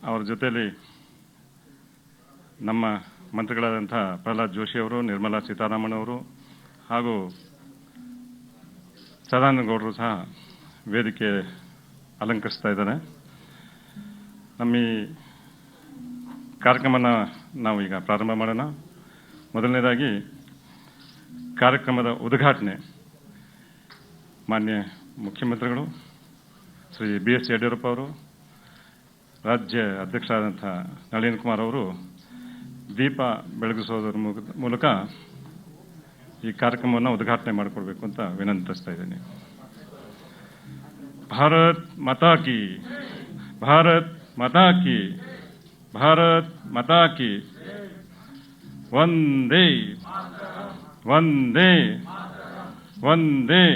ಅವರ ಜೊತೆಯಲ್ಲಿ ನಮ್ಮ ಮಂತ್ರಿಗಳಾದಂಥ ಪ್ರಹ್ಲಾದ್ ಜೋಶಿ ಅವರು, ನಿರ್ಮಲಾ ಸೀತಾರಾಮನ್ ಅವರು ಹಾಗೂ ಸದಾನಂದ ಗೌಡರು ಸಹ ವೇದಿಕೆ ಅಲಂಕರಿಸ್ತಾ ಇದ್ದಾರೆ. ನಮ್ಮ ಈ ಕಾರ್ಯಕ್ರಮನ ನಾವು ಈಗ ಪ್ರಾರಂಭ ಮಾಡೋಣ. ಮೊದಲನೇದಾಗಿ ಕಾರ್ಯಕ್ರಮದ ಉದ್ಘಾಟನೆ ಮಾನ್ಯ ಮುಖ್ಯಮಂತ್ರಿಗಳು ಶ್ರೀ BS ಯಡಿಯೂರಪ್ಪ ಅವರು, ರಾಜ್ಯ ಅಧ್ಯಕ್ಷರಾದಂಥ ನಳಿನ್ ಕುಮಾರ್ ಅವರು ದೀಪ ಬೆಳಗಿಸೋದ್ರ ಮೂಲಕ ಈ ಕಾರ್ಯಕ್ರಮವನ್ನು ಉದ್ಘಾಟನೆ ಮಾಡಿಕೊಡ್ಬೇಕು ಅಂತ ವಿನಂತಿಸ್ತಾ ಇದ್ದೀನಿ. ಭಾರತ್ ಮಾತಾ ಕಿ, ಭಾರತ್ ಮಾತಾ ಕಿ, ಭಾರತ್ ಮಾತಾ ಕಿ, ವಂದೇ ವಂದೇ ವಂದೇ.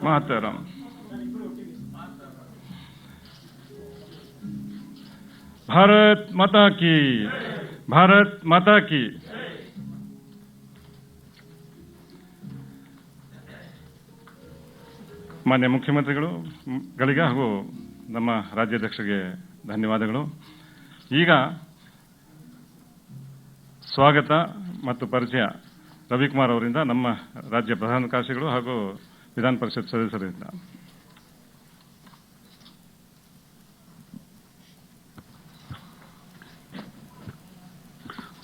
ಮಾತರಂ. ಭಾರತ್ ಮಾತಾ ಕಿ, ಭಾರತ್ ಮಾತಾ ಕಿ. ಮಾನ್ಯ ಮುಖ್ಯಮಂತ್ರಿಗಳಿಗೆ ಹಾಗೂ ನಮ್ಮ ರಾಜ್ಯಾಧ್ಯಕ್ಷರಿಗೆ ಧನ್ಯವಾದಗಳು. ಈಗ ಸ್ವಾಗತ ಮತ್ತು ಪರಿಚಯ ರವಿಕುಮಾರ್ ಅವರಿಂದ, ನಮ್ಮ ರಾಜ್ಯ ಪ್ರಧಾನ ಕಾರ್ಯದರ್ಶಿಗಳು ಹಾಗೂ ವಿಧಾನ ಪರಿಷತ್ ಸದಸ್ಯರಿಂದ.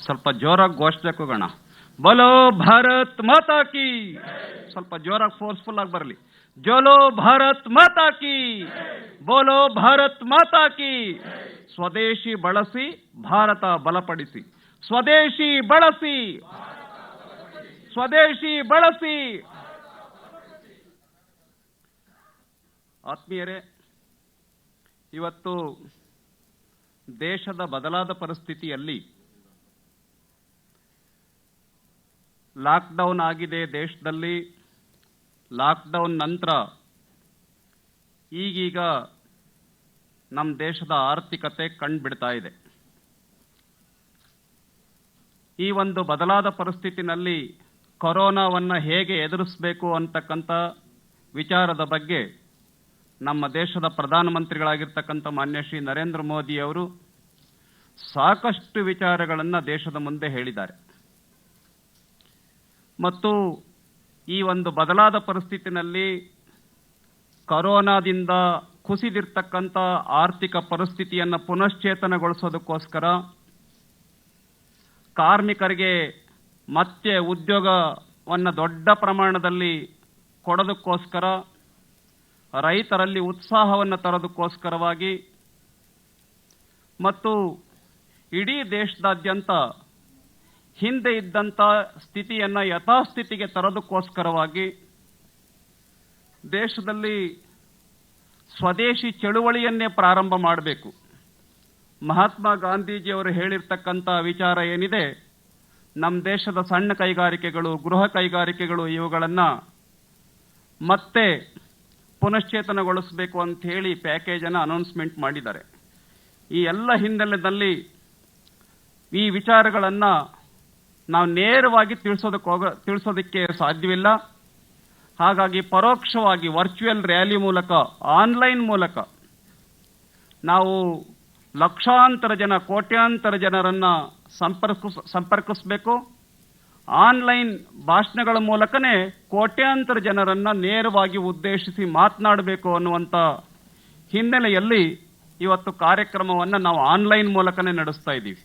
ಸ್ವಲ್ಪ ಜೋರಾಗಿ ಘೋಷಣೆ ಕೂಗೋಣ. ಬೋಲೋ ಭಾರತ್ ಮಾತಾ ಕಿ. ಸ್ವಲ್ಪ ಜೋರಾಗಿ ಫೋರ್ಸ್ಫುಲ್ ಆಗಿ ಬರಲಿ. ಜೋಲೋ ಭಾರತ್ ಮಾತಾ ಕಿ, ಬೋಲೋ ಭಾರತ್ ಮಾತಾ ಕಿ. ಸ್ವದೇಶಿ ಬಳಸಿ ಭಾರತ ಬಲಪಡಿಸಿ, ಸ್ವದೇಶಿ ಬಳಸಿ, ಸ್ವದೇಶಿ ಬಳಸಿ. ಆತ್ಮೀಯರೇ, ಇವತ್ತು ದೇಶದ ಬದಲಾದ ಪರಿಸ್ಥಿತಿಯಲ್ಲಿ ಲಾಕ್ಡೌನ್ ಆಗಿದೆ ದೇಶದಲ್ಲಿ. ಲಾಕ್ಡೌನ್ ನಂತರ ಈಗೀಗ ನಮ್ಮ ದೇಶದ ಆರ್ಥಿಕತೆ ಕಂಡುಬಿಡ್ತಾ ಇದೆ. ಈ ಒಂದು ಬದಲಾದ ಪರಿಸ್ಥಿತಿನಲ್ಲಿ ಕೊರೋನಾವನ್ನು ಹೇಗೆ ಎದುರಿಸಬೇಕು ಅಂತಕ್ಕಂಥ ವಿಚಾರದ ಬಗ್ಗೆ ನಮ್ಮ ದೇಶದ ಪ್ರಧಾನಮಂತ್ರಿಗಳಾಗಿರ್ತಕ್ಕಂಥ ಮಾನ್ಯ ಶ್ರೀ ನರೇಂದ್ರ ಮೋದಿ ಅವರು ಸಾಕಷ್ಟು ವಿಚಾರಗಳನ್ನು ದೇಶದ ಮುಂದೆ ಹೇಳಿದ್ದಾರೆ. ಮತ್ತು ಈ ಒಂದು ಬದಲಾದ ಪರಿಸ್ಥಿತಿನಲ್ಲಿ ಕೊರೋನಾದಿಂದ ಕುಸಿದಿರ್ತಕ್ಕಂಥ ಆರ್ಥಿಕ ಪರಿಸ್ಥಿತಿಯನ್ನು ಪುನಶ್ಚೇತನಗೊಳಿಸೋದಕ್ಕೋಸ್ಕರ, ಕಾರ್ಮಿಕರಿಗೆ ಮತ್ತೆ ಉದ್ಯೋಗವನ್ನು ದೊಡ್ಡ ಪ್ರಮಾಣದಲ್ಲಿ ಕೊಡೋದಕ್ಕೋಸ್ಕರ, ರೈತರಲ್ಲಿ ಉತ್ಸಾಹವನ್ನು ತರೋದಕ್ಕೋಸ್ಕರವಾಗಿ ಮತ್ತು ಇಡೀ ದೇಶದಾದ್ಯಂತ ಹಿಂದೆ ಇದ್ದಂಥ ಸ್ಥಿತಿಯನ್ನು ಯಥಾಸ್ಥಿತಿಗೆ ತರೋದಕ್ಕೋಸ್ಕರವಾಗಿ ದೇಶದಲ್ಲಿ ಸ್ವದೇಶಿ ಚಳುವಳಿಯನ್ನೇ ಪ್ರಾರಂಭ ಮಾಡಬೇಕು. ಮಹಾತ್ಮ ಗಾಂಧೀಜಿಯವರು ಹೇಳಿರ್ತಕ್ಕಂಥ ವಿಚಾರ ಏನಿದೆ, ನಮ್ಮ ದೇಶದ ಸಣ್ಣ ಕೈಗಾರಿಕೆಗಳು, ಗೃಹ ಕೈಗಾರಿಕೆಗಳು, ಇವುಗಳನ್ನು ಮತ್ತೆ ಪುನಶ್ಚೇತನಗೊಳಿಸಬೇಕು ಅಂತ ಹೇಳಿ ಪ್ಯಾಕೇಜನ್ನು ಅನೌನ್ಸ್ಮೆಂಟ್ ಮಾಡಿದ್ದಾರೆ. ಈ ಎಲ್ಲ ಹಿನ್ನೆಲೆಯಲ್ಲಿ ಈ ವಿಚಾರಗಳನ್ನು ನಾವು ನೇರವಾಗಿ ತಿಳಿಸೋದಕ್ಕೆ ಸಾಧ್ಯವಿಲ್ಲ. ಹಾಗಾಗಿ ಪರೋಕ್ಷವಾಗಿ ವರ್ಚುವಲ್ ರ್ಯಾಲಿ ಮೂಲಕ, ಆನ್ಲೈನ್ ಮೂಲಕ ನಾವು ಲಕ್ಷಾಂತರ ಜನ, ಕೋಟ್ಯಾಂತರ ಜನರನ್ನು ಸಂಪರ್ಕಿಸಬೇಕು. ಆನ್ಲೈನ್ ಭಾಷಣಗಳ ಮೂಲಕನೇ ಕೋಟ್ಯಾಂತರ ಜನರನ್ನು ನೇರವಾಗಿ ಉದ್ದೇಶಿಸಿ ಮಾತನಾಡಬೇಕು ಅನ್ನುವಂಥ ಹಿನ್ನೆಲೆಯಲ್ಲಿ ಇವತ್ತು ಕಾರ್ಯಕ್ರಮವನ್ನು ನಾವು ಆನ್ಲೈನ್ ಮೂಲಕನೇ ನಡೆಸ್ತಾ ಇದ್ದೀವಿ.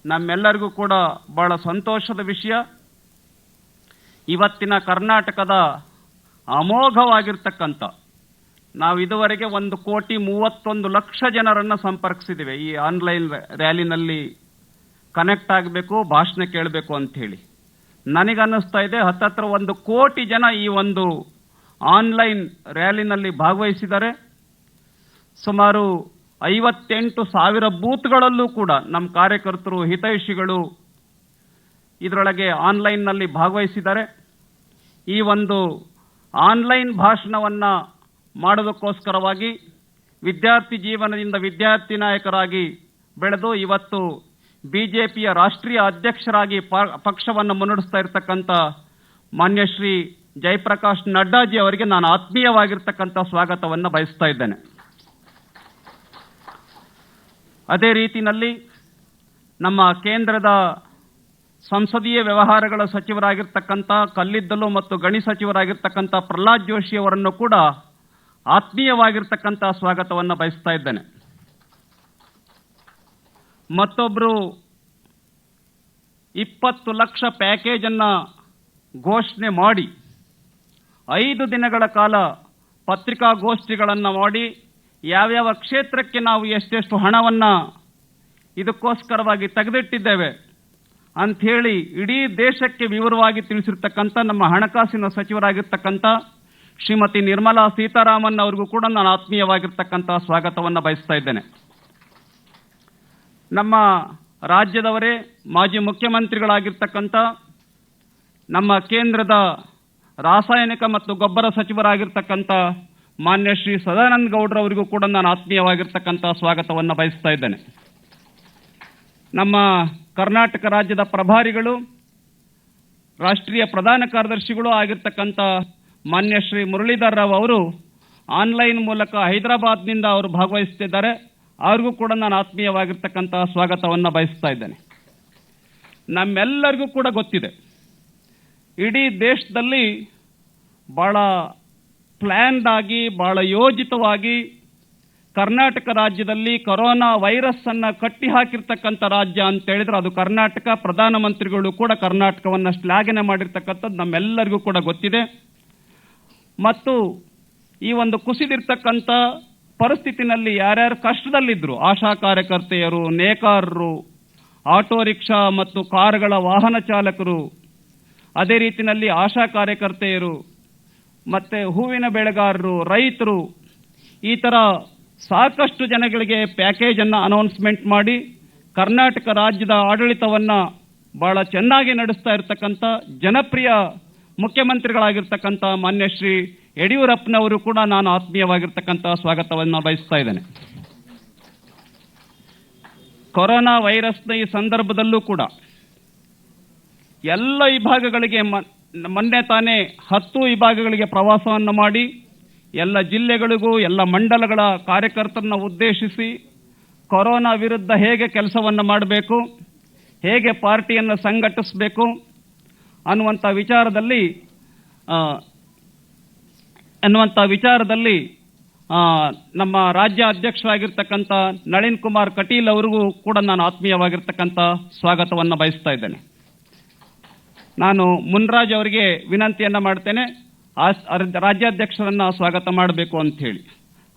ನಮ್ಮೆಲ್ಲರಿಗೂ ಕೂಡ ಬಹಳ ಸಂತೋಷದ ವಿಷಯ, ಇವತ್ತಿನ ಕರ್ನಾಟಕದ ಅಮೋಘವಾಗಿರ್ತಕ್ಕಂಥ, ನಾವು ಇದುವರೆಗೆ 1,31,00,000 ಜನರನ್ನು ಸಂಪರ್ಕಿಸಿದ್ದೇವೆ ಈ ಆನ್ಲೈನ್ ರ್ಯಾಲಿನಲ್ಲಿ ಕನೆಕ್ಟ್ ಆಗಬೇಕು, ಭಾಷಣ ಕೇಳಬೇಕು ಅಂತ ಹೇಳಿ. ನನಗನ್ನಿಸ್ತಾ ಇದೆ ಹತ್ತತ್ರ 1 ಕೋಟಿ ಜನ ಈ ಒಂದು ಆನ್ಲೈನ್ ರ್ಯಾಲಿನಲ್ಲಿ ಭಾಗವಹಿಸಿದ್ದಾರೆ. ಸುಮಾರು 58,000 ಬೂತ್ಗಳಲ್ಲೂ ಕೂಡ ನಮ್ಮ ಕಾರ್ಯಕರ್ತರು, ಹಿತೈಷಿಗಳು ಇದರೊಳಗೆ ಆನ್ಲೈನ್ನಲ್ಲಿ ಭಾಗವಹಿಸಿದ್ದಾರೆ. ಈ ಒಂದು ಆನ್ಲೈನ್ ಭಾಷಣವನ್ನು ಮಾಡೋದಕ್ಕೋಸ್ಕರವಾಗಿ ವಿದ್ಯಾರ್ಥಿ ಜೀವನದಿಂದ ವಿದ್ಯಾರ್ಥಿ ನಾಯಕರಾಗಿ ಬೆಳೆದು ಇವತ್ತು ಬಿಜೆಪಿಯ ರಾಷ್ಟ್ರೀಯ ಅಧ್ಯಕ್ಷರಾಗಿ ಪಕ್ಷವನ್ನು ಮುನ್ನಡೆಸ್ತಾ ಇರತಕ್ಕಂಥ ಮಾನ್ಯ ಶ್ರೀ ಜಯಪ್ರಕಾಶ್ ನಡ್ಡಾಜಿ ಅವರಿಗೆ ನಾನು ಆತ್ಮೀಯವಾಗಿರ್ತಕ್ಕಂಥ ಸ್ವಾಗತವನ್ನು ಬಯಸ್ತಾ ಇದ್ದೇನೆ. ಅದೇ ರೀತಿಯಲ್ಲಿ ನಮ್ಮ ಕೇಂದ್ರದ ಸಂಸದೀಯ ವ್ಯವಹಾರಗಳ ಸಚಿವರಾಗಿರ್ತಕ್ಕಂಥ ಕಲ್ಲಿದ್ದಲು ಮತ್ತು ಗಣಿ ಸಚಿವರಾಗಿರ್ತಕ್ಕಂಥ ಪ್ರಹ್ಲಾದ್ ಜೋಶಿ ಅವರನ್ನು ಕೂಡ ಆತ್ಮೀಯವಾಗಿರ್ತಕ್ಕಂಥ ಸ್ವಾಗತವನ್ನು ಬಯಸ್ತಾ ಇದ್ದೇನೆ. ಮತ್ತೊಬ್ಬರು 20 ಲಕ್ಷ ಪ್ಯಾಕೇಜ್ ಅನ್ನು ಘೋಷಣೆ ಮಾಡಿ 5 ದಿನಗಳ ಕಾಲ ಪತ್ರಿಕಾಗೋಷ್ಠಿಗಳನ್ನು ಮಾಡಿ ಯಾವ್ಯಾವ ಕ್ಷೇತ್ರಕ್ಕೆ ನಾವು ಎಷ್ಟೆಷ್ಟು ಹಣವನ್ನು ಇದಕ್ಕೋಸ್ಕರವಾಗಿ ತೆಗೆದಿಟ್ಟಿದ್ದೇವೆ ಅಂಥೇಳಿ ಇಡೀ ದೇಶಕ್ಕೆ ವಿವರವಾಗಿ ತಿಳಿಸಿರ್ತಕ್ಕಂಥ ನಮ್ಮ ಹಣಕಾಸಿನ ಸಚಿವರಾಗಿರ್ತಕ್ಕಂಥ ಶ್ರೀಮತಿ ನಿರ್ಮಲಾ ಸೀತಾರಾಮನ್ ಅವರಿಗೂ ಕೂಡ ನಾನು ಆತ್ಮೀಯವಾಗಿರ್ತಕ್ಕಂಥ ಸ್ವಾಗತವನ್ನು ಬಯಸ್ತಾ ಇದ್ದೇನೆ. ನಮ್ಮ ರಾಜ್ಯದವರೇ ಮಾಜಿ ಮುಖ್ಯಮಂತ್ರಿಗಳಾಗಿರ್ತಕ್ಕಂಥ ನಮ್ಮ ಕೇಂದ್ರದ ರಾಸಾಯನಿಕ ಮತ್ತು ಗೊಬ್ಬರ ಸಚಿವರಾಗಿರ್ತಕ್ಕಂಥ ಮಾನ್ಯ ಶ್ರೀ ಸದಾನಂದ ಗೌಡ್ರವರಿಗೂ ಕೂಡ ನಾನು ಆತ್ಮೀಯವಾಗಿರ್ತಕ್ಕಂಥ ಸ್ವಾಗತವನ್ನು ಬಯಸ್ತಾ ಇದ್ದೇನೆ. ನಮ್ಮ ಕರ್ನಾಟಕ ರಾಜ್ಯದ ಪ್ರಭಾರಿಗಳು ರಾಷ್ಟ್ರೀಯ ಪ್ರಧಾನ ಕಾರ್ಯದರ್ಶಿಗಳು ಆಗಿರ್ತಕ್ಕಂಥ ಮಾನ್ಯ ಶ್ರೀ ಮುರಳೀಧರ್ ರಾವ್ ಅವರು ಆನ್ಲೈನ್ ಮೂಲಕ ಹೈದರಾಬಾದ್ನಿಂದ ಅವರು ಭಾಗವಹಿಸುತ್ತಿದ್ದಾರೆ. ಅವ್ರಿಗೂ ಕೂಡ ನಾನು ಆತ್ಮೀಯವಾಗಿರ್ತಕ್ಕಂಥ ಸ್ವಾಗತವನ್ನು ಬಯಸ್ತಾ ಇದ್ದೇನೆ. ನಮ್ಮೆಲ್ಲರಿಗೂ ಕೂಡ ಗೊತ್ತಿದೆ, ಇಡೀ ದೇಶದಲ್ಲಿ ಬಹಳ ಪ್ಲ್ಯಾನ್ಡ್ ಆಗಿ ಬಹಳ ಯೋಜಿತವಾಗಿ ಕರ್ನಾಟಕ ರಾಜ್ಯದಲ್ಲಿ ಕೊರೋನಾ ವೈರಸ್ ಅನ್ನು ಕಟ್ಟಿ ಹಾಕಿರ್ತಕ್ಕಂಥ ರಾಜ್ಯ ಅಂತ ಹೇಳಿದ್ರೆ ಅದು ಕರ್ನಾಟಕ. ಪ್ರಧಾನಮಂತ್ರಿಗಳು ಕೂಡ ಕರ್ನಾಟಕವನ್ನು ಶ್ಲಾಘನೆ ಮಾಡಿರ್ತಕ್ಕಂಥದ್ದು ನಮ್ಮೆಲ್ಲರಿಗೂ ಕೂಡ ಗೊತ್ತಿದೆ. ಮತ್ತು ಈ ಒಂದು ಕುಸಿದಿರ್ತಕ್ಕಂಥ ಪರಿಸ್ಥಿತಿನಲ್ಲಿ ಯಾರ್ಯಾರು ಕಷ್ಟದಲ್ಲಿದ್ದರು, ಆಶಾ ಕಾರ್ಯಕರ್ತೆಯರು, ನೇಕಾರರು, ಆಟೋ ರಿಕ್ಷಾ ಮತ್ತು ಕಾರುಗಳ ವಾಹನ ಚಾಲಕರು, ಅದೇ ರೀತಿಯಲ್ಲಿ ಆಶಾ ಕಾರ್ಯಕರ್ತೆಯರು, ಮತ್ತೆ ಹೂವಿನ ಬೆಳೆಗಾರರು, ರೈತರು, ಈ ಥರ ಸಾಕಷ್ಟು ಜನಗಳಿಗೆ ಪ್ಯಾಕೇಜ್ ಅನ್ನು ಅನೌನ್ಸ್ಮೆಂಟ್ ಮಾಡಿ ಕರ್ನಾಟಕ ರಾಜ್ಯದ ಆಡಳಿತವನ್ನು ಬಹಳ ಚೆನ್ನಾಗಿ ನಡೆಸ್ತಾ ಇರತಕ್ಕಂಥ ಜನಪ್ರಿಯ ಮುಖ್ಯಮಂತ್ರಿಗಳಾಗಿರ್ತಕ್ಕಂಥ ಮಾನ್ಯ ಶ್ರೀ ಯಡಿಯೂರಪ್ಪನವರು ಕೂಡ ನಾನು ಆತ್ಮೀಯವಾಗಿರ್ತಕ್ಕಂಥ ಸ್ವಾಗತವನ್ನು ಬಯಸ್ತಾ ಇದ್ದೇನೆ. ಕೊರೋನಾ ವೈರಸ್ನ ಈ ಸಂದರ್ಭದಲ್ಲೂ ಕೂಡ ಎಲ್ಲ ವಿಭಾಗಗಳಿಗೆ ಮೊನ್ನೆ ತಾನೇ 10 ವಿಭಾಗಗಳಿಗೆ ಪ್ರವಾಸವನ್ನು ಮಾಡಿ ಎಲ್ಲ ಜಿಲ್ಲೆಗಳಿಗೂ ಎಲ್ಲ ಮಂಡಲಗಳ ಕಾರ್ಯಕರ್ತರನ್ನು ಉದ್ದೇಶಿಸಿ ಕೊರೋನಾ ವಿರುದ್ಧ ಹೇಗೆ ಕೆಲಸವನ್ನು ಮಾಡಬೇಕು, ಹೇಗೆ ಪಾರ್ಟಿಯನ್ನು ಸಂಘಟಿಸಬೇಕು ಅನ್ನುವಂಥ ವಿಚಾರದಲ್ಲಿ ನಮ್ಮ ರಾಜ್ಯ ಅಧ್ಯಕ್ಷರಾಗಿರ್ತಕ್ಕಂಥ ನಳಿನ್ ಕುಮಾರ್ ಕಟೀಲ್ ಅವರಿಗೂ ಕೂಡ ನಾನು ಆತ್ಮೀಯವಾಗಿರ್ತಕ್ಕಂಥ ಸ್ವಾಗತವನ್ನು ಬಯಸ್ತಾ ಇದ್ದೇನೆ. ನಾನು ಮುನ್ರಾಜ್ ಅವರಿಗೆ ವಿನಂತಿಯನ್ನು ಮಾಡ್ತೇನೆ, ರಾಜ್ಯಾಧ್ಯಕ್ಷರನ್ನ ಸ್ವಾಗತ ಮಾಡಬೇಕು ಅಂತ ಹೇಳಿ.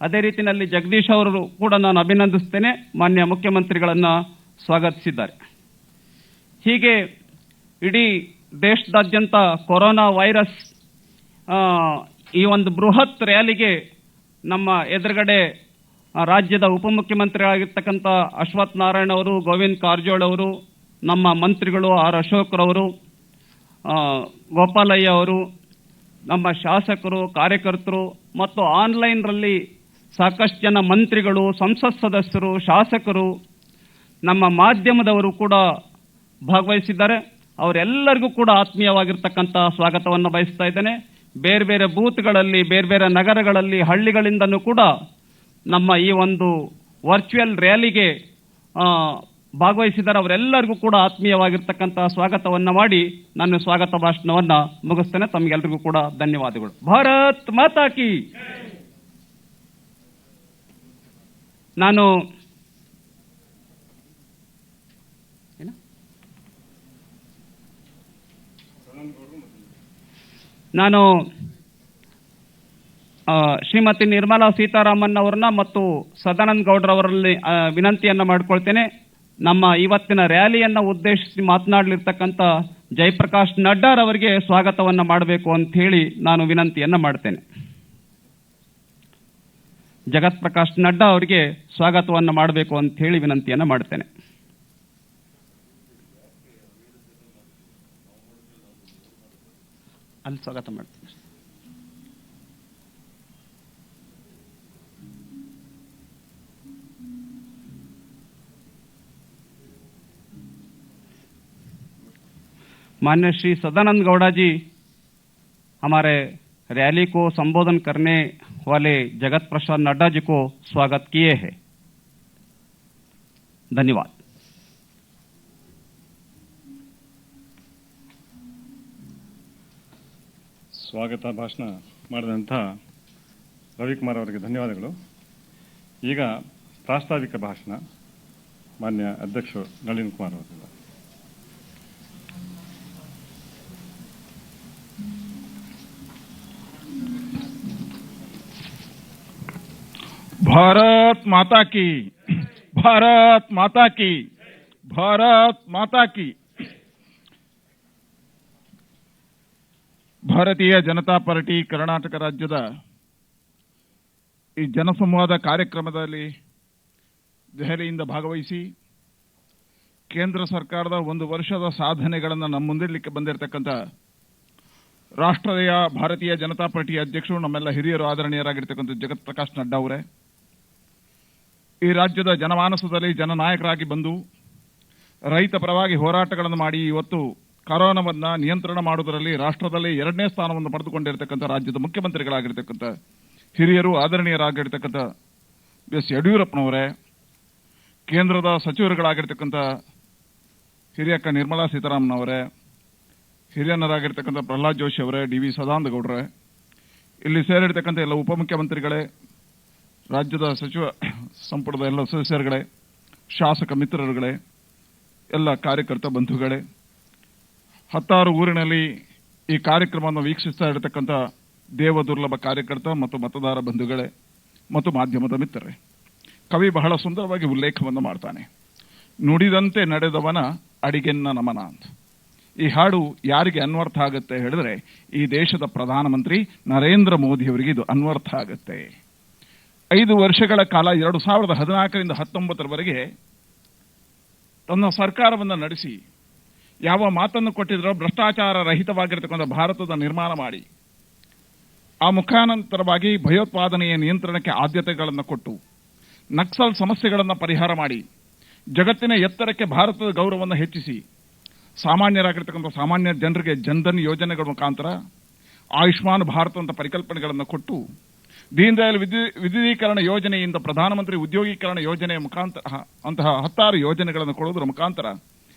ಅದೇ ರೀತಿಯಲ್ಲಿ ಜಗದೀಶ್ ಅವರು ಕೂಡ ನಾನು ಅಭಿನಂದಿಸ್ತೇನೆ, ಮಾನ್ಯ ಮುಖ್ಯಮಂತ್ರಿಗಳನ್ನು ಸ್ವಾಗತಿಸಿದ್ದಾರೆ. ಹೀಗೆ ಇಡೀ ದೇಶದಾದ್ಯಂತ ಕೊರೋನಾ ವೈರಸ್ ಈ ಒಂದು ಬೃಹತ್ ರ್ಯಾಲಿಗೆ ನಮ್ಮ ಎದುರುಗಡೆ ರಾಜ್ಯದ ಉಪಮುಖ್ಯಮಂತ್ರಿಗಳಾಗಿರ್ತಕ್ಕಂಥ ಅಶ್ವಥ್ ನಾರಾಯಣ್ ಅವರು, ಗೋವಿಂದ್ ಕಾರಜೋಳ ಅವರು, ನಮ್ಮ ಮಂತ್ರಿಗಳು ಆರ್ ಅಶೋಕ್ರವರು, ಗೋಪಾಲಯ್ಯ ಅವರು, ನಮ್ಮ ಶಾಸಕರು, ಕಾರ್ಯಕರ್ತರು ಮತ್ತು ಆನ್ಲೈನ್ನಲ್ಲಿ ಸಾಕಷ್ಟು ಜನ ಮಂತ್ರಿಗಳು, ಸಂಸತ್ ಸದಸ್ಯರು, ಶಾಸಕರು, ನಮ್ಮ ಮಾಧ್ಯಮದವರು ಕೂಡ ಭಾಗವಹಿಸಿದ್ದಾರೆ. ಅವರೆಲ್ಲರಿಗೂ ಕೂಡ ಆತ್ಮೀಯವಾಗಿರ್ತಕ್ಕಂಥ ಸ್ವಾಗತವನ್ನು ಬಯಸ್ತಾ ಇದ್ದೇನೆ. ಬೇರೆ ಬೇರೆ ಬೂತ್ಗಳಲ್ಲಿ, ಬೇರೆ ಬೇರೆ ನಗರಗಳಲ್ಲಿ, ಹಳ್ಳಿಗಳಿಂದನೂ ಕೂಡ ನಮ್ಮ ಈ ಒಂದು ವರ್ಚುವಲ್ ರ್ಯಾಲಿಗೆ ಭಾಗವಹಿಸಿದ್ದಾರೆ. ಅವರೆಲ್ಲರಿಗೂ ಕೂಡ ಆತ್ಮೀಯವಾಗಿರ್ತಕ್ಕಂಥ ಸ್ವಾಗತವನ್ನು ಮಾಡಿ ನಾನು ಸ್ವಾಗತ ಭಾಷಣವನ್ನು ಮುಗಿಸ್ತೇನೆ. ತಮಗೆಲ್ಲರಿಗೂ ಕೂಡ ಧನ್ಯವಾದಗಳು. ಭಾರತ್ ಮಾತಾ ಕಿ. ನಾನು ಶ್ರೀಮತಿ ನಿರ್ಮಲಾ ಸೀತಾರಾಮನ್ ಅವರನ್ನ ಮತ್ತು ಸದಾನಂದ ಗೌಡ್ರವರಲ್ಲಿ ವಿನಂತಿಯನ್ನು ಮಾಡಿಕೊಳ್ತೇನೆ. ನಮ್ಮ ಇವತ್ತಿನ ರ್ಯಾಲಿಯನ್ನು ಉದ್ದೇಶಿಸಿ ಮಾತನಾಡಲಿರ್ತಕ್ಕಂಥ ಜಯಪ್ರಕಾಶ್ ನಡ್ಡಾರ್ ಅವರಿಗೆ ಸ್ವಾಗತವನ್ನು ಮಾಡಬೇಕು ಅಂತ ಹೇಳಿ ನಾನು ವಿನಂತಿಯನ್ನು ಮಾಡ್ತೇನೆ. ಜಗತ್ ಪ್ರಕಾಶ್ ನಡ್ಡಾ ಅವರಿಗೆ ಸ್ವಾಗತವನ್ನು ಮಾಡಬೇಕು ಅಂತ ಹೇಳಿ ವಿನಂತಿಯನ್ನು ಮಾಡ್ತೇನೆ. ಅಲ್ಲಿ ಸ್ವಾಗತ ಮಾಡ್ತೇನೆ. ಮಾನ್ಯ ಶ್ರೀ ಸದಾನಂದ ಗೌಡಾಜಿ हमारे रैली को संबोधन करने वाले जगत प्रसाद नड्डा जी को स्वागत किए हैं। धन्यवाद। ಸ್ವಾಗತ ಭಾಷಣ ಮಾಡಿದಂಥ ರವಿಕುಮಾರ್ ಅವರಿಗೆ ಧನ್ಯವಾದಗಳು. ಈಗ ಪ್ರಾಸ್ತಾವಿಕ ಭಾಷಣ ಮಾನ್ಯ ಅಧ್ಯಕ್ಷರು ನಳಿನ್ ಕುಮಾರ್ ಅವರಿಂದ. भारत माता की, भारत माता की, भारत माता की. ಭಾರತೀಯ ಜನತಾ ಪಾರ್ಟಿ ಕರ್ನಾಟಕ ರಾಜ್ಯದ ಈ ಜನಸಂವಾದ ಕಾರ್ಯಕ್ರಮದಲ್ಲಿ ದೆಹಲಿಯಿಂದ ಭಾಗವಹಿಸಿ ಕೇಂದ್ರ ಸರ್ಕಾರದ ಒಂದು ವರ್ಷದ ಸಾಧನೆಗಳನ್ನು ನಮ್ಮ ಮುಂದಿಡಲಿಕ್ಕೆ ಬಂದಿರತಕ್ಕಂಥ ರಾಷ್ಟ್ರೀಯ ಭಾರತೀಯ ಜನತಾ ಪಾರ್ಟಿಯ ಅಧ್ಯಕ್ಷರು, ನಮ್ಮೆಲ್ಲ ಹಿರಿಯರು, ಆದರಣೀಯರಾಗಿರ್ತಕ್ಕಂಥ ಜಗತ್ ಪ್ರಕಾಶ್ ನಡ್ಡಾ ಅವರೇ, ಈ ರಾಜ್ಯದ ಜನಮಾನಸದಲ್ಲಿ ಜನನಾಯಕರಾಗಿ ಬಂದು ರೈತ ಪರವಾಗಿ ಹೋರಾಟಗಳನ್ನು ಮಾಡಿ ಇವತ್ತು ಕೊರೋನಾವನ್ನ ನಿಯಂತ್ರಣ ಮಾಡುವುದರಲ್ಲಿ ರಾಷ್ಟ್ರದಲ್ಲಿ 2ನೇ ಸ್ಥಾನವನ್ನು ಪಡೆದುಕೊಂಡಿರತಕ್ಕಂಥ ರಾಜ್ಯದ ಮುಖ್ಯಮಂತ್ರಿಗಳಾಗಿರ್ತಕ್ಕಂಥ ಹಿರಿಯರು, ಆದರಣೀಯರಾಗಿರ್ತಕ್ಕಂಥ ಎಸ್ ಯಡಿಯೂರಪ್ಪನವರೇ, ಕೇಂದ್ರದ ಸಚಿವರುಗಳಾಗಿರ್ತಕ್ಕಂಥ ಹಿರಿಯಕ್ಕ ನಿರ್ಮಲಾ ಸೀತಾರಾಮನ್ ಅವರೇ, ಹಿರಿಯನರಾಗಿರ್ತಕ್ಕಂಥ ಪ್ರಹ್ಲಾದ್ ಜೋಶಿ ಅವರೇ, ಡಿ.ವಿ. ಸದಾನಂದ ಗೌಡರೇ, ಇಲ್ಲಿ ಸೇರಿರ್ತಕ್ಕಂಥ ಎಲ್ಲ ಉಪಮುಖ್ಯಮಂತ್ರಿಗಳೇ, ರಾಜ್ಯದ ಸಚಿವ ಸಂಪುಟದ ಎಲ್ಲ ಸದಸ್ಯರುಗಳೇ, ಶಾಸಕ ಮಿತ್ರರುಗಳೇ, ಎಲ್ಲ ಕಾರ್ಯಕರ್ತ ಬಂಧುಗಳೇ, ಹತ್ತಾರು ಊರಿನಲ್ಲಿ ಈ ಕಾರ್ಯಕ್ರಮವನ್ನು ವೀಕ್ಷಿಸ್ತಾ ಇರತಕ್ಕಂಥ ದೇವದುರ್ಲಭ ಕಾರ್ಯಕರ್ತ ಮತ್ತು ಮತದಾರ ಬಂಧುಗಳೇ ಮತ್ತು ಮಾಧ್ಯಮದ ಮಿತ್ರರೇ, ಕವಿ ಬಹಳ ಸುಂದರವಾಗಿ ಉಲ್ಲೇಖವನ್ನು ಮಾಡ್ತಾನೆ. ನುಡಿದಂತೆ ನಡೆದವನ ಅಡಿಗೆನ್ನ ನಮನ ಅಂತ. ಈ ಹಾಡು ಯಾರಿಗೆ ಅನ್ವರ್ಥ ಆಗುತ್ತೆ ಹೇಳಿದ್ರೆ, ಈ ದೇಶದ ಪ್ರಧಾನಮಂತ್ರಿ ನರೇಂದ್ರ ಮೋದಿಯವರಿಗೆ ಇದು ಅನ್ವರ್ಥ ಆಗುತ್ತೆ. 5 ವರ್ಷಗಳ ಕಾಲ 2014ರಿಂದ 2019ರವರೆಗೆ ತನ್ನ ಸರ್ಕಾರವನ್ನು ನಡೆಸಿ ಯಾವ ಮಾತನ್ನು ಕೊಟ್ಟಿದ್ರೋ ಭ್ರಷ್ಟಾಚಾರ ರಹಿತವಾಗಿರತಕ್ಕಂಥ ಭಾರತದ ನಿರ್ಮಾಣ ಮಾಡಿ, ಆ ಮುಖಾಂತರವಾಗಿ ಭಯೋತ್ಪಾದನೆಯ ನಿಯಂತ್ರಣಕ್ಕೆ ಆದ್ಯತೆಗಳನ್ನು ಕೊಟ್ಟು, ನಕ್ಸಲ್ ಸಮಸ್ಯೆಗಳನ್ನು ಪರಿಹಾರ ಮಾಡಿ, ಜಗತ್ತಿನ ಎತ್ತರಕ್ಕೆ ಭಾರತದ ಗೌರವವನ್ನು ಹೆಚ್ಚಿಸಿ, ಸಾಮಾನ್ಯರಾಗಿರ್ತಕ್ಕಂಥ ಸಾಮಾನ್ಯ ಜನರಿಗೆ ಜನ್ಧನ್ ಯೋಜನೆಗಳ ಮುಖಾಂತರ ಆಯುಷ್ಮಾನ್ ಭಾರತ್ ಅಂತ ಪರಿಕಲ್ಪನೆಗಳನ್ನು ಕೊಟ್ಟು, ದೀನ್ ದಯಾಳ್ ವಿದ್ಯುದೀಕರಣ ಯೋಜನೆಯಿಂದ ಪ್ರಧಾನಮಂತ್ರಿ ಉದ್ಯೋಗೀಕರಣ ಯೋಜನೆಯ ಮುಖಾಂತರ ಅಂತಹ 10 ಯೋಜನೆಗಳನ್ನು ಕೊಡುವುದರ ಮುಖಾಂತರ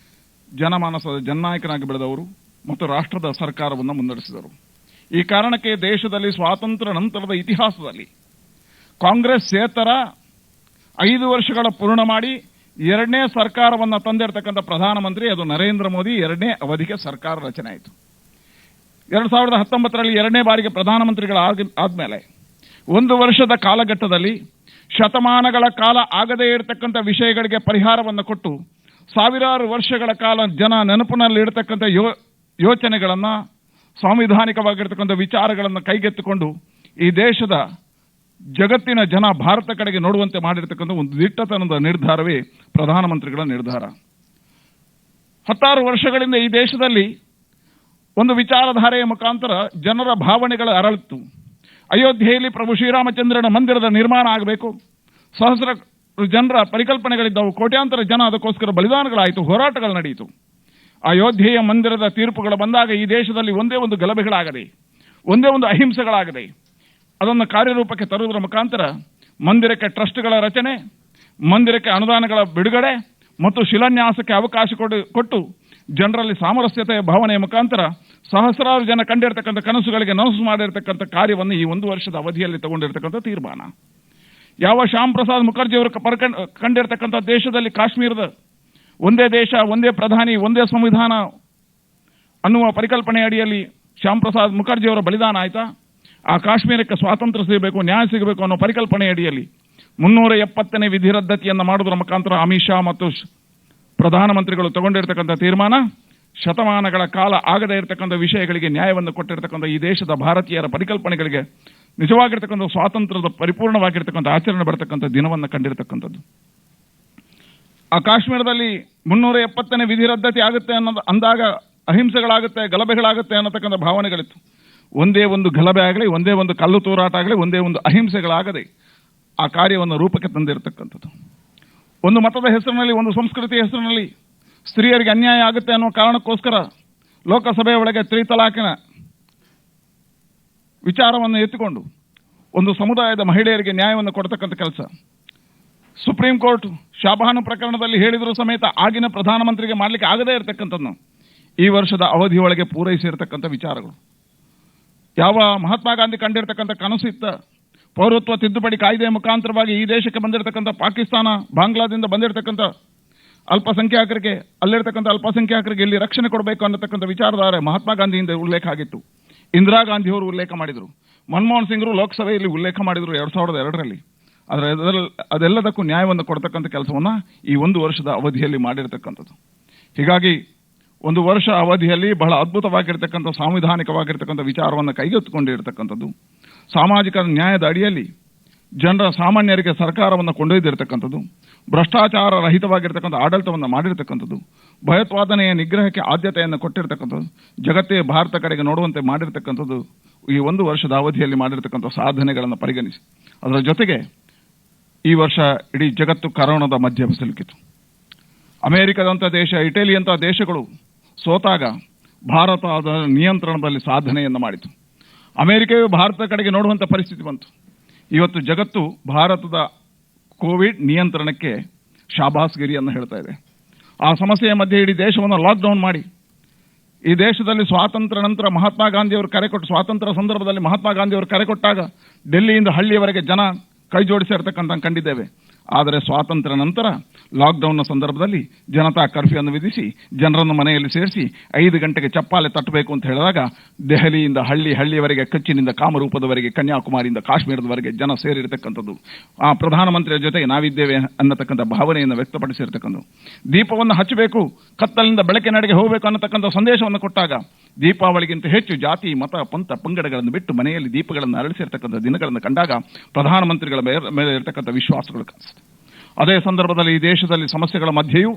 ಜನಮಾನಸದ ಜನನಾಯಕನಾಗಿ ಬೆಳೆದವರು ಮತ್ತು ರಾಷ್ಟ್ರದ ಸರ್ಕಾರವನ್ನು ಮುನ್ನಡೆಸಿದರು. ಈ ಕಾರಣಕ್ಕೆ ದೇಶದಲ್ಲಿ ಸ್ವಾತಂತ್ರ್ಯ ನಂತರದ ಇತಿಹಾಸದಲ್ಲಿ ಕಾಂಗ್ರೆಸ್ಸೇತರ 5 ವರ್ಷಗಳ ಪೂರ್ಣ ಮಾಡಿ 2ನೇ ಸರ್ಕಾರವನ್ನು ತಂದಿರತಕ್ಕಂಥ ಪ್ರಧಾನಮಂತ್ರಿ ಅದು ನರೇಂದ್ರ ಮೋದಿ. 2ನೇ ಅವಧಿಗೆ ಸರ್ಕಾರ ರಚನೆ ಆಯಿತು. 2019ರಲ್ಲಿ 2ನೇ ಬಾರಿಗೆ ಪ್ರಧಾನಮಂತ್ರಿಗಳಾದ್ಮೇಲೆ 1 ವರ್ಷದ ಕಾಲಘಟ್ಟದಲ್ಲಿ ಶತಮಾನಗಳ ಕಾಲ ಆಗದೇ ಇರತಕ್ಕಂಥ ವಿಷಯಗಳಿಗೆ ಪರಿಹಾರವನ್ನು ಕೊಟ್ಟು, ಸಾವಿರಾರು ವರ್ಷಗಳ ಕಾಲ ಜನ ನೆನಪಿನಲ್ಲಿಡತಕ್ಕಂಥ ಯೋಚನೆಗಳನ್ನು, ಸಾಂವಿಧಾನಿಕವಾಗಿರ್ತಕ್ಕಂಥ ವಿಚಾರಗಳನ್ನು ಕೈಗೆತ್ತಿಕೊಂಡು ಈ ದೇಶದ ಜಗತ್ತಿನ ಜನ ಭಾರತ ಕಡೆಗೆ ನೋಡುವಂತೆ ಮಾಡಿರ್ತಕ್ಕಂಥ ಒಂದು ದಿಟ್ಟತನದ ನಿರ್ಧಾರವೇ ಪ್ರಧಾನಮಂತ್ರಿಗಳ ನಿರ್ಧಾರ. 16 ವರ್ಷಗಳಿಂದ ಈ ದೇಶದಲ್ಲಿ ಒಂದು ವಿಚಾರಧಾರೆಯ ಮುಖಾಂತರ ಜನರ ಭಾವನೆಗಳು ಅರಳಿತ್ತು. ಅಯೋಧ್ಯೆಯಲ್ಲಿ ಪ್ರಭು ಶ್ರೀರಾಮಚಂದ್ರನ ಮಂದಿರದ ನಿರ್ಮಾಣ ಆಗಬೇಕು. ಸಹಸ್ರ ಜನರ ಪರಿಕಲ್ಪನೆಗಳಿದ್ದವು. ಕೋಟ್ಯಾಂತರ ಜನ ಅದಕ್ಕೋಸ್ಕರ ಬಲಿದಾನಗಳಾಯಿತು, ಹೋರಾಟಗಳು ನಡೆಯಿತು. ಅಯೋಧ್ಯೆಯ ಮಂದಿರದ ತೀರ್ಪುಗಳು ಬಂದಾಗ ಈ ದೇಶದಲ್ಲಿ ಒಂದೇ ಒಂದು ಗಲಭೆಗಳಾಗದೆ, ಒಂದೇ ಒಂದು ಅಹಿಂಸೆಗಳಾಗದೆ ಅದನ್ನು ಕಾರ್ಯರೂಪಕ್ಕೆ ತರುವುದರ ಮುಖಾಂತರ ಮಂದಿರಕ್ಕೆ ಟ್ರಸ್ಟ್ಗಳ ರಚನೆ, ಮಂದಿರಕ್ಕೆ ಅನುದಾನಗಳ ಬಿಡುಗಡೆ ಮತ್ತು ಶಿಲಾನ್ಯಾಸಕ್ಕೆ ಅವಕಾಶ ಕೊಟ್ಟು ಜನರಲ್ಲಿ ಸಾಮರಸ್ಯತೆಯ ಭಾವನೆಯ ಮುಖಾಂತರ ಸಹಸ್ರಾರು ಜನ ಕಂಡಿರತಕ್ಕಂಥ ಕನಸುಗಳಿಗೆ ನನಸು ಮಾಡಿರತಕ್ಕಂಥ ಕಾರ್ಯವನ್ನು ಈ 1 ವರ್ಷದ ಅವಧಿಯಲ್ಲಿ ತಗೊಂಡಿರತಕ್ಕಂಥ ತೀರ್ಮಾನ. ಯಾವ ಶ್ಯಾಮ್ ಪ್ರಸಾದ್ ಮುಖರ್ಜಿ ಅವರು ಕಂಡಿರತಕ್ಕಂಥ ದೇಶದಲ್ಲಿ ಕಾಶ್ಮೀರದ ಒಂದೇ ದೇಶ, ಒಂದೇ ಪ್ರಧಾನಿ, ಒಂದೇ ಸಂವಿಧಾನ ಅನ್ನುವ ಪರಿಕಲ್ಪನೆ ಅಡಿಯಲ್ಲಿ ಶ್ಯಾಮ್ ಪ್ರಸಾದ್ ಮುಖರ್ಜಿ ಅವರ ಬಲಿದಾನ ಆಯ್ತಾ? ಆ ಕಾಶ್ಮೀರಕ್ಕೆ ಸ್ವಾತಂತ್ರ್ಯ ಸಿಗಬೇಕು, ನ್ಯಾಯ ಸಿಗಬೇಕು ಅನ್ನೋ ಪರಿಕಲ್ಪನೆ ಅಡಿಯಲ್ಲಿ 370ನೇ ವಿಧಿ ರದ್ದತಿಯನ್ನು ಮಾಡುವುದರ ಮುಖಾಂತರ ಅಮಿತ್ ಶಾ ಮತ್ತು ಪ್ರಧಾನಮಂತ್ರಿಗಳು ತಗೊಂಡಿರತಕ್ಕಂಥ ತೀರ್ಮಾನ ಶತಮಾನಗಳ ಕಾಲ ಆಗದೇ ಇರತಕ್ಕಂಥ ವಿಷಯಗಳಿಗೆ ನ್ಯಾಯವನ್ನು ಕೊಟ್ಟಿರತಕ್ಕಂಥ ಈ ದೇಶದ ಭಾರತೀಯರ ಪರಿಕಲ್ಪನೆಗಳಿಗೆ ನಿಜವಾಗಿರ್ತಕ್ಕಂಥ ಸ್ವಾತಂತ್ರ್ಯದ ಪರಿಪೂರ್ಣವಾಗಿರ್ತಕ್ಕಂಥ ಆಚರಣೆ ಬರತಕ್ಕಂಥ ದಿನವನ್ನು ಕಂಡಿರತಕ್ಕಂಥದ್ದು. ಆ ಕಾಶ್ಮೀರದಲ್ಲಿ 370ನೇ ವಿಧಿ ರದ್ದತಿ ಆಗುತ್ತೆ ಅಂದಾಗ ಅಹಿಂಸೆಗಳಾಗುತ್ತೆ, ಗಲಭೆಗಳಾಗುತ್ತೆ ಅನ್ನತಕ್ಕಂಥ ಭಾವನೆಗಳಿತ್ತು. ಒಂದೇ ಒಂದು ಗಲಭೆ ಆಗಲಿ, ಒಂದೇ ಒಂದು ಕಲ್ಲು ತೂರಾಟ ಆಗಲಿ, ಒಂದೇ ಒಂದು ಅಹಿಂಸೆಗಳಾಗದೆ ಆ ಕಾರ್ಯವನ್ನು ರೂಪಕ್ಕೆ ತಂದಿರತಕ್ಕಂಥದ್ದು. ಒಂದು ಮತದ ಹೆಸರಿನಲ್ಲಿ, ಒಂದು ಸಂಸ್ಕೃತಿಯ ಹೆಸರಿನಲ್ಲಿ ಸ್ತ್ರೀಯರಿಗೆ ಅನ್ಯಾಯ ಆಗುತ್ತೆ ಅನ್ನೋ ಕಾರಣಕ್ಕೋಸ್ಕರ ಲೋಕಸಭೆಯ ಒಳಗೆ 3 ತಲಾಖಿನ ವಿಚಾರವನ್ನು ಎತ್ತಿಕೊಂಡು ಒಂದು ಸಮುದಾಯದ ಮಹಿಳೆಯರಿಗೆ ನ್ಯಾಯವನ್ನು ಕೊಡ್ತಕ್ಕಂಥ ಕೆಲಸ. ಸುಪ್ರೀಂ ಕೋರ್ಟ್ ಶಾಬಾನು ಪ್ರಕರಣದಲ್ಲಿ ಹೇಳಿದರೂ ಸಮೇತ ಆಗಿನ ಪ್ರಧಾನಮಂತ್ರಿಗೆ ಮಾಡಲಿಕ್ಕೆ ಆಗದೇ ಇರತಕ್ಕಂಥದ್ದು ಈ ವರ್ಷದ ಅವಧಿಯೊಳಗೆ ಪೂರೈಸಿರ್ತಕ್ಕಂಥ ವಿಚಾರಗಳು. ಯಾವ ಮಹಾತ್ಮ ಗಾಂಧಿ ಕಂಡಿರ್ತಕ್ಕಂಥ ಕನಸಿತ್ತ ಪೌರತ್ವ ತಿದ್ದುಪಡಿ ಕಾಯ್ದೆಯ ಮುಖಾಂತರವಾಗಿ ಈ ದೇಶಕ್ಕೆ ಬಂದಿರತಕ್ಕಂಥ ಪಾಕಿಸ್ತಾನ, ಬಾಂಗ್ಲಾದಿಂದ ಬಂದಿರತಕ್ಕಂಥ ಅಲ್ಪಸಂಖ್ಯಾತರಿಗೆ, ಅಲ್ಲಿರ್ತಕ್ಕಂಥ ಅಲ್ಪಸಂಖ್ಯಾತರಿಗೆ ಇಲ್ಲಿ ರಕ್ಷಣೆ ಕೊಡಬೇಕು ಅನ್ನತಕ್ಕಂಥ ವಿಚಾರಧಾರೆ ಮಹಾತ್ಮ ಗಾಂಧಿಯಿಂದ ಉಲ್ಲೇಖ ಆಗಿತ್ತು. ಇಂದಿರಾ ಗಾಂಧಿ ಅವರು ಉಲ್ಲೇಖ ಮಾಡಿದರು. ಮನಮೋಹನ್ ಸಿಂಗ್ರು ಲೋಕಸಭೆಯಲ್ಲಿ ಉಲ್ಲೇಖ ಮಾಡಿದರು 2002ರಲ್ಲಿ. ಆದರೆ ಅದೆಲ್ಲದಕ್ಕೂ ನ್ಯಾಯವನ್ನು ಕೊಡ್ತಕ್ಕಂಥ ಕೆಲಸವನ್ನ ಈ ಒಂದು ವರ್ಷದ ಅವಧಿಯಲ್ಲಿ ಮಾಡಿರ್ತಕ್ಕಂಥದ್ದು. ಹೀಗಾಗಿ ಒಂದು ವರ್ಷ ಅವಧಿಯಲ್ಲಿ ಬಹಳ ಅದ್ಭುತವಾಗಿರ್ತಕ್ಕಂಥ ಸಾಂವಿಧಾನಿಕವಾಗಿರ್ತಕ್ಕಂಥ ವಿಚಾರವನ್ನು ಕೈಗೆತ್ತಿಕೊಂಡಿರ್ತಕ್ಕಂಥದ್ದು. ಸಾಮಾಜಿಕ ನ್ಯಾಯದ ಅಡಿಯಲ್ಲಿ ಜನರ ಸಾಮಾನ್ಯರಿಗೆ ಸರ್ಕಾರವನ್ನು ಕೊಂಡೊಯ್ದಿರ್ತಕ್ಕಂಥದ್ದು. ಭ್ರಷ್ಟಾಚಾರ ರಹಿತವಾಗಿರ್ತಕ್ಕಂಥ ಆಡಳಿತವನ್ನು ಮಾಡಿರ್ತಕ್ಕಂಥದ್ದು. ಭಯೋತ್ಪಾದನೆಯ ನಿಗ್ರಹಕ್ಕೆ ಆದ್ಯತೆಯನ್ನು ಕೊಟ್ಟಿರ್ತಕ್ಕಂಥದ್ದು. ಜಗತ್ತೇ ಭಾರತ ಕಡೆಗೆ ನೋಡುವಂತೆ ಮಾಡಿರ್ತಕ್ಕಂಥದ್ದು ಈ ಒಂದು ವರ್ಷದ ಅವಧಿಯಲ್ಲಿ ಮಾಡಿರ್ತಕ್ಕಂಥ ಸಾಧನೆಗಳನ್ನು ಪರಿಗಣಿಸಿ. ಅದರ ಜೊತೆಗೆ ಈ ವರ್ಷ ಇಡೀ ಜಗತ್ತು ಕರೋನಾದ ಮಧ್ಯೆ ಸಿಲುಕಿತು. ಅಮೆರಿಕದಂಥ ದೇಶ, ಇಟಲಿಯಂತಹ ದೇಶಗಳು ಸೋತಾಗ ಭಾರತ ಅದರ ನಿಯಂತ್ರಣದಲ್ಲಿ ಸಾಧನೆಯನ್ನು ಮಾಡಿತು. ಅಮೆರಿಕವೇ ಭಾರತದ ಕಡೆಗೆ ನೋಡುವಂಥ ಪರಿಸ್ಥಿತಿ ಬಂತು. ಇವತ್ತು ಜಗತ್ತು ಭಾರತದ ಕೋವಿಡ್ ನಿಯಂತ್ರಣಕ್ಕೆ ಶಾಬಾಸ್ಗಿರಿಯನ್ನು ಹೇಳ್ತಾ ಇದೆ. ಆ ಸಮಸ್ಯೆಯ ಮಧ್ಯೆ ಇಡೀ ದೇಶವನ್ನು ಲಾಕ್ಡೌನ್ ಮಾಡಿ, ಈ ದೇಶದಲ್ಲಿ ಸ್ವಾತಂತ್ರ್ಯ ನಂತರ ಮಹಾತ್ಮ ಗಾಂಧಿಯವರು ಕರೆ ಕೊಟ್ಟು, ಸ್ವಾತಂತ್ರ್ಯ ಸಂದರ್ಭದಲ್ಲಿ ಮಹಾತ್ಮ ಗಾಂಧಿಯವರು ಕರೆ ಕೊಟ್ಟಾಗ ಡೆಲ್ಲಿಯಿಂದ ಹಳ್ಳಿಯವರೆಗೆ ಜನ ಕೈ ಜೋಡಿಸಿರ್ತಕ್ಕಂಥ ಕಂಡಿದ್ದೇವೆ. ಆದರೆ ಸ್ವಾತಂತ್ರ್ಯ ನಂತರ ಲಾಕ್ಡೌನ್ನ ಸಂದರ್ಭದಲ್ಲಿ ಜನತಾ ಕರ್ಫ್ಯೂ ಅನ್ನು ವಿಧಿಸಿ ಜನರನ್ನು ಮನೆಯಲ್ಲಿ ಸೇರಿಸಿ 5 ಗಂಟೆಗೆ ಚಪ್ಪಾಲೆ ತಟ್ಟಬೇಕು ಅಂತ ಹೇಳಿದಾಗ ದೆಹಲಿಯಿಂದ ಹಳ್ಳಿಯವರೆಗೆ, ಕಚ್ಚಿನಿಂದ ಕಾಮರೂಪದವರೆಗೆ, ಕನ್ಯಾಕುಮಾರಿಯಿಂದ ಕಾಶ್ಮೀರದವರೆಗೆ ಜನ ಸೇರಿರತಕ್ಕಂಥದ್ದು. ಆ ಪ್ರಧಾನಮಂತ್ರಿಯ ಜೊತೆಗೆ ನಾವಿದ್ದೇವೆ ಅನ್ನತಕ್ಕಂಥ ಭಾವನೆಯನ್ನು ವ್ಯಕ್ತಪಡಿಸಿರ್ತಕ್ಕಂಥದ್ದು. ದೀಪವನ್ನು ಹಚ್ಚಬೇಕು, ಕತ್ತಲಿನಿಂದ ಬೆಳಕಿನೆಡೆಗೆ ಹೋಗಬೇಕು ಅನ್ನತಕ್ಕಂಥ ಸಂದೇಶವನ್ನು ಕೊಟ್ಟಾಗ ದೀಪಾವಳಿಗಿಂತ ಹೆಚ್ಚು ಜಾತಿ, ಮತ, ಪಂಥ, ಪಂಗಡಗಳನ್ನು ಬಿಟ್ಟು ಮನೆಯಲ್ಲಿ ದೀಪಗಳನ್ನು ಅರಳಿಸಿರ್ತಕ್ಕಂಥ ದಿನಗಳನ್ನು ಕಂಡಾಗ ಪ್ರಧಾನಮಂತ್ರಿಗಳ ಮೇಲೆ ಇರತಕ್ಕಂಥ ವಿಶ್ವಾಸಗಳು ಕಾಣಿಸುತ್ತೆ. ಅದೇ ಸಂದರ್ಭದಲ್ಲಿ ಈ ದೇಶದಲ್ಲಿ ಸಮಸ್ಯೆಗಳ ಮಧ್ಯೆಯೂ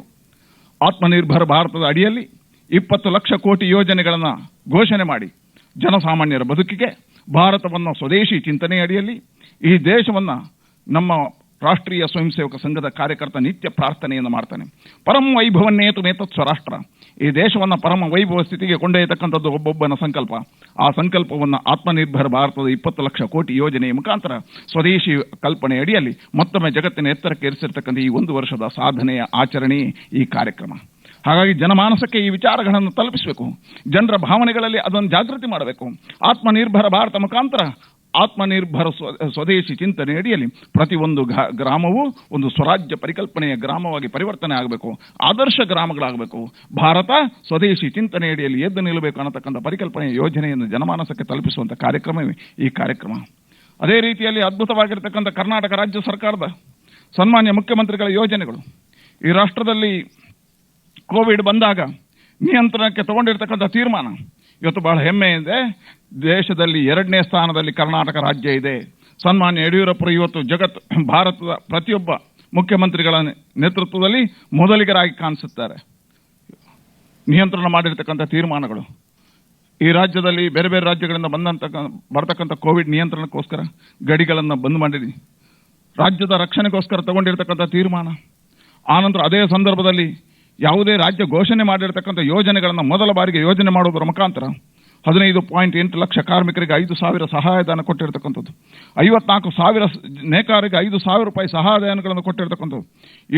ಆತ್ಮನಿರ್ಭರ ಭಾರತದ ಅಡಿಯಲ್ಲಿ 20 ಲಕ್ಷ ಕೋಟಿ ಯೋಜನೆಗಳನ್ನು ಘೋಷಣೆ ಮಾಡಿ ಜನಸಾಮಾನ್ಯರ ಬದುಕಿಗೆ ಭಾರತವನ್ನು ಸ್ವದೇಶಿ ಚಿಂತನೆ ಅಡಿಯಲ್ಲಿ ಈ ದೇಶವನ್ನು ನಮ್ಮ ರಾಷ್ಟ್ರೀಯ ಸ್ವಯಂ ಸೇವಕ ಸಂಘದ ಕಾರ್ಯಕರ್ತ ನಿತ್ಯ ಪ್ರಾರ್ಥನೆಯನ್ನು ಮಾಡ್ತಾನೆ. ಪರಮ ವೈಭವನ್ನೇತು ನೇತತ್ ಸ್ವರಾಷ್ಟ್ರ. ಈ ದೇಶವನ್ನು ಪರಮ ವೈಭವ ಸ್ಥಿತಿಗೆ ಕೊಂಡೊಯ್ಯತಕ್ಕಂಥದ್ದು ಒಬ್ಬೊಬ್ಬನ ಸಂಕಲ್ಪ. ಆ ಸಂಕಲ್ಪವನ್ನು ಆತ್ಮನಿರ್ಭರ ಭಾರತದ 20 ಲಕ್ಷ ಕೋಟಿ ಯೋಜನೆಯ ಮುಖಾಂತರ ಸ್ವದೇಶಿ ಕಲ್ಪನೆ ಅಡಿಯಲ್ಲಿ ಮತ್ತೊಮ್ಮೆ ಜಗತ್ತಿನ ಎತ್ತರಕ್ಕೆ ಏರಿಸಿರ್ತಕ್ಕಂಥ ಈ ಒಂದು ವರ್ಷದ ಸಾಧನೆಯ ಆಚರಣೆ ಈ ಕಾರ್ಯಕ್ರಮ. ಹಾಗಾಗಿ ಜನಮಾನಸಕ್ಕೆ ಈ ವಿಚಾರಗಳನ್ನು ತಲುಪಿಸಬೇಕು, ಜನರ ಭಾವನೆಗಳಲ್ಲಿ ಅದನ್ನು ಜಾಗೃತಿ ಮಾಡಬೇಕು. ಆತ್ಮನಿರ್ಭರ ಭಾರತ ಮುಖಾಂತರ ಆತ್ಮನಿರ್ಭರ ಸ್ವದೇಶಿ ಚಿಂತನೆ ಅಡಿಯಲ್ಲಿ ಪ್ರತಿಯೊಂದು ಗ್ರಾಮವೂ ಒಂದು ಸ್ವರಾಜ್ಯ ಪರಿಕಲ್ಪನೆಯ ಗ್ರಾಮವಾಗಿ ಪರಿವರ್ತನೆ ಆಗಬೇಕು, ಆದರ್ಶ ಗ್ರಾಮಗಳಾಗಬೇಕು. ಭಾರತ ಸ್ವದೇಶಿ ಚಿಂತನೆ ಅಡಿಯಲ್ಲಿ ಎದ್ದು ನಿಲ್ಲಬೇಕು ಅನ್ನತಕ್ಕಂಥ ಪರಿಕಲ್ಪನೆಯ ಯೋಜನೆಯನ್ನು ಜನಮಾನಸಕ್ಕೆ ತಲುಪಿಸುವಂಥ ಕಾರ್ಯಕ್ರಮವೇ ಈ ಕಾರ್ಯಕ್ರಮ. ಅದೇ ರೀತಿಯಲ್ಲಿ ಅದ್ಭುತವಾಗಿರ್ತಕ್ಕಂಥ ಕರ್ನಾಟಕ ರಾಜ್ಯ ಸರ್ಕಾರದ ಸನ್ಮಾನ್ಯ ಮುಖ್ಯಮಂತ್ರಿಗಳ ಯೋಜನೆಗಳು. ಈ ರಾಷ್ಟ್ರದಲ್ಲಿ ಕೋವಿಡ್ ಬಂದಾಗ ನಿಯಂತ್ರಣಕ್ಕೆ ತಗೊಂಡಿರ್ತಕ್ಕಂಥ ತೀರ್ಮಾನ ಇವತ್ತು ಬಹಳ ಹೆಮ್ಮೆ ಇದೆ. ದೇಶದಲ್ಲಿ 2ನೇ ಸ್ಥಾನದಲ್ಲಿ ಕರ್ನಾಟಕ ರಾಜ್ಯ ಇದೆ. ಸನ್ಮಾನ್ಯ ಯಡಿಯೂರಪ್ಪರು ಇವತ್ತು ಭಾರತದ ಪ್ರತಿಯೊಬ್ಬ ಮುಖ್ಯಮಂತ್ರಿಗಳ ನೇತೃತ್ವದಲ್ಲಿ ಮೊದಲಿಗರಾಗಿ ಕಾಣಿಸುತ್ತಾರೆ. ನಿಯಂತ್ರಣ ಮಾಡಿರ್ತಕ್ಕಂಥ ತೀರ್ಮಾನಗಳು ಈ ರಾಜ್ಯದಲ್ಲಿ ಬೇರೆ ಬೇರೆ ರಾಜ್ಯಗಳಿಂದ ಬರ್ತಕ್ಕಂಥ ಕೋವಿಡ್ ನಿಯಂತ್ರಣಕ್ಕೋಸ್ಕರ ಗಡಿಗಳನ್ನು ಬಂದ್ ಮಾಡಿ ರಾಜ್ಯದ ರಕ್ಷಣೆಗೋಸ್ಕರ ತಗೊಂಡಿರ್ತಕ್ಕಂಥ ತೀರ್ಮಾನ. ಆನಂತರ ಅದೇ ಸಂದರ್ಭದಲ್ಲಿ ಯಾವುದೇ ರಾಜ್ಯ ಘೋಷಣೆ ಮಾಡಿರ್ತಕ್ಕಂಥ ಯೋಜನೆಗಳನ್ನು ಮೊದಲ ಬಾರಿಗೆ ಯೋಜನೆ ಮಾಡುವುದರ ಮುಖಾಂತರ 15.8 ಲಕ್ಷ ಕಾರ್ಮಿಕರಿಗೆ 5,000 ಸಹಾಯಧನ ಕೊಟ್ಟಿರ್ತಕ್ಕಂಥದ್ದು, 54,000 ನೇಕಾರರಿಗೆ 5,000 ರೂಪಾಯಿ ಸಹಾಯಧನಗಳನ್ನು ಕೊಟ್ಟಿರ್ತಕ್ಕಂಥದ್ದು,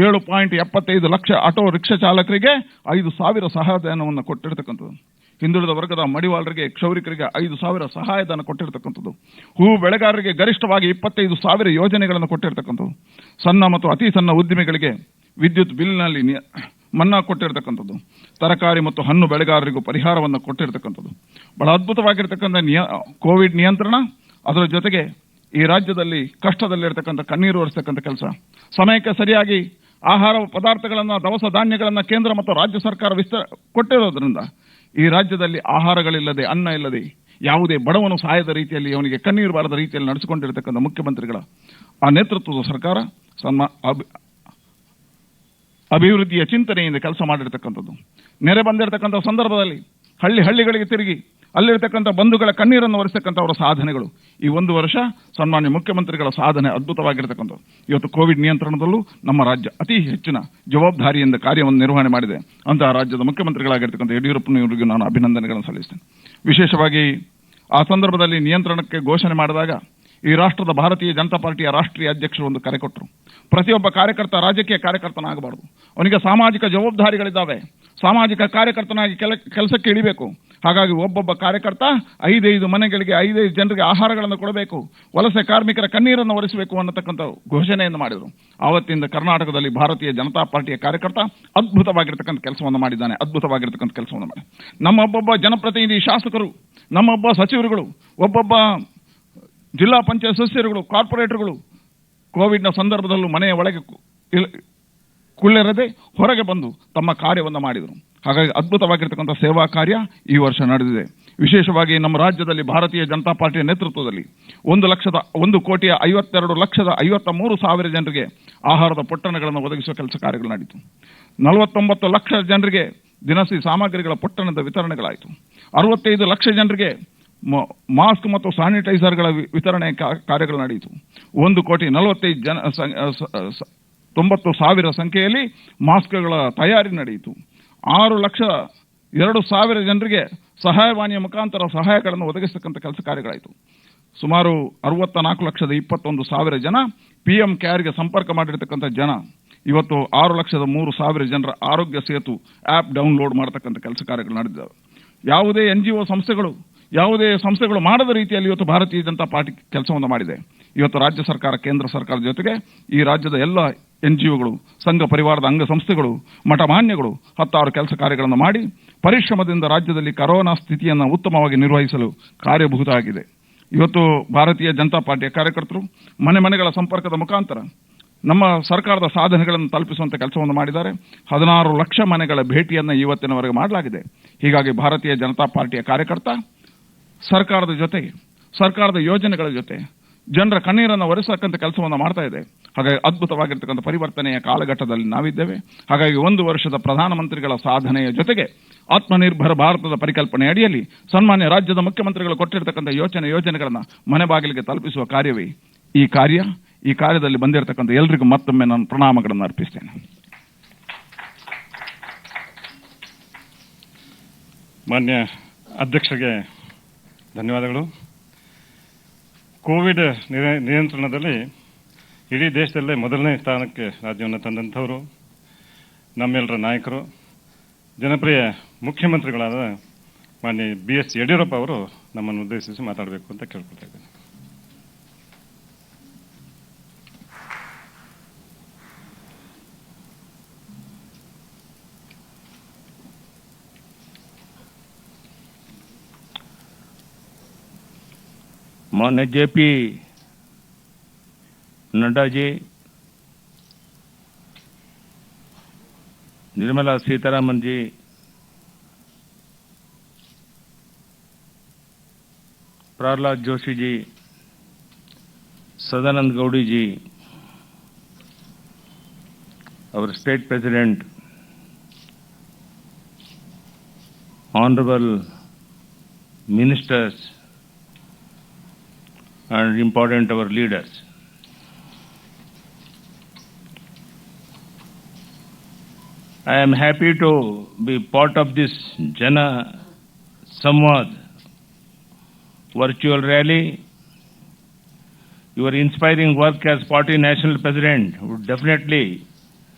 7.75 ಲಕ್ಷ ಆಟೋ ರಿಕ್ಷಾ ಚಾಲಕರಿಗೆ 5,000 ಸಹಾಯಧನವನ್ನು ಕೊಟ್ಟಿರ್ತಕ್ಕಂಥದ್ದು, ಹಿಂದುಳಿದ ವರ್ಗದ ಮಡಿವಾಳರಿಗೆ, ಕ್ಷೌರಿಕರಿಗೆ 5,000 ಸಹಾಯಧನ ಕೊಟ್ಟಿರ್ತಕ್ಕಂಥದ್ದು, ಹೂ ಬೆಳೆಗಾರರಿಗೆ ಗರಿಷ್ಠವಾಗಿ 25,000 ಯೋಜನೆಗಳನ್ನು ಕೊಟ್ಟಿರ್ತಕ್ಕಂಥದ್ದು, ಸಣ್ಣ ಮತ್ತು ಅತಿ ಸಣ್ಣ ಉದ್ದಿಮೆಗಳಿಗೆ ವಿದ್ಯುತ್ ಬಿಲ್ನಲ್ಲಿ ಮನ್ನಾ ಕೊಟ್ಟಿರ್ತಕ್ಕಂಥದ್ದು, ತರಕಾರಿ ಮತ್ತು ಹಣ್ಣು ಬೆಳೆಗಾರರಿಗೂ ಪರಿಹಾರವನ್ನು ಕೊಟ್ಟಿರ್ತಕ್ಕಂಥದ್ದು. ಬಹಳ ಅದ್ಭುತವಾಗಿರ್ತಕ್ಕಂಥ ಕೋವಿಡ್ ನಿಯಂತ್ರಣ. ಅದರ ಜೊತೆಗೆ ಈ ರಾಜ್ಯದಲ್ಲಿ ಕಷ್ಟದಲ್ಲಿರ್ತಕ್ಕಂಥ ಕಣ್ಣೀರು ಒರೆಸ್ತಕ್ಕಂಥ ಕೆಲಸ, ಸಮಯಕ್ಕೆ ಸರಿಯಾಗಿ ಆಹಾರ ಪದಾರ್ಥಗಳನ್ನು, ದವಸ ಧಾನ್ಯಗಳನ್ನು ಕೇಂದ್ರ ಮತ್ತು ರಾಜ್ಯ ಸರ್ಕಾರ ಕೊಟ್ಟಿರೋದ್ರಿಂದ ಈ ರಾಜ್ಯದಲ್ಲಿ ಆಹಾರಗಳಿಲ್ಲದೆ, ಅನ್ನ ಇಲ್ಲದೆ ಯಾವುದೇ ಬಡವನು ಸಾಯದ ರೀತಿಯಲ್ಲಿ, ಅವನಿಗೆ ಕಣ್ಣೀರು ಬಾರದ ರೀತಿಯಲ್ಲಿ ನಡೆಸಿಕೊಂಡಿರ್ತಕ್ಕಂಥ ಮುಖ್ಯಮಂತ್ರಿಗಳ ಆ ನೇತೃತ್ವದ ಸರ್ಕಾರ ಅಭಿವೃದ್ಧಿಯ ಚಿಂತನೆಯಿಂದ ಕೆಲಸ ಮಾಡಿರ್ತಕ್ಕಂಥದ್ದು. ನೆರೆ ಬಂದಿರತಕ್ಕಂಥ ಸಂದರ್ಭದಲ್ಲಿ ಹಳ್ಳಿಗಳಿಗೆ ತಿರುಗಿ ಅಲ್ಲಿರ್ತಕ್ಕಂಥ ಬಂಧುಗಳ ಕಣ್ಣೀರನ್ನು ಒರೆಸ್ತಕ್ಕಂಥ ಅವರ ಸಾಧನೆಗಳು. ಈ ಒಂದು ವರ್ಷ ಸನ್ಮಾನ್ಯ ಮುಖ್ಯಮಂತ್ರಿಗಳ ಸಾಧನೆ ಅದ್ಭುತವಾಗಿರ್ತಕ್ಕಂಥದ್ದು. ಇವತ್ತು ಕೋವಿಡ್ ನಿಯಂತ್ರಣದಲ್ಲೂ ನಮ್ಮ ರಾಜ್ಯ ಅತಿ ಹೆಚ್ಚಿನ ಜವಾಬ್ದಾರಿಯಿಂದ ಕಾರ್ಯವನ್ನು ನಿರ್ವಹಣೆ ಮಾಡಿದೆ. ಅಂತಹ ರಾಜ್ಯದ ಮುಖ್ಯಮಂತ್ರಿಗಳಾಗಿರ್ತಕ್ಕಂಥ ಯಡಿಯೂರಪ್ಪನವರಿಗೂ ನಾನು ಅಭಿನಂದನೆಗಳನ್ನು ಸಲ್ಲಿಸ್ತೇನೆ. ವಿಶೇಷವಾಗಿ ಆ ಸಂದರ್ಭದಲ್ಲಿ ನಿಯಂತ್ರಣಕ್ಕೆ ಘೋಷಣೆ ಮಾಡಿದಾಗ ಈ ರಾಷ್ಟ್ರದ ಭಾರತೀಯ ಜನತಾ ಪಾರ್ಟಿಯ ರಾಷ್ಟ್ರೀಯ ಅಧ್ಯಕ್ಷರು ಒಂದು ಕರೆ ಕೊಟ್ಟರು. ಪ್ರತಿಯೊಬ್ಬ ಕಾರ್ಯಕರ್ತ ರಾಜಕೀಯ ಕಾರ್ಯಕರ್ತನಾಗಬಾರದು, ಅವನಿಗೆ ಸಾಮಾಜಿಕ ಜವಾಬ್ದಾರಿಗಳಿದ್ದಾವೆ. ಸಾಮಾಜಿಕ ಕಾರ್ಯಕರ್ತನಾಗಿ ಕೆಲಸಕ್ಕೆ ಇಳಿಬೇಕು. ಹಾಗಾಗಿ ಒಬ್ಬೊಬ್ಬ ಕಾರ್ಯಕರ್ತ 5 ಮನೆಗಳಿಗೆ 5 ಜನರಿಗೆ ಆಹಾರಗಳನ್ನು ಕೊಡಬೇಕು, ವಲಸೆ ಕಾರ್ಮಿಕರ ಕಣ್ಣೀರನ್ನು ಒರೆಸಬೇಕು ಅನ್ನತಕ್ಕಂಥ ಘೋಷಣೆಯನ್ನು ಮಾಡಿದರು. ಆವತ್ತಿಂದ ಕರ್ನಾಟಕದಲ್ಲಿ ಭಾರತೀಯ ಜನತಾ ಪಾರ್ಟಿಯ ಕಾರ್ಯಕರ್ತ ಅದ್ಭುತವಾಗಿರ್ತಕ್ಕಂಥ ಕೆಲಸವನ್ನು ಮಾಡಿದ್ದಾನೆ. ನಮ್ಮೊಬ್ಬೊಬ್ಬ ಜನಪ್ರತಿನಿಧಿ ಶಾಸಕರು, ನಮ್ಮೊಬ್ಬ ಸಚಿವರುಗಳು, ಒಬ್ಬೊಬ್ಬ ಜಿಲ್ಲಾ ಪಂಚಾಯತ್ ಸದಸ್ಯರುಗಳು, ಕಾರ್ಪೊರೇಟರ್ಗಳು ಕೋವಿಡ್ನ ಸಂದರ್ಭದಲ್ಲೂ ಮನೆಯ ಒಳಗೆ ಕುಳ್ಳಿರದೆ ಹೊರಗೆ ಬಂದು ತಮ್ಮ ಕಾರ್ಯವನ್ನು ಮಾಡಿದರು. ಹಾಗಾಗಿ ಅದ್ಭುತವಾಗಿರ್ತಕ್ಕಂಥ ಸೇವಾ ಕಾರ್ಯ ಈ ವರ್ಷ ನಡೆದಿದೆ. ವಿಶೇಷವಾಗಿ ನಮ್ಮ ರಾಜ್ಯದಲ್ಲಿ ಭಾರತೀಯ ಜನತಾ ಪಾರ್ಟಿಯ ನೇತೃತ್ವದಲ್ಲಿ 1,52,53,053 ಜನರಿಗೆ ಆಹಾರದ ಪೊಟ್ಟಣಗಳನ್ನು ಒದಗಿಸುವ ಕೆಲಸ ಕಾರ್ಯಗಳು ನಡೆಯಿತು. 49 ಲಕ್ಷ ಜನರಿಗೆ ದಿನಸಿ ಸಾಮಗ್ರಿಗಳ ಪೊಟ್ಟಣದ ವಿತರಣೆಗಳಾಯಿತು. 65 ಲಕ್ಷ ಜನರಿಗೆ ಮಾಸ್ಕ್ ಮತ್ತು ಸ್ಯಾನಿಟೈಸರ್ಗಳ ವಿತರಣೆ ಕಾರ್ಯಗಳು ನಡೆಯಿತು. 1,45,90,000 ಸಂಖ್ಯೆಯಲ್ಲಿ ಮಾಸ್ಕ್ಗಳ ತಯಾರಿ ನಡೆಯಿತು. 6,02,000 ಜನರಿಗೆ ಸಹಾಯವಾಣಿಯ ಮುಖಾಂತರ ಸಹಾಯಗಳನ್ನು ಒದಗಿಸತಕ್ಕಂಥ ಕೆಲಸ ಕಾರ್ಯಗಳಾಯಿತು. ಸುಮಾರು 64,21,000 ಜನ PM ಕೇರ್ಗೆ ಸಂಪರ್ಕ ಮಾಡಿರತಕ್ಕಂಥ ಜನ ಇವತ್ತು 6,03,000 ಜನರ ಆರೋಗ್ಯ ಸೇತು ಆಪ್ ಡೌನ್ಲೋಡ್ ಮಾಡತಕ್ಕಂಥ ಕೆಲಸ ಕಾರ್ಯಗಳು ನಡೆದಿದ್ದಾವೆ. ಯಾವುದೇ NGO ಸಂಸ್ಥೆಗಳು ಮಾಡದ ರೀತಿಯಲ್ಲಿ ಇವತ್ತು ಭಾರತೀಯ ಜನತಾ ಪಾರ್ಟಿ ಕೆಲಸವನ್ನು ಮಾಡಿದೆ. ಇವತ್ತು ರಾಜ್ಯ ಸರ್ಕಾರ, ಕೇಂದ್ರ ಸರ್ಕಾರದ ಜೊತೆಗೆ ಈ ರಾಜ್ಯದ ಎಲ್ಲ NGOಗಳು, ಸಂಘ ಪರಿವಾರದ ಅಂಗಸಂಸ್ಥೆಗಳು, ಮಠಮಾನ್ಯಗಳು ಹತ್ತಾರು ಕೆಲಸ ಕಾರ್ಯಗಳನ್ನು ಮಾಡಿ ಪರಿಶ್ರಮದಿಂದ ರಾಜ್ಯದಲ್ಲಿ ಕರೋನಾ ಸ್ಥಿತಿಯನ್ನು ಉತ್ತಮವಾಗಿ ನಿರ್ವಹಿಸಲು ಕಾರ್ಯಭೂತ ಆಗಿದೆ. ಇವತ್ತು ಭಾರತೀಯ ಜನತಾ ಪಾರ್ಟಿಯ ಕಾರ್ಯಕರ್ತರು ಮನೆಗಳ ಸಂಪರ್ಕದ ಮುಖಾಂತರ ನಮ್ಮ ಸರ್ಕಾರದ ಸಾಧನೆಗಳನ್ನು ತಲುಪಿಸುವಂತ ಕೆಲಸವನ್ನು ಮಾಡಿದ್ದಾರೆ. 16 ಲಕ್ಷ ಮನೆಗಳ ಭೇಟಿಯನ್ನು ಇವತ್ತಿನವರೆಗೆ ಮಾಡಲಾಗಿದೆ. ಹೀಗಾಗಿ ಭಾರತೀಯ ಜನತಾ ಪಾರ್ಟಿಯ ಕಾರ್ಯಕರ್ತ ಸರ್ಕಾರದ ಜೊತೆಗೆ, ಸರ್ಕಾರದ ಯೋಜನೆಗಳ ಜೊತೆ ಜನರ ಕಣ್ಣೀರನ್ನು ಒರೆಸತಕ್ಕಂಥ ಕೆಲಸವನ್ನು ಮಾಡ್ತಾ ಇದೆ. ಹಾಗಾಗಿ ಅದ್ಭುತವಾಗಿರ್ತಕ್ಕಂಥ ಪರಿವರ್ತನೆಯ ಕಾಲಘಟ್ಟದಲ್ಲಿ ನಾವಿದ್ದೇವೆ. ಹಾಗಾಗಿ 1 ವರ್ಷದ ಪ್ರಧಾನಮಂತ್ರಿಗಳ ಸಾಧನೆಯ ಜೊತೆಗೆ ಆತ್ಮನಿರ್ಭರ ಭಾರತದ ಪರಿಕಲ್ಪನೆ ಅಡಿಯಲ್ಲಿ ಸನ್ಮಾನ್ಯ ರಾಜ್ಯದ ಮುಖ್ಯಮಂತ್ರಿಗಳು ಕೊಟ್ಟಿರತಕ್ಕಂಥ ಯೋಜನೆಗಳನ್ನು ಮನೆ ಬಾಗಿಲಿಗೆ ತಲುಪಿಸುವ ಕಾರ್ಯವೇ ಈ ಕಾರ್ಯ. ಈ ಕಾರ್ಯದಲ್ಲಿ ಬಂದಿರತಕ್ಕಂಥ ಎಲ್ಲರಿಗೂ ಮತ್ತೊಮ್ಮೆ ನಾನು ಪ್ರಣಾಮಗಳನ್ನು ಅರ್ಪಿಸ್ತೇನೆ. ಮಾನ್ಯ ಅಧ್ಯಕ್ಷರಿಗೆ ಧನ್ಯವಾದಗಳು. ಕೋವಿಡ್ ನಿಯಂತ್ರಣದಲ್ಲಿ ಇಡೀ ದೇಶದಲ್ಲೇ ಮೊದಲನೇ ಸ್ಥಾನಕ್ಕೆ ರಾಜ್ಯವನ್ನು ತಂದಂಥವರು ನಮ್ಮೆಲ್ಲರ ನಾಯಕರು, ಜನಪ್ರಿಯ ಮುಖ್ಯಮಂತ್ರಿಗಳಾದ ಮಾನ್ಯ BS ಯಡಿಯೂರಪ್ಪ ಅವರು ನಮ್ಮನ್ನು ಉದ್ದೇಶಿಸಿ ಮಾತಾಡಬೇಕು ಅಂತ ಕೇಳ್ಕೊಳ್ತಾ ಇದ್ದೇನೆ. मान्य JP Nadda ji, Nirmala Sitharaman ji, Prahlad Joshi ji, Sadanand Gaudi ji, our state president, honorable ministers, and important our leaders. I am happy to be part of this Jana Samvad virtual rally. Your inspiring work as party national president would definitely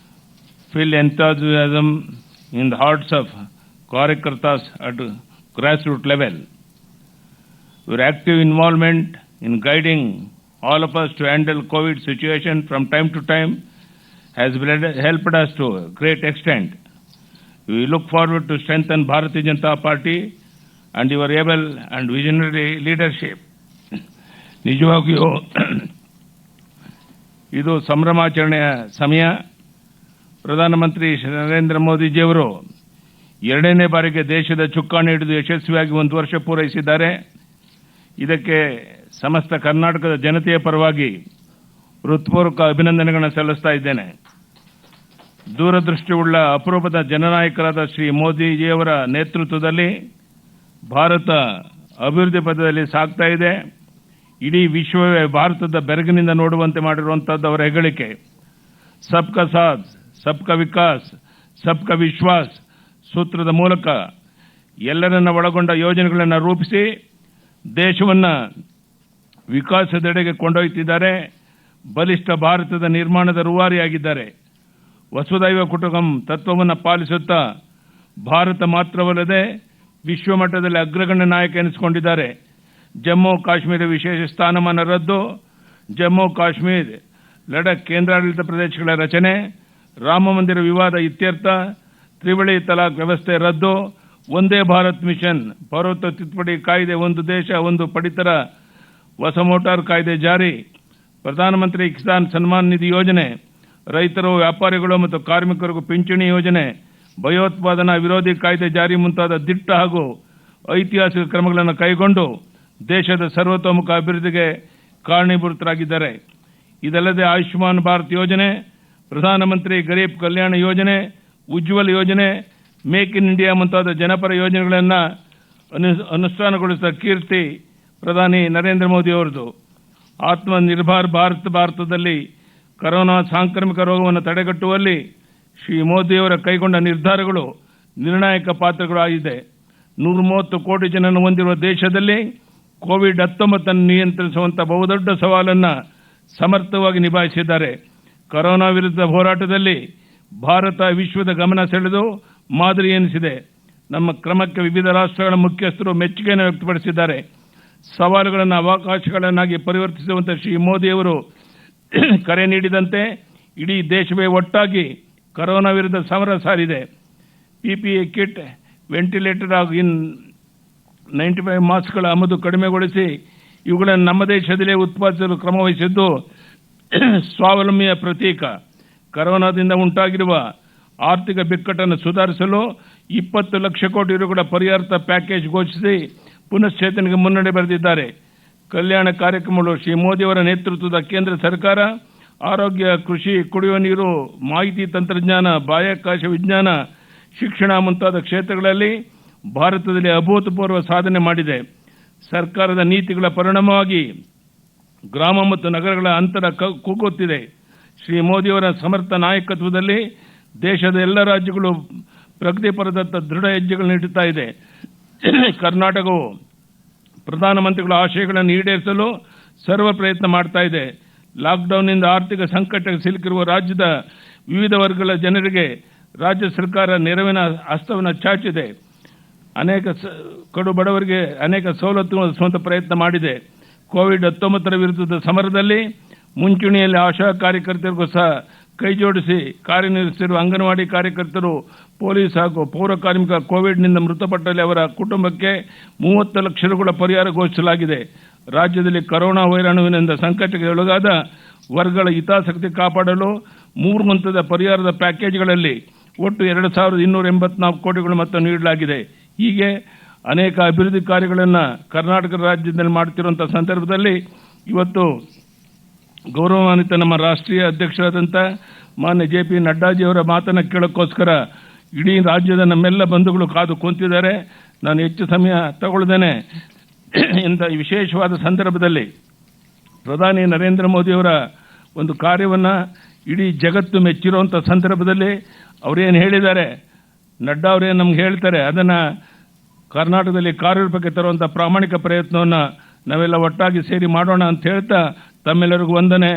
fill enthusiasm in the hearts of Karyakartas at grassroots level. Your active involvement in guiding all of us to handle COVID situation from time to time has helped us to a great extent. We look forward to strengthen Bharatiya Janata Party and your able and visionary leadership. ನಿಜವಾಗಿಯೂ ಇದು ಸಂಭ್ರಮಾಚರಣೆಯ ಸಮಯ. ಪ್ರಧಾನಮಂತ್ರಿ ನರೇಂದ್ರ ಮೋದಿಜಿಯವರು 2ನೇ ಬಾರಿಗೆ ದೇಶದ ಚುಕ್ಕಾಣಿ ಹಿಡಿದು ಯಶಸ್ವಿಯಾಗಿ 1 ವರ್ಷ ಪೂರೈಸಿದ್ದಾರೆ. ಇದಕ್ಕೆ ಸಮಸ್ತ ಕರ್ನಾಟಕದ ಜನತೆಯ ಪರವಾಗಿ ಹೃತ್ಪೂರ್ವಕ ಅಭಿನಂದನೆಗಳನ್ನು ಸಲ್ಲಿಸ್ತಾ ಇದ್ದೇನೆ. ದೂರದೃಷ್ಟಿಯುಳ್ಳ ಅಪರೂಪದ ಜನನಾಯಕರಾದ ಶ್ರೀ ಮೋದಿಜಿಯವರ ನೇತೃತ್ವದಲ್ಲಿ ಭಾರತ ಅಭಿವೃದ್ಧಿ ಪಥದಲ್ಲಿ ಸಾಗ್ತಾ ಇದೆ. ಇಡೀ ವಿಶ್ವವೇ ಭಾರತದ ಬೆರಗಿನಿಂದ ನೋಡುವಂತೆ ಮಾಡಿರುವಂತಹದ್ದು ಅವರ ಹೆಗ್ಗಳಿಕೆ. ಸಬ್ಕಾ ಸಾಥ್, ಸಬ್ಕಾ ವಿಕಾಸ್, ಸಬ್ಕಾ ವಿಶ್ವಾಸ್ ಸೂತ್ರದ ಮೂಲಕ ಎಲ್ಲರನ್ನ ಒಳಗೊಂಡ ಯೋಜನೆಗಳನ್ನು ರೂಪಿಸಿ ದೇಶವನ್ನು ವಿಕಾಸದೆಡೆಗೆ ಕೊಂಡೊಯ್ತಿದ್ದಾರೆ. ಬಲಿಷ್ಠ ಭಾರತದ ನಿರ್ಮಾಣದ ರೂವಾರಿಯಾಗಿದ್ದಾರೆ. ವಸುದೈವ ಕುಟುಂಬಕಂ ತತ್ವವನ್ನು ಪಾಲಿಸುತ್ತಾ ಭಾರತ ಮಾತ್ರವಲ್ಲದೆ ವಿಶ್ವಮಟ್ಟದಲ್ಲಿ ಅಗ್ರಗಣ್ಯ ನಾಯಕ ಎನಿಸಿಕೊಂಡಿದ್ದಾರೆ. ಜಮ್ಮು ಕಾಶ್ಮೀರ ವಿಶೇಷ ಸ್ಥಾನಮಾನ ರದ್ದು, ಜಮ್ಮು ಕಾಶ್ಮೀರ ಲಡಖ್ ಕೇಂದ್ರಾಡಳಿತ ಪ್ರದೇಶಗಳ ರಚನೆ, ರಾಮ ಮಂದಿರ ವಿವಾದ ಇತ್ಯರ್ಥ, ತ್ರಿವಳಿ ತಲಾಕ್ ವ್ಯವಸ್ಥೆ ರದ್ದು, ಒಂದೇ ಭಾರತ್ ಮಿಷನ್, ಪೌರತ್ವ ತಿದ್ದುಪಡಿ ಕಾಯ್ದೆ, ಒಂದು ದೇಶ ಒಂದು ಪಡಿತರ, ಹೊಸ ಮೋಟಾರ್ ಕಾಯ್ದೆ ಜಾರಿ, ಪ್ರಧಾನಮಂತ್ರಿ ಕಿಸಾನ್ ಸನ್ಮಾನ್ ನಿಧಿ ಯೋಜನೆ, ರೈತರು, ವ್ಯಾಪಾರಿಗಳು ಮತ್ತು ಕಾರ್ಮಿಕರಿಗೂ ಪಿಂಚಣಿ ಯೋಜನೆ, ಭಯೋತ್ಪಾದನಾ ವಿರೋಧಿ ಕಾಯ್ದೆ ಜಾರಿ ಮುಂತಾದ ದಿಟ್ಟ ಹಾಗೂ ಐತಿಹಾಸಿಕ ಕ್ರಮಗಳನ್ನು ಕೈಗೊಂಡು ದೇಶದ ಸರ್ವತೋಮುಖ ಅಭಿವೃದ್ಧಿಗೆ ಕಾರಣೀಭೂತರಾಗಿದ್ದಾರೆ. ಇದಲ್ಲದೆ ಆಯುಷ್ಮಾನ್ ಭಾರತ್ ಯೋಜನೆ, ಪ್ರಧಾನಮಂತ್ರಿ ಗರೀಬ್ ಕಲ್ಯಾಣ ಯೋಜನೆ, ಉಜ್ವಲ್ ಯೋಜನೆ, ಮೇಕ್ ಇನ್ ಇಂಡಿಯಾ ಮುಂತಾದ ಜನಪರ ಯೋಜನೆಗಳನ್ನು ಅನುಷ್ಠಾನಗೊಳಿಸಿದ ಕೀರ್ತಿ ಪ್ರಧಾನಿ ನರೇಂದ್ರ ಮೋದಿ ಅವರದು. ಆತ್ಮನಿರ್ಭರ್ ಭಾರತದಲ್ಲಿ ಕೊರೋನಾ ಸಾಂಕ್ರಾಮಿಕ ರೋಗವನ್ನು ತಡೆಗಟ್ಟುವಲ್ಲಿ ಶ್ರೀ ಮೋದಿಯವರ ಕೈಗೊಂಡ ನಿರ್ಧಾರಗಳು ನಿರ್ಣಾಯಕ ಪಾತ್ರಗಳು ಆಗಿದೆ. 130 ಕೋಟಿ ಜನರನ್ನು ಹೊಂದಿರುವ ದೇಶದಲ್ಲಿ ಕೋವಿಡ್-19 ನಿಯಂತ್ರಿಸುವಂತಹ ಬಹುದೊಡ್ಡ ಸವಾಲನ್ನು ಸಮರ್ಥವಾಗಿ ನಿಭಾಯಿಸಿದ್ದಾರೆ. ಕೊರೋನಾ ವಿರುದ್ಧ ಹೋರಾಟದಲ್ಲಿ ಭಾರತ ವಿಶ್ವದ ಗಮನ ಸೆಳೆದು ಮಾದರಿ ಎನಿಸಿದೆ. ನಮ್ಮ ಕ್ರಮಕ್ಕೆ ವಿವಿಧ ರಾಷ್ಟ್ರಗಳ ಮುಖ್ಯಸ್ಥರು ಮೆಚ್ಚುಗೆಯನ್ನು ವ್ಯಕ್ತಪಡಿಸಿದ್ದಾರೆ. ಸವಾಲುಗಳನ್ನು ಅವಕಾಶಗಳನ್ನಾಗಿ ಪರಿವರ್ತಿಸುವಂತೆ ಶ್ರೀ ಮೋದಿಯವರು ಕರೆ ನೀಡಿದಂತೆ ಇಡೀ ದೇಶವೇ ಒಟ್ಟಾಗಿ ಕೊರೋನಾ ವಿರುದ್ಧ ಸಮರ ಸಾರಿದೆ. ಪಿಪಿಇ ಕಿಟ್, ವೆಂಟಿಲೇಟರ್ ಹಾಗೂ 95 ಮಾಸ್ಕ್ಗಳ ಆಮದು ಕಡಿಮೆಗೊಳಿಸಿ ಇವುಗಳನ್ನು ನಮ್ಮ ದೇಶದಲ್ಲೇ ಉತ್ಪಾದಿಸಲು ಕ್ರಮ ವಹಿಸಿದ್ದು ಸ್ವಾವಲಂಬಿಯ ಪ್ರತೀಕ. ಕೊರೋನಾದಿಂದ ಉಂಟಾಗಿರುವ ಆರ್ಥಿಕ ಬಿಕ್ಕಟ್ಟನ್ನು ಸುಧಾರಿಸಲು 20 ಲಕ್ಷ ಕೋಟಿ ರೂಗಳ ಪರಿಹಾರ ಪ್ಯಾಕೇಜ್ ಘೋಷಿಸಿ ಪುನಶ್ಚೇತನಿಗೆ ಮುನ್ನಡೆ ಬರೆದಿದ್ದಾರೆ. ಕಲ್ಯಾಣ ಕಾರ್ಯಕ್ರಮಗಳು ಶ್ರೀ ಮೋದಿಯವರ ನೇತೃತ್ವದ ಕೇಂದ್ರ ಸರ್ಕಾರ ಆರೋಗ್ಯ, ಕೃಷಿ, ಕುಡಿಯುವ ನೀರು, ಮಾಹಿತಿ ತಂತ್ರಜ್ಞಾನ, ಬಾಹ್ಯಾಕಾಶ ವಿಜ್ಞಾನ, ಶಿಕ್ಷಣ ಮುಂತಾದ ಕ್ಷೇತ್ರಗಳಲ್ಲಿ ಭಾರತದಲ್ಲಿ ಅಭೂತಪೂರ್ವ ಸಾಧನೆ ಮಾಡಿದೆ. ಸರ್ಕಾರದ ನೀತಿಗಳ ಪರಿಣಾಮವಾಗಿ ಗ್ರಾಮ ಮತ್ತು ನಗರಗಳ ಅಂತರ ಕುಗ್ಗುತ್ತಿದೆ. ಶ್ರೀ ಮೋದಿಯವರ ಸಮರ್ಥ ನಾಯಕತ್ವದಲ್ಲಿ ದೇಶದ ಎಲ್ಲ ರಾಜ್ಯಗಳು ಪ್ರಗತಿಪರದತ್ತ ದೃಢ ಹೆಜ್ಜೆಗಳನ್ನು ಇಡುತ್ತಾ ಇದೆ. ಕರ್ನಾಟಕವು ಪ್ರಧಾನಮಂತ್ರಿಗಳ ಆಶಯಗಳನ್ನು ಈಡೇರಿಸಲು ಸರ್ವ ಪ್ರಯತ್ನ ಮಾಡ್ತಾ ಇದೆ. ಲಾಕ್ಡೌನ್ನಿಂದ ಆರ್ಥಿಕ ಸಂಕಟಕ್ಕೆ ಸಿಲುಕಿರುವ ರಾಜ್ಯದ ವಿವಿಧ ವರ್ಗಗಳ ಜನರಿಗೆ ರಾಜ್ಯ ಸರ್ಕಾರ ನೆರವಿನ ಹಸ್ತವನ್ನು ಚಾಚಿದೆ. ಅನೇಕ ಕಡು ಬಡವರಿಗೆ ಅನೇಕ ಸವಲತ್ತು ಒದಗಿಸುವಂತ ಪ್ರಯತ್ನ ಮಾಡಿದೆ. ಕೋವಿಡ್-19 ವಿರುದ್ಧದ ಸಮರದಲ್ಲಿ ಮುಂಚೂಣಿಯಲ್ಲಿ ಆಶಾ ಕಾರ್ಯಕರ್ತರಿಗೂ ಸಹ ಕೈಜೋಡಿಸಿ ಕಾರ್ಯನಿರ್ವಹಿಸುತ್ತಿರುವ ಅಂಗನವಾಡಿ ಕಾರ್ಯಕರ್ತರು, ಪೊಲೀಸ್ ಹಾಗೂ ಪೌರ ಕಾರ್ಮಿಕ ಕೋವಿಡ್ನಿಂದ ಮೃತಪಟ್ಟಲ್ಲಿ ಅವರ ಕುಟುಂಬಕ್ಕೆ 30 ಲಕ್ಷ ರೂಗಳ ಪರಿಹಾರ ಘೋಷಿಸಲಾಗಿದೆ. ರಾಜ್ಯದಲ್ಲಿ ಕೊರೋನಾ ವೈರಾಣುವಿನಿಂದ ಸಂಕಟಕ್ಕೆ ಒಳಗಾದ ವರ್ಗಗಳ ಹಿತಾಸಕ್ತಿ ಕಾಪಾಡಲು 3 ಹಂತದ ಪರಿಹಾರದ ಪ್ಯಾಕೇಜ್ಗಳಲ್ಲಿ ಒಟ್ಟು 2284 ಕೋಟಿಗಳು ಮೊತ್ತ ನೀಡಲಾಗಿದೆ. ಹೀಗೆ ಅನೇಕ ಅಭಿವೃದ್ಧಿ ಕಾರ್ಯಗಳನ್ನು ಕರ್ನಾಟಕ ರಾಜ್ಯದಲ್ಲಿ ಮಾಡುತ್ತಿರುವಂತಹ ಸಂದರ್ಭದಲ್ಲಿ ಇವತ್ತು ಗೌರವಾನ್ವಿತ ನಮ್ಮ ರಾಷ್ಟ್ರೀಯ ಅಧ್ಯಕ್ಷರಾದಂಥ ಮಾನ್ಯ JP ನಡ್ಡಾಜಿಯವರ ಮಾತನ್ನು ಕೇಳೋಕ್ಕೋಸ್ಕರ ಇಡೀ ರಾಜ್ಯದ ನಮ್ಮೆಲ್ಲ ಬಂಧುಗಳು ಕಾದು ಕುಂತಿದ್ದಾರೆ. ನಾನು ಹೆಚ್ಚು ಸಮಯ ತಗೊಳ್ಳದೇನೆ ಇಂಥ ವಿಶೇಷವಾದ ಸಂದರ್ಭದಲ್ಲಿ ಪ್ರಧಾನಿ ನರೇಂದ್ರ ಮೋದಿಯವರ ಒಂದು ಕಾರ್ಯವನ್ನು ಇಡೀ ಜಗತ್ತು ಮೆಚ್ಚಿರುವಂಥ ಸಂದರ್ಭದಲ್ಲಿ ಅವರೇನು ಹೇಳಿದ್ದಾರೆ, ನಡ್ಡಾ ಅವರೇನು ನಮ್ಗೆ ಹೇಳ್ತಾರೆ, ಅದನ್ನು ಕರ್ನಾಟಕದಲ್ಲಿ ಕಾರ್ಯರೂಪಕ್ಕೆ ತರುವಂಥ ಪ್ರಾಮಾಣಿಕ ಪ್ರಯತ್ನವನ್ನು ನಾವೆಲ್ಲ ಒಟ್ಟಾಗಿ ಸೇರಿ ಮಾಡೋಣ ಅಂತ ಹೇಳ್ತಾ ತಮ್ಮೆಲ್ಲರಿಗೂ ವಂದನೆ,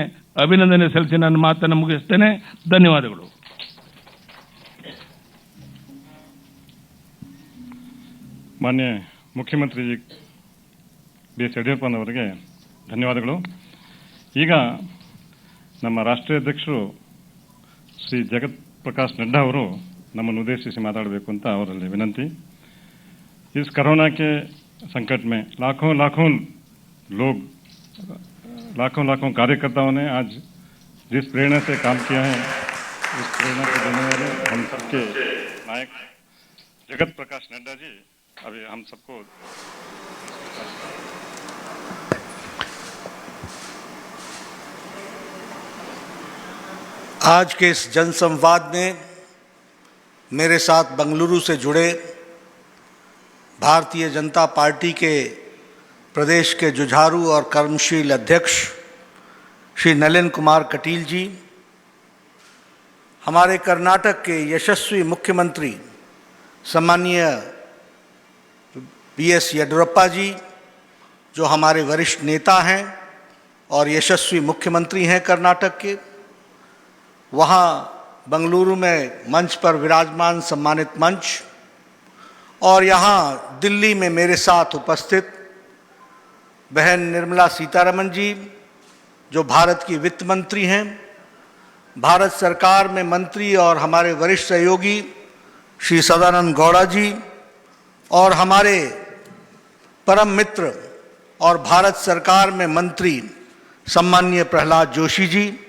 ಅಭಿನಂದನೆ ಸಲ್ಲಿಸಿ ನನ್ನ ಮಾತನ್ನು ಮುಗಿಸ್ತೇನೆ. ಧನ್ಯವಾದಗಳು. ಮಾನ್ಯ ಮುಖ್ಯಮಂತ್ರಿ B.S. ಯಡಿಯೂರಪ್ಪನವರಿಗೆ ಧನ್ಯವಾದಗಳು. ಈಗ ನಮ್ಮ ರಾಷ್ಟ್ರೀಯ ಅಧ್ಯಕ್ಷರು ಶ್ರೀ ಜಗತ್ ಪ್ರಕಾಶ್ नड्डा ಅವರು ನಮ್ಮನ್ನು ಉದ್ದೇಶಿಸಿ ಮಾತಾಡಬೇಕು ಅಂತ ಅವರಲ್ಲಿ ವಿನಂತಿ. इस कोरोना के संकट में लाखों कार्यकर्ताओं ने आज जिस प्रेरणा से काम किया है, उस प्रेरणा को देने वाले हम सबके नायक जगत प्रकाश नड्डा जी अभी हम सबको आज के इस जनसंवाद में मेरे साथ बेंगलुरु से जुड़े भारतीय जनता पार्टी के प्रदेश के जुझारू और कर्मशील अध्यक्ष श्री नलिन कुमार कटील जी, हमारे कर्नाटक के यशस्वी मुख्यमंत्री सम्माननीय B.S. येडियुरप्पा जी जो हमारे वरिष्ठ नेता हैं और यशस्वी मुख्यमंत्री हैं कर्नाटक के, वहाँ बंगलुरु में मंच पर विराजमान सम्मानित मंच, और यहाँ दिल्ली में मेरे साथ उपस्थित बहन निर्मला सीतारमण जी, जो भारत की वित्त मंत्री हैं, भारत सरकार में मंत्री और हमारे वरिष्ठ सहयोगी श्री सदानंद गौड़ा जी, और हमारे परम मित्र और भारत सरकार में मंत्री सम्माननीय प्रहलाद जोशी जी,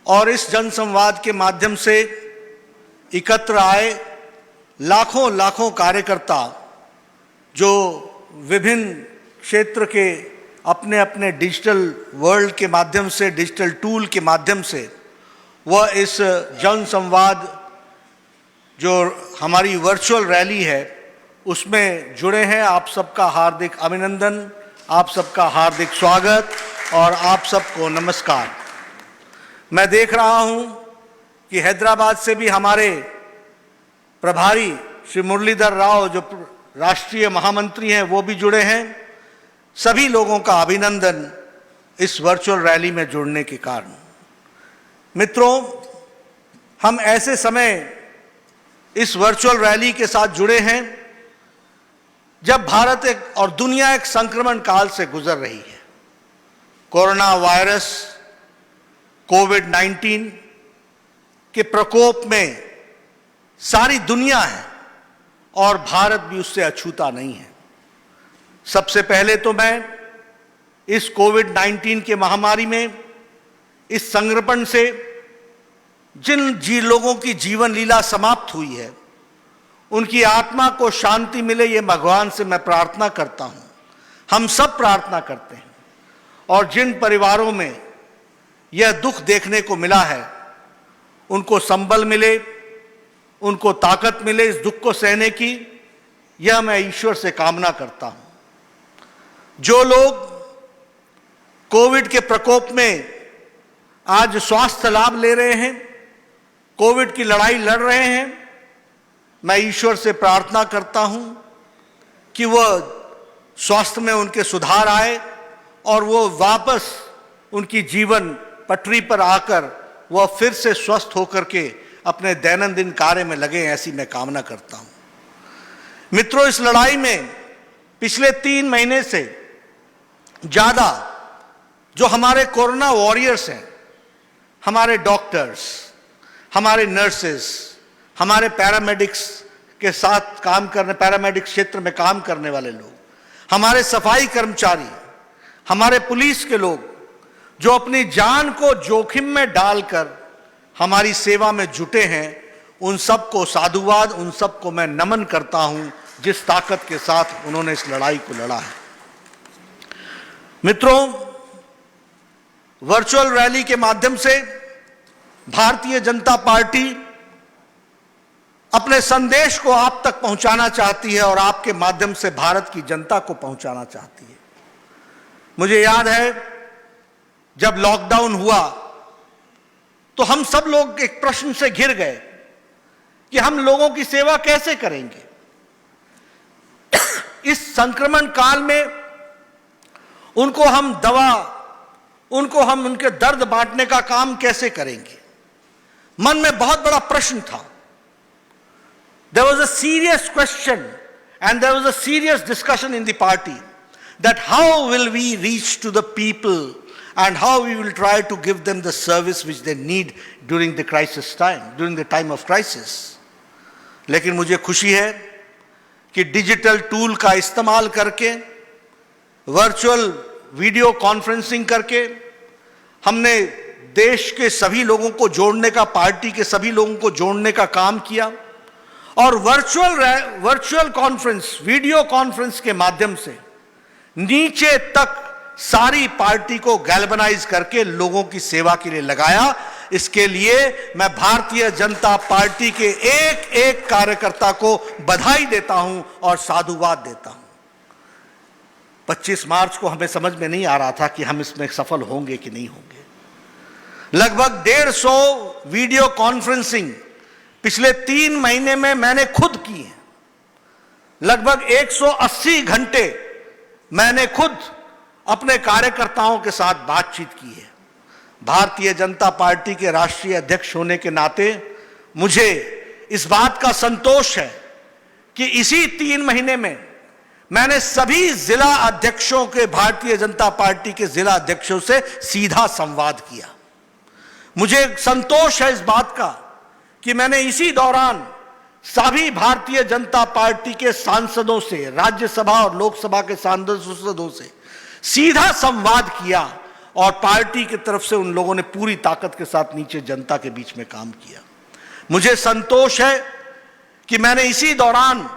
और इस जनसंवाद के माध्यम से एकत्र आए लाखों लाखों कार्यकर्ता जो विभिन्न क्षेत्र के अपने अपने डिजिटल वर्ल्ड के माध्यम से, डिजिटल टूल के माध्यम से वह इस जनसंवाद जो हमारी वर्चुअल रैली है उसमें जुड़े हैं। आप सबका हार्दिक अभिनंदन, आप सबका हार्दिक स्वागत और आप सबको नमस्कार। मैं देख रहा हूं कि हैदराबाद से भी हमारे प्रभारी श्री मुरलीधर राव जो राष्ट्रीय महामंत्री हैं वो भी जुड़े हैं। सभी लोगों का अभिनंदन इस वर्चुअल रैली में जुड़ने के कारण। मित्रों, हम ऐसे समय इस वर्चुअल रैली के साथ जुड़े हैं जब भारत और दुनिया एक संक्रमण काल से गुजर रही है। कोरोना वायरस कोविड-19 के प्रकोप में सारी दुनिया है और भारत भी उससे अछूता नहीं है। सबसे पहले तो मैं इस कोविड-19 के महामारी में, इस संक्रमण से जिन लोगों की जीवन लीला समाप्त हुई है उनकी आत्मा को शांति मिले, ये भगवान से मैं प्रार्थना करता हूं। हम सब प्रार्थना करते हैं। और जिन परिवारों में यह दुख देखने को मिला है उनको संबल मिले, उनको ताकत मिले इस दुख को सहने की, यह मैं ईश्वर से कामना करता हूं। जो लोग कोविड के प्रकोप में आज स्वास्थ्य लाभ ले रहे हैं, कोविड की लड़ाई लड़ रहे हैं, मैं ईश्वर से प्रार्थना करता हूं कि वह स्वास्थ्य में उनके सुधार आए और वो वापस उनकी जीवन पटरी पर आकर वह फिर से स्वस्थ होकर के अपने दैनंदिन कार्य में लगे, ऐसी मैं कामना करता हूं। मित्रों, इस लड़ाई में पिछले 3 महीने से ज्यादा जो हमारे कोरोना वॉरियर्स हैं, हमारे डॉक्टर्स, हमारे नर्सेस, हमारे पैरामेडिक्स के साथ काम करने, पैरामेडिक क्षेत्र में काम करने वाले लोग, हमारे सफाई कर्मचारी, हमारे पुलिस के लोग जो अपनी जान को जोखिम में डालकर हमारी सेवा में जुटे हैं, उन सबको साधुवाद, उन सबको मैं नमन करता हूं जिस ताकत के साथ उन्होंने इस लड़ाई को लड़ा है। मित्रों, वर्चुअल रैली के माध्यम से भारतीय जनता पार्टी अपने संदेश को आप तक पहुंचाना चाहती है और आपके माध्यम से भारत की जनता को पहुंचाना चाहती है। मुझे याद है जब लॉकडाउन हुआ तो हम सब लोग एक प्रश्न से घिर गए कि हम लोगों की सेवा कैसे करेंगे। इस संक्रमण काल में उनको हम दवा, उनको हम उनके दर्द बांटने का काम कैसे करेंगे। मन में बहुत बड़ा प्रश्न था। There was a serious question and there was a serious discussion in the party that how will we reach to the people and how we will try to give them the service which they need during the crisis time, during the time of crisis. लेकिन मुझे खुशी है कि digital tool का इस्तेमाल करके, virtual video conferencing करके हमने देश के सभी लोगों को जोड़ने का, पार्टी के सभी लोगों को जोड़ने का काम किया और वर्चुअल कॉन्फ्रेंस, वीडियो कॉन्फ्रेंस के माध्यम से नीचे तक सारी पार्टी को गैल्वनाइज करके लोगों की सेवा के लिए लगाया। इसके लिए मैं भारतीय जनता पार्टी के एक एक कार्यकर्ता को बधाई देता हूं और साधुवाद देता हूं। 25 मार्च को हमें समझ में नहीं आ रहा था कि हम इसमें सफल होंगे कि नहीं होंगे। लगभग 150 वीडियो कॉन्फ्रेंसिंग पिछले 3 महीने में मैंने खुद की है। लगभग 180 घंटे मैंने खुद अपने कार्यकर्ताओं के साथ बातचीत की है। भारतीय जनता पार्टी के राष्ट्रीय अध्यक्ष होने के नाते मुझे इस बात का संतोष है कि इसी 3 महीने में मैंने सभी जिला अध्यक्षों के, भारतीय जनता पार्टी के जिला अध्यक्षों से सीधा संवाद किया। मुझे संतोष है इस बात का कि मैंने इसी दौरान सभी भारतीय जनता पार्टी के सांसदों से, राज्यसभा और लोकसभा के सांसदों से सीधा संवाद किया और पार्टी की तरफ से उन लोगों ने पूरी ताकत के साथ नीचे जनता के बीच में काम किया। मुझे संतोष है कि मैंने इसी दौरान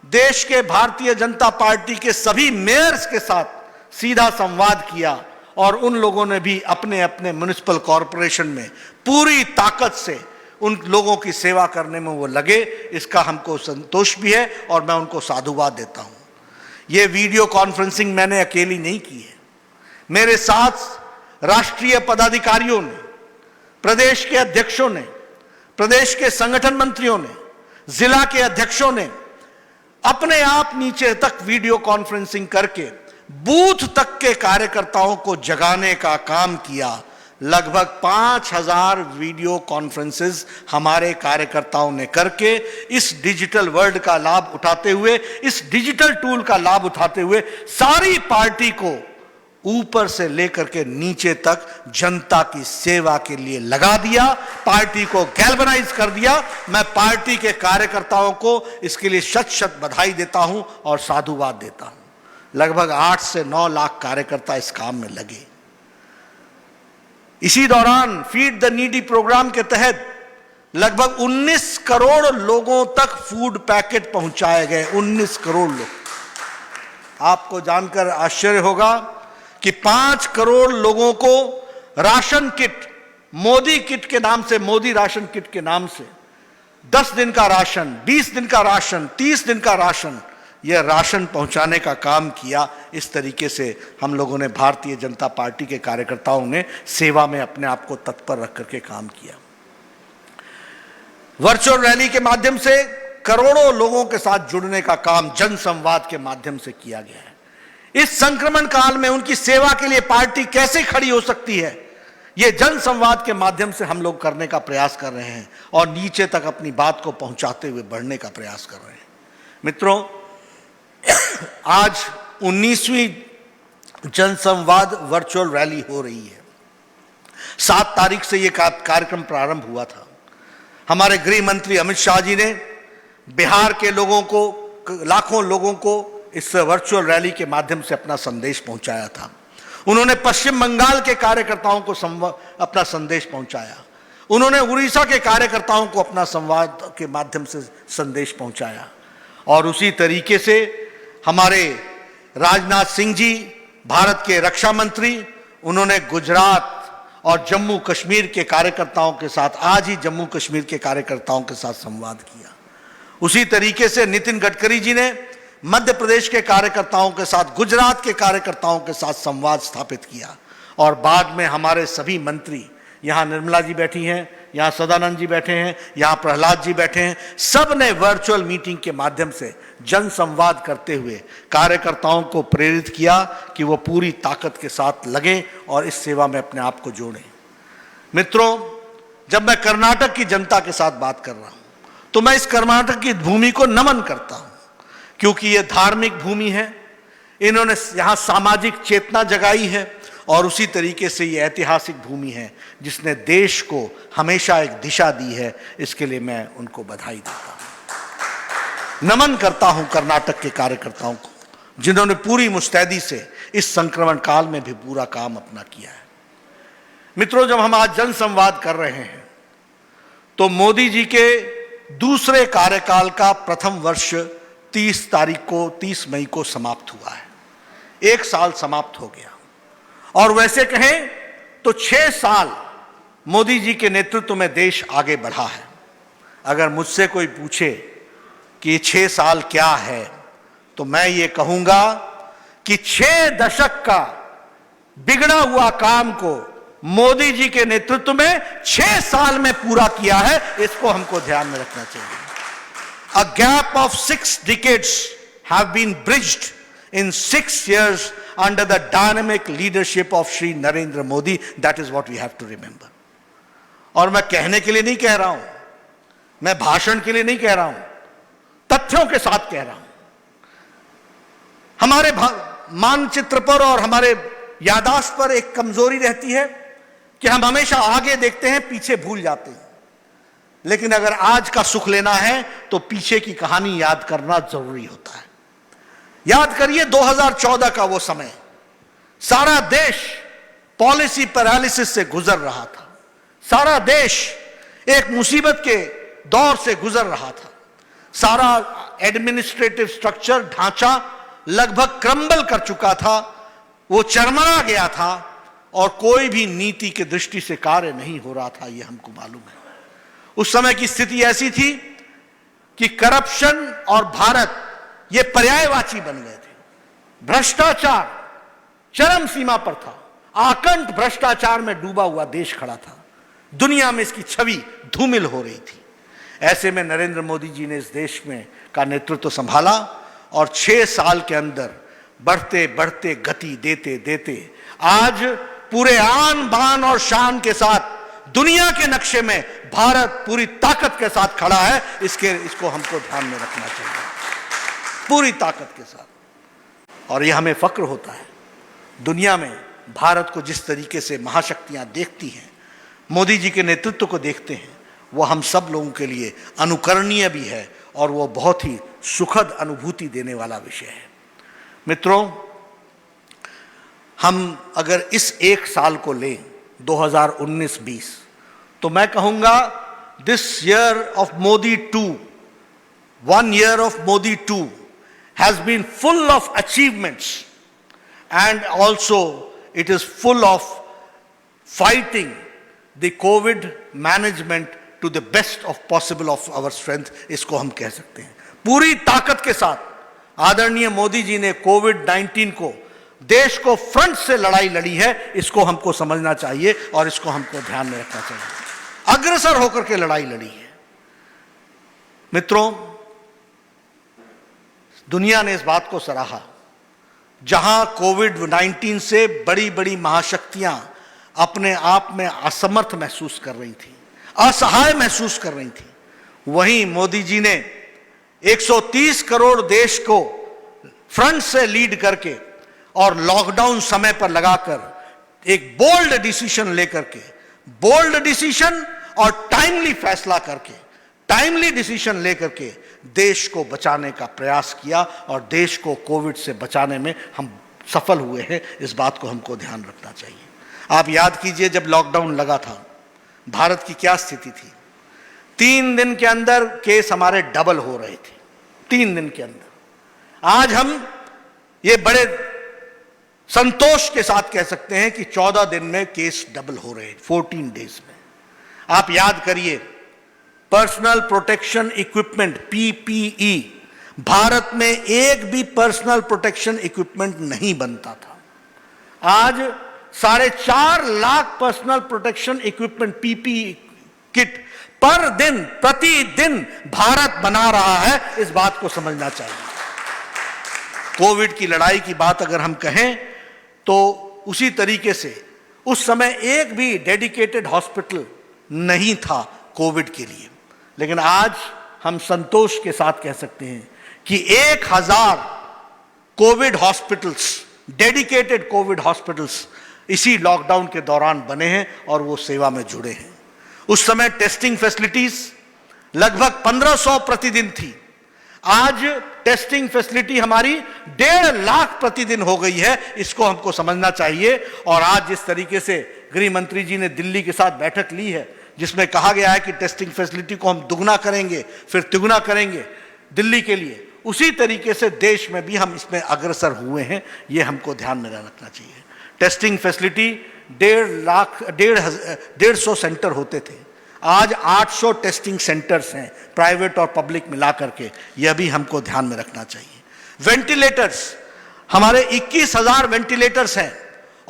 देश के भारतीय जनता पार्टी के सभी मेयर्स के साथ सीधा संवाद किया और उन लोगों ने भी अपने अपने म्युनिसिपल कॉरपोरेशन में पूरी ताकत से उन लोगों की सेवा करने में वो लगे। इसका हमको संतोष भी है और मैं उनको साधुवाद देता हूं। ये वीडियो कॉन्फ्रेंसिंग मैंने अकेली नहीं की है, मेरे साथ राष्ट्रीय पदाधिकारियों ने, प्रदेश के अध्यक्षों ने, प्रदेश के संगठन मंत्रियों ने, जिला के अध्यक्षों ने अपने आप नीचे तक वीडियो कॉन्फ्रेंसिंग करके बूथ तक के कार्यकर्ताओं को जगाने का काम किया। लगभग 5000 वीडियो कॉन्फ्रेंसेस हमारे कार्यकर्ताओं ने करके इस डिजिटल वर्ल्ड का लाभ उठाते हुए, इस डिजिटल टूल का लाभ उठाते हुए सारी पार्टी को ऊपर से लेकर के नीचे तक जनता की सेवा के लिए लगा दिया, पार्टी को गैल्वनाइज कर दिया। मैं पार्टी के कार्यकर्ताओं को इसके लिए शत शत बधाई देता हूं और साधुवाद देता हूं। लगभग 8 से 9 लाख कार्यकर्ता इस काम में लगे। इसी दौरान फीड द नीडी प्रोग्राम के तहत लगभग 19 करोड़ लोगों तक फूड पैकेट पहुंचाए गए। 19 करोड़ लोग। आपको जानकर आश्चर्य होगा कि 5 करोड़ लोगों को राशन किट, मोदी किट के नाम से, मोदी राशन किट के नाम से 10 दिन का राशन, 20 दिन का राशन, 30 दिन का राशन, यह राशन पहुंचाने का काम किया। इस तरीके से हम लोगों ने, भारतीय जनता पार्टी के कार्यकर्ताओं ने सेवा में अपने आप को तत्पर रख करके काम किया। वर्चुअल रैली के माध्यम से करोड़ों लोगों के साथ जुड़ने का काम जन संवाद के माध्यम से किया गया है। इस संक्रमण काल में उनकी सेवा के लिए पार्टी कैसे खड़ी हो सकती है, यह जन संवाद के माध्यम से हम लोग करने का प्रयास कर रहे हैं और नीचे तक अपनी बात को पहुंचाते हुए बढ़ने का प्रयास कर रहे हैं। मित्रों, आज 19वीं जनसंवाद वर्चुअल रैली हो रही है। 7 तारीख से यह कार्यक्रम प्रारंभ हुआ था। हमारे गृह मंत्री अमित शाह जी ने बिहार के लोगों को, लाखों लोगों को इस वर्चुअल रैली के माध्यम से अपना संदेश पहुंचाया था। उन्होंने पश्चिम बंगाल के कार्यकर्ताओं को अपना संदेश पहुंचाया। उन्होंने उड़ीसा के कार्यकर्ताओं को अपना संवाद के माध्यम से संदेश पहुंचाया। और उसी तरीके से हमारे राजनाथ सिंह जी, भारत के रक्षा मंत्री, उन्होंने गुजरात और जम्मू कश्मीर के कार्यकर्ताओं के साथ, आज ही जम्मू कश्मीर के कार्यकर्ताओं के साथ संवाद किया। उसी तरीके से नितिन गडकरी जी ने मध्य प्रदेश के कार्यकर्ताओं के साथ, गुजरात के कार्यकर्ताओं के साथ संवाद स्थापित किया। और बाद में हमारे सभी मंत्री, यहां निर्मला जी बैठी हैं, यहां सदानंद जी बैठे हैं, यहां प्रहलाद जी बैठे हैं, सब ने वर्चुअल मीटिंग के माध्यम से जन संवाद करते हुए कार्यकर्ताओं को प्रेरित किया कि वो पूरी ताकत के साथ लगें और इस सेवा में अपने आप को जोड़ें। मित्रों, जब मैं कर्नाटक की जनता के साथ बात कर रहा हूं तो मैं इस कर्नाटक की भूमि को नमन करता हूं, क्योंकि ये धार्मिक भूमि है। इन्होंने यहां सामाजिक चेतना जगाई है और उसी तरीके से ये ऐतिहासिक भूमि है जिसने देश को हमेशा एक दिशा दी है। इसके लिए मैं उनको बधाई देता हूं, नमन करता हूं कर्नाटक के कार्यकर्ताओं को, जिन्होंने पूरी मुस्तैदी से इस संक्रमण काल में भी पूरा काम अपना किया है। मित्रों, जब हम आज जन संवाद कर रहे हैं तो मोदी जी के दूसरे कार्यकाल का प्रथम वर्ष 30 मई को समाप्त हुआ है। 1 साल समाप्त हो गया। और वैसे कहें तो 6 साल मोदी जी के नेतृत्व में देश आगे बढ़ा है। अगर मुझसे कोई पूछे कि 6 साल क्या है, तो मैं ये कहूंगा कि 6 दशक का बिगड़ा हुआ काम को मोदी जी के नेतृत्व में 6 साल में पूरा किया है। इसको हमको ध्यान में रखना चाहिए। A gap of 6 decades have been bridged in 6 years under the dynamic leadership of Shri Narendra Modi. That is what we have to remember. और मैं कहने के लिए नहीं कह रहा हूं, मैं भाषण के लिए नहीं कह रहा हूं, तथ्यों के साथ कह रहा हूं। हमारे मानचित्र पर और हमारे याददाश्त पर एक कमजोरी रहती है कि हम हमेशा आगे देखते हैं, पीछे भूल जाते हैं। लेकिन अगर आज का सुख लेना है तो पीछे की कहानी याद करना जरूरी होता है। याद करिए 2014 का वो समय, सारा देश पॉलिसी पैरालिसिस से गुजर रहा था, सारा देश एक मुसीबत के दौर से गुजर रहा था, सारा एडमिनिस्ट्रेटिव स्ट्रक्चर ढांचा लगभग क्रम्बल कर चुका था, वो चरमरा गया था और कोई भी नीति के दृष्टि से कार्य नहीं हो रहा था, यह हमको मालूम है। उस समय की स्थिति ऐसी थी कि करप्शन और भारत ये पर्यायवाची बन गए थे। भ्रष्टाचार चरम सीमा पर था, आकंठ भ्रष्टाचार में डूबा हुआ देश खड़ा था, दुनिया में इसकी छवि धूमिल हो रही थी। ऐसे में नरेंद्र मोदी जी ने इस देश में का नेतृत्व संभाला और 6 साल के अंदर बढ़ते बढ़ते गति देते देते आज पूरे आन बान और शान के साथ दुनिया के नक्शे में भारत पूरी ताकत के साथ खड़ा है। इसको हमको ध्यान में रखना चाहिए, पूरी ताकत के साथ। और यह हमें फक्र होता है, दुनिया में भारत को जिस तरीके से महाशक्तियां देखती हैं, मोदी जी के नेतृत्व को देखते हैं, वो हम सब लोगों के लिए अनुकरणीय भी है और वो बहुत ही सुखद अनुभूति देने वाला विषय है। मित्रों, हम अगर इस एक साल को लें 2019-20, तो मैं कहूंगा this year of Modi 2, 1 year of Modi 2 has been full of achievements, and also it is full of fighting the COVID management to the best of possible of our strength। इसको हम कह सकते हैं पूरी ताकत के साथ आदरणीय मोदी जी ने कोविड-19 को देश को फ्रंट से लड़ाई लड़ी है। इसको हमको समझना चाहिए और इसको हमको ध्यान में रखना चाहिए। अग्रसर होकर के लड़ाई लड़ी है। मित्रों, दुनिया ने इस बात को सराहा, जहां कोविड-19 से बड़ी बड़ी महाशक्तियां अपने आप में असमर्थ महसूस कर रही थी, असहाय महसूस कर रही थी, वहीं मोदी जी ने 130 करोड़ देश को फ्रंट से लीड करके और लॉकडाउन समय पर लगाकर एक बोल्ड डिसीजन लेकर के, बोल्ड डिसीजन और टाइमली फैसला करके, टाइमली डिसीजन लेकर के देश को बचाने का प्रयास किया और देश को कोविड से बचाने में हम सफल हुए हैं। इस बात को हमको ध्यान रखना चाहिए। आप याद कीजिए, जब लॉकडाउन लगा था भारत की क्या स्थिति थी। 3 दिन के अंदर केस हमारे डबल हो रहे थे, 3 दिन के अंदर। आज हम ये बड़े संतोष के साथ कह सकते हैं कि 14 दिन में केस डबल हो रहे हैं, 14 डेज में। आप याद करिए, personal protection equipment PPE, Bharat में एक भी पर्सनल प्रोटेक्शन इक्विपमेंट नहीं बनता था। आज 4.5 lakh personal protection equipment PPE kit पर दिन, प्रतिदिन भारत बना रहा है। इस बात को समझना चाहिए। कोविड की लड़ाई की बात अगर हम कहें तो उसी तरीके से उस समय एक भी डेडिकेटेड हॉस्पिटल नहीं था कोविड के लिए, लेकिन आज हम संतोष के साथ कह सकते हैं कि 1000 Covid hospitals, dedicated Covid hospitals इसी लॉकडाउन के दौरान बने हैं और वो सेवा में जुड़े हैं। उस समय टेस्टिंग फैसिलिटीज लगभग 1500 प्रतिदिन थी। आज टेस्टिंग फैसिलिटी हमारी 1.5 लाख प्रतिदिन हो गई है। इसको हमको समझना चाहिए। और आज जिस तरीके से गृह मंत्री जी ने दिल्ली के साथ बैठक ली है, जिसमें कहा गया है कि टेस्टिंग फैसिलिटी को हम दुगना करेंगे, फिर तिगुना करेंगे दिल्ली के लिए, उसी तरीके से देश में भी हम इसमें अग्रसर हुए हैं। ये हमको ध्यान में रखना चाहिए। टेस्टिंग फैसिलिटी 150 सेंटर होते थे, आज 800 टेस्टिंग सेंटर्स हैं, प्राइवेट और पब्लिक मिला करके। यह भी हमको ध्यान में रखना चाहिए। वेंटिलेटर्स, हमारे 21,000 वेंटिलेटर्स हैं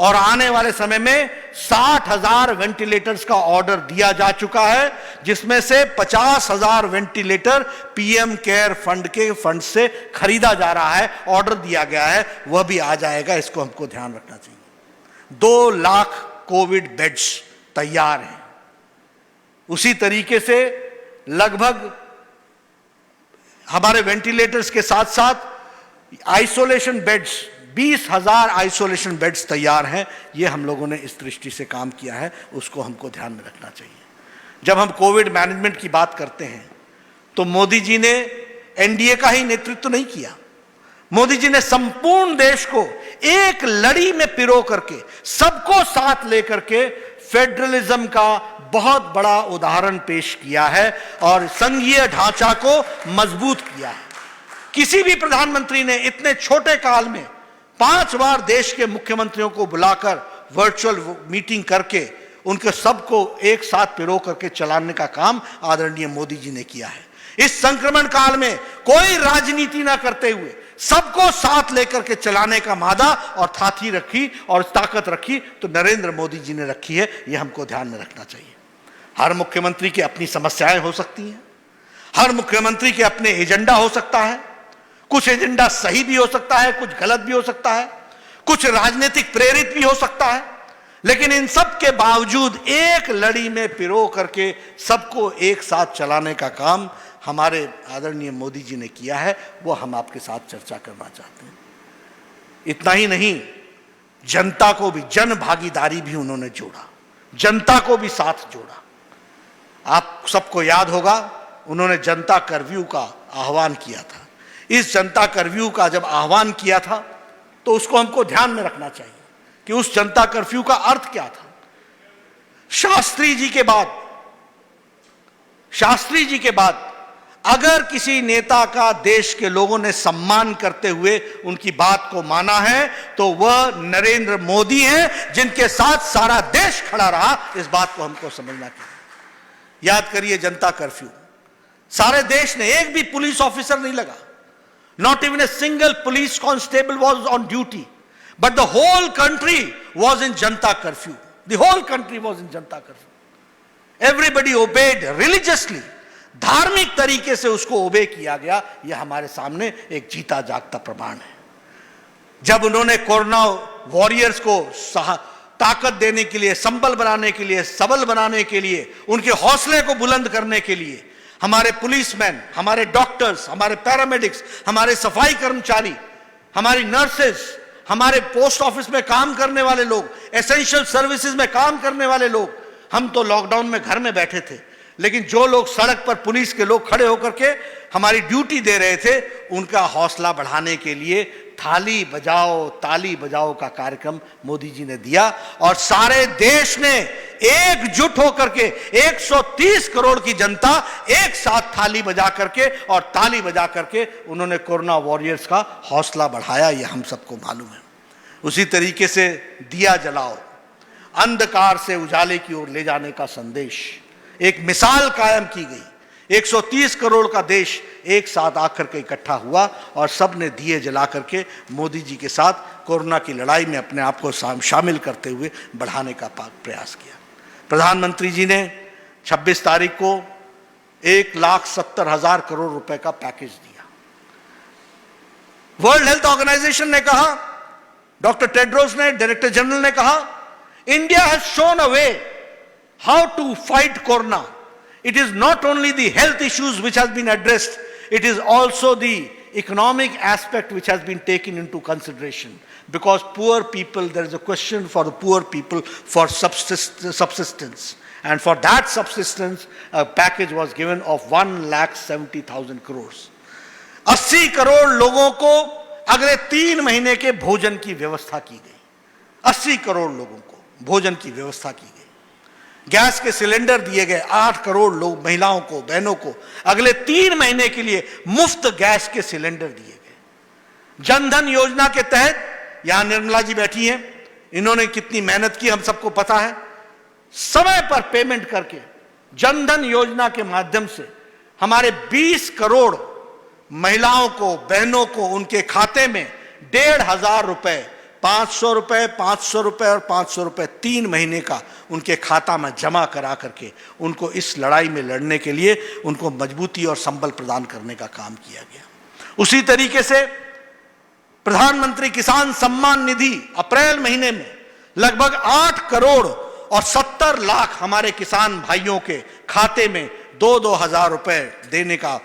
और आने वाले समय में 60,000 वेंटिलेटर्स का ऑर्डर दिया जा चुका है, जिसमें से 50,000 वेंटिलेटर पीएम केयर फंड के फंड से खरीदा जा रहा है, ऑर्डर दिया गया है, वह भी आ जाएगा। इसको हमको ध्यान रखना चाहिए। 2 लाख कोविड बेड्स तैयार हैं। उसी तरीके से लगभग हमारे वेंटिलेटर्स के साथ साथ आइसोलेशन बेड्स, 20,000 आइसोलेशन बेड्स तैयार हैं। ये हम लोगों ने इस दृष्टि से काम किया है, उसको हमको ध्यान में रखना चाहिए। जब हम कोविड मैनेजमेंट की बात करते हैं तो मोदी जी ने एनडीए का ही नेतृत्व नहीं किया। मोदी जी ने संपूर्ण देश को एक लड़ी में पिरो करके, सबको साथ लेकर के फेडरलिज्म का बहुत बड़ा उदाहरण पेश किया है और संघीय ढांचा को मजबूत किया है। किसी भी प्रधानमंत्री ने इतने छोटे काल में 5 बार देश के मुख्यमंत्रियों को बुलाकर वर्चुअल मीटिंग करके उनके सबको एक साथ पिरो करके चलाने का काम आदरणीय मोदी जी ने किया है। इस संक्रमण काल में कोई राजनीति ना करते हुए सबको साथ लेकर के चलाने का मादा और थाती रखी और ताकत रखी तो नरेंद्र मोदी जी ने रखी है। यह हमको ध्यान में रखना चाहिए। हर मुख्यमंत्री की अपनी समस्याएं हो सकती हैं, हर मुख्यमंत्री के अपने एजेंडा हो सकता है। कुछ एजेंडा सही भी हो सकता है, कुछ गलत भी हो सकता है, कुछ राजनीतिक प्रेरित भी हो सकता है, लेकिन इन सब के बावजूद एक लड़ी में पिरो करके सबको एक साथ चलाने का काम हमारे आदरणीय मोदी जी ने किया है। वो हम आपके साथ चर्चा करना चाहते हैं। इतना ही नहीं, जनता को भी, जन भागीदारी भी उन्होंने जोड़ा, जनता को भी साथ जोड़ा। आप सबको याद होगा, उन्होंने जनता कर्फ्यू का आह्वान किया था। इस जनता कर्फ्यू का जब आह्वान किया था तो उसको हमको ध्यान में रखना चाहिए कि उस जनता कर्फ्यू का अर्थ क्या था। शास्त्री जी के बाद अगर किसी नेता का देश के लोगों ने सम्मान करते हुए उनकी बात को माना है तो वह नरेंद्र मोदी हैं, जिनके साथ सारा देश खड़ा रहा। इस बात को हमको समझना चाहिए। याद करिए, जनता कर्फ्यू सारे देश ने, एक भी पुलिस ऑफिसर नहीं लगा, not even a single police constable was on duty, but the whole country was in Janta curfew. The whole country was in Janta curfew. Everybody obeyed religiously. धार्मिक तरीके से उसको ओबे किया गया। यह हमारे सामने एक जीता जागता प्रमाण है। जब उन्होंने कोरोना वॉरियर्स को ताकत देने के लिए, संबल बनाने के लिए, सबल बनाने के लिए, उनके हौसले को बुलंद करने के लिए हमारे पुलिसमैन, हमारे डॉक्टर्स, हमारे पैरामेडिक्स, हमारे सफाई कर्मचारी, हमारी नर्सेस, हमारे पोस्ट ऑफिस में काम करने वाले लोग, एसेंशियल सर्विसेज में काम करने वाले लोग, हम तो लॉकडाउन में घर में बैठे थे, लेकिन जो लोग सड़क पर पुलिस के लोग खड़े होकर के हमारी ड्यूटी दे रहे थे, उनका हौसला बढ़ाने के लिए थाली बजाओ ताली बजाओ का कार्यक्रम मोदी जी ने दिया और सारे देश ने एकजुट होकर के 130 करोड़ की जनता एक साथ थाली बजा करके और ताली बजा करके उन्होंने कोरोना वॉरियर्स का हौसला बढ़ाया। यह हम सबको मालूम है। उसी तरीके से दिया जलाओ, अंधकार से उजाले की ओर ले जाने का संदेश, एक मिसाल कायम की गई। 130 करोड़ का देश एक साथ आकर के इकट्ठा हुआ और सब ने दिए जला करके मोदी जी के साथ कोरोना की लड़ाई में अपने आप को शामिल करते हुए बढ़ाने का प्रयास किया। प्रधानमंत्री जी ने 26 तारीख को 1,70,000 करोड़ रुपए का पैकेज दिया। वर्ल्ड हेल्थ ऑर्गेनाइजेशन ने कहा, डॉक्टर टेड्रोस ने, डायरेक्टर जनरल ने कहा, India has shown a way how to fight corona. It is not only the health issues which has been addressed, it is also the economic aspect which has been taken into consideration. Because poor people, there is a question for the poor people for subsistence. And for that subsistence, a package was given of 1,70,000 crores. 80 crore लोगों को अगले 3 महीने के भोजन की व्यवस्था की गई। 80 करोड़ लोगों को भोजन की व्यवस्था की गई। गैस के सिलेंडर दिए गए। 8 करोड़ लोग, महिलाओं को, बहनों को अगले 3 महीने के लिए मुफ्त गैस के सिलेंडर दिए गए। जनधन योजना के तहत, यहां निर्मला जी बैठी हैं, इन्होंने कितनी मेहनत की हम सबको पता है। समय पर पेमेंट करके जनधन योजना के माध्यम से हमारे 20 करोड़ महिलाओं को, बहनों को उनके खाते में 1,500 रुपए 500 रुपए, 500 रुपए और 500 रुपए 3 महीने का उनके खाता में जमा करा करके उनको इस लड़ाई में लड़ने के लिए उनको मजबूती और संबल प्रदान करने का काम किया गया। उसी तरीके से प्रधानमंत्री किसान सम्मान निधि अप्रैल महीने में लगभग 8 करोड़ और 70 लाख हमारे किसान भाइयों के खाते में 2-2 हजार रुपए देने का